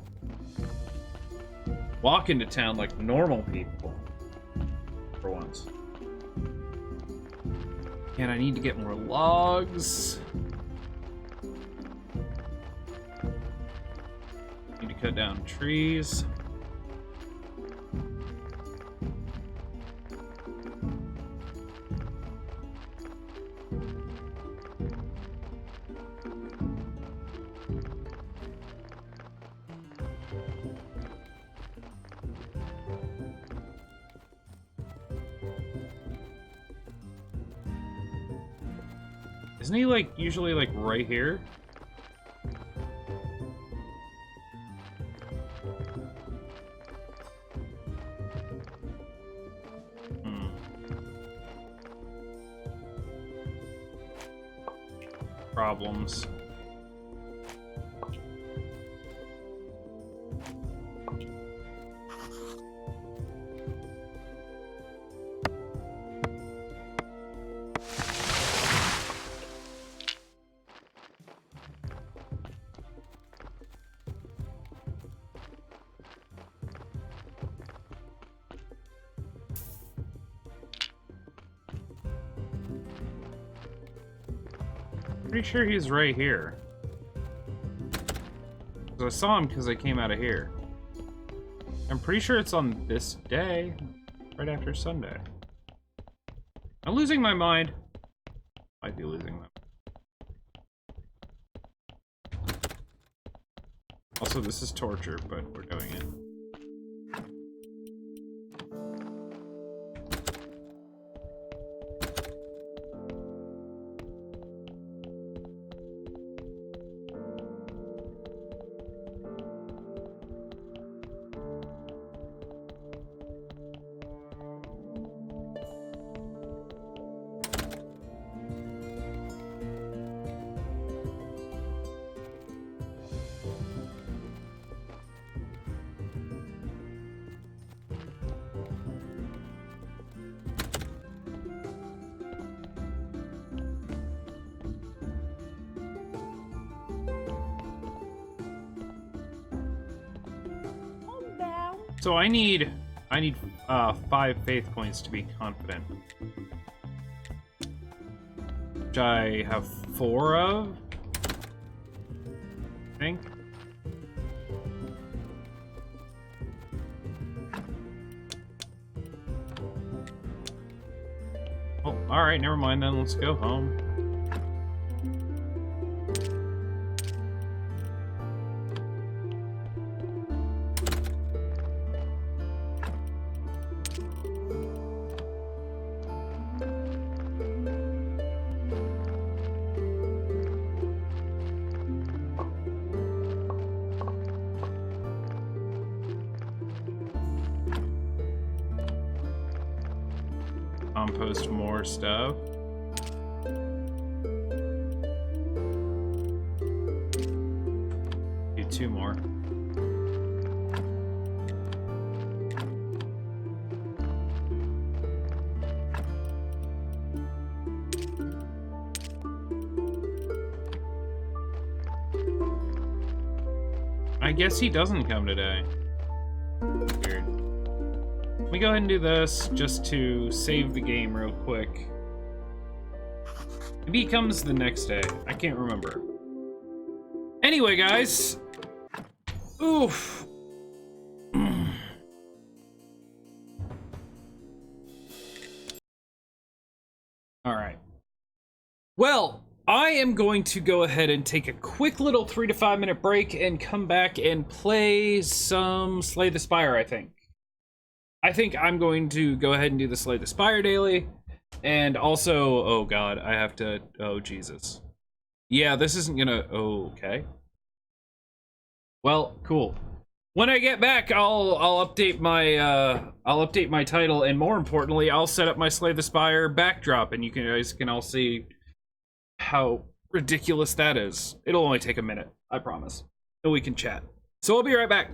A: Walk into town like normal people. For once. And I need to get more logs. Need to cut down trees. Isn't he, like, usually, like, right here? Problems. Pretty sure he's right here. I saw him because I came out of here. I'm pretty sure it's on this day, right after Sunday. I'm losing my mind. Might be losing them. Also, this is torture, but we're doing it. So I need 5 faith points to be confident. Which I have 4 of, I think. Oh, alright, never mind then, let's go home. Compost more stuff. Do 2 more. I guess he doesn't come today. Weird. Let me go ahead and do this just to save the game real quick. Maybe he comes the next day. I can't remember. Anyway, guys. Oof. All right. Well, I am going to go ahead and take a quick little 3 to 5 minute break and come back and play some Slay the Spire, I think. I think I'm going to go ahead and do the Slay the Spire daily. And also, oh god, I have to, oh Jesus. Yeah, this isn't gonna, okay. Well, cool. When I get back, I'll update my title, and more importantly, I'll set up my Slay the Spire backdrop, and you guys can all see how ridiculous that is. It'll only take a minute, I promise. So we can chat. So I'll be right back.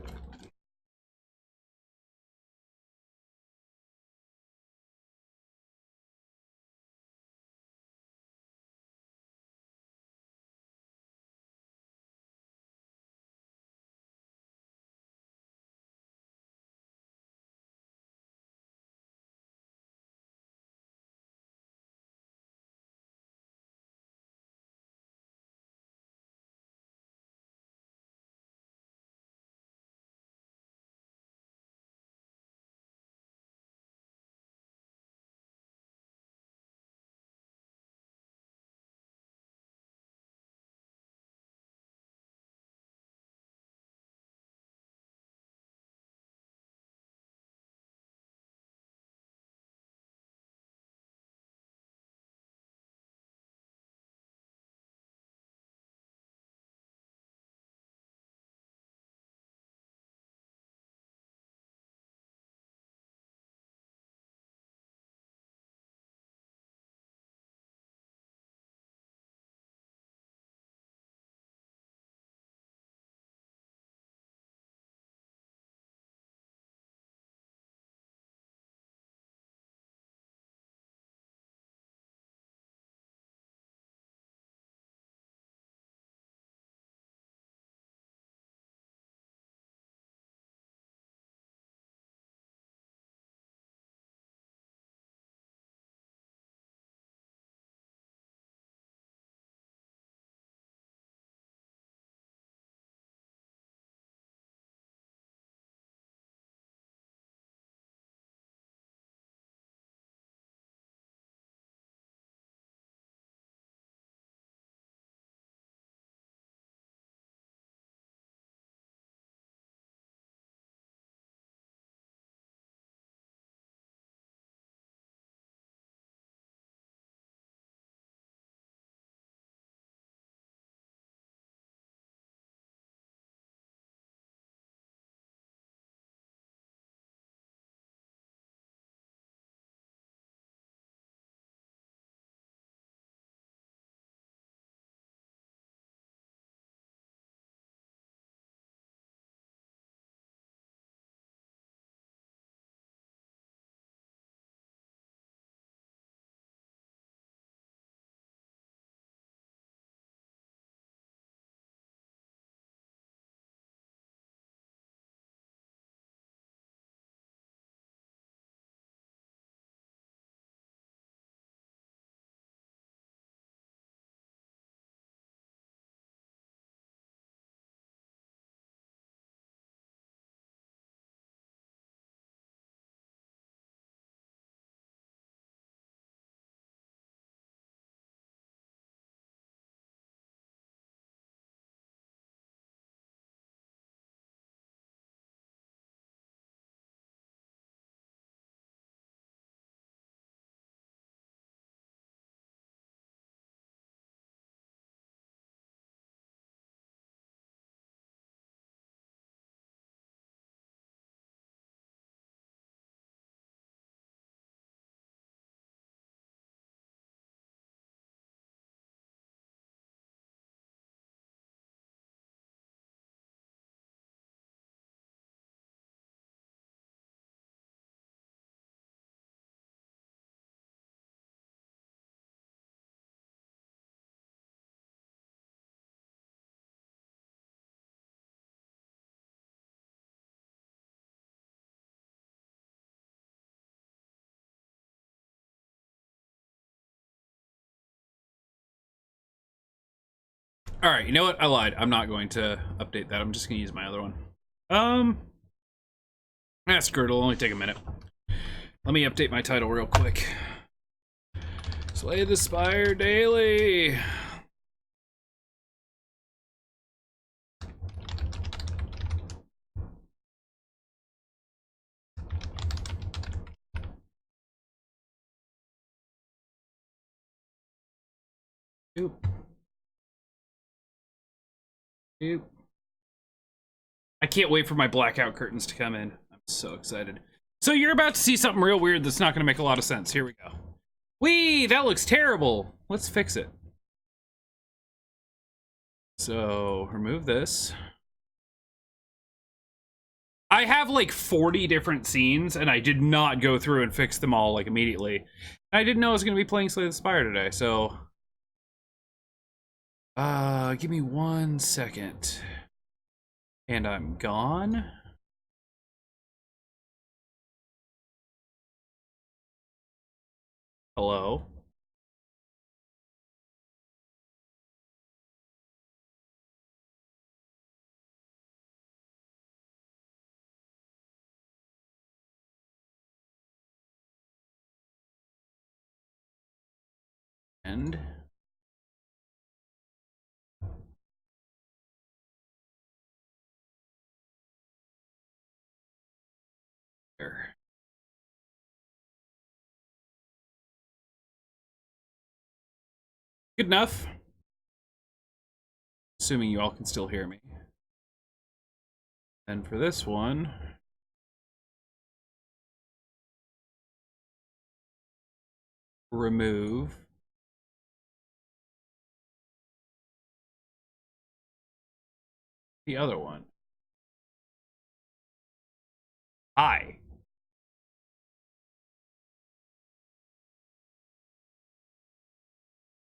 A: All right, you know what? I lied. I'm not going to update that. I'm just gonna use my other one. Screw it. It'll only take a minute. Let me update my title real quick. Slay the Spire Daily. Oop. Oop. I can't wait for my blackout curtains to come in. I'm so excited. So you're about to see something real weird that's not going to make a lot of sense. Here we go. Whee! That looks terrible. Let's fix it. So remove this. I have like 40 different scenes, and I did not go through and fix them all like immediately. I didn't know I was going to be playing Slay the Spire today, so... give me 1 second. And I'm gone. Hello? And... there. Good enough. Assuming you all can still hear me. And for this one... remove... the other one. Hi.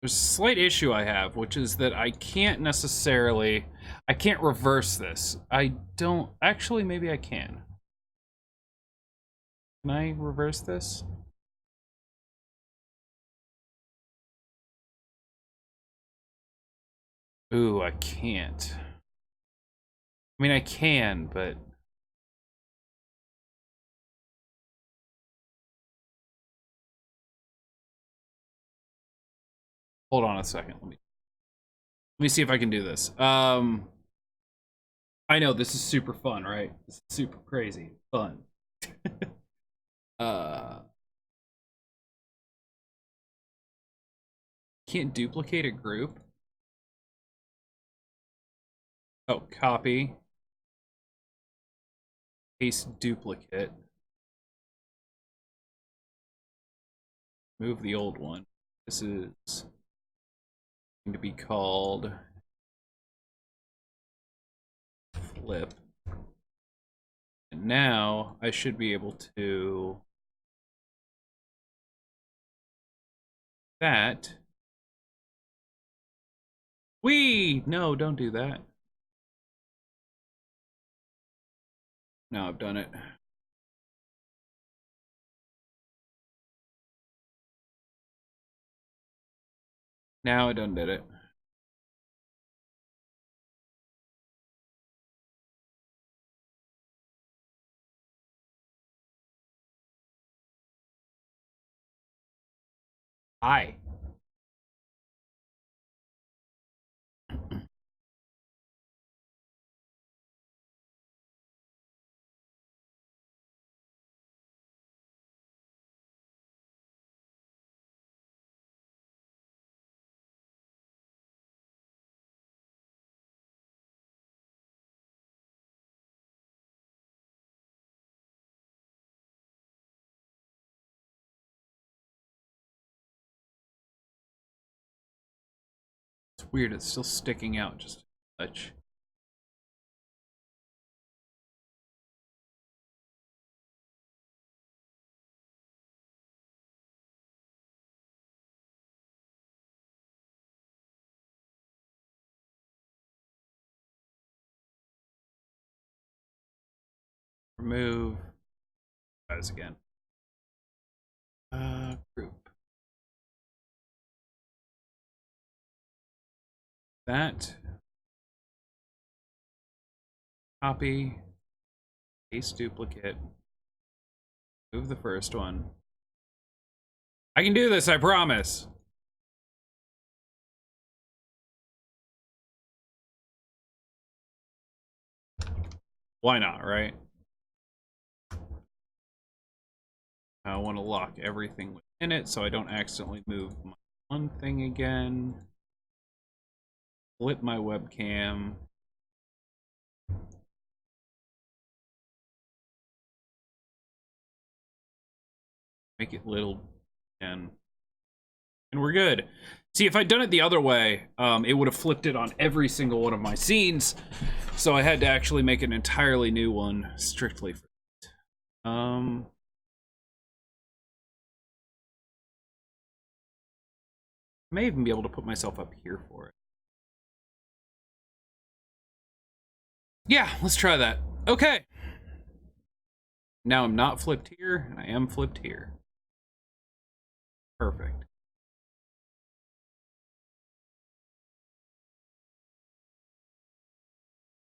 A: There's a slight issue I have, which is that I can't necessarily... I can't reverse this. I don't... Actually, maybe I can. Can I reverse this? Ooh, I can't. I mean, I can, but... hold on a second. Let me see if I can do this. I know this is super fun, right? This is super crazy fun. Can't duplicate a group. Oh, copy. Paste duplicate. Move the old one. This is going to be called flip. And now I should be able to that. Whee! No, don't do that. Now I've done it. Now I done did it. Hi. It's weird, it's still sticking out just a touch. Remove guys again. Group. That. Copy, paste duplicate, move the first one. I can do this, I promise. Why not, right? I want to lock everything within it so I don't accidentally move my one thing again. Flip my webcam. Make it little again. And we're good. See, if I'd done it the other way, it would have flipped it on every single one of my scenes. So I had to actually make an entirely new one strictly for it. I may even be able to put myself up here for it. Yeah, let's try that. Okay. Now I'm not flipped here, I am flipped here. Perfect.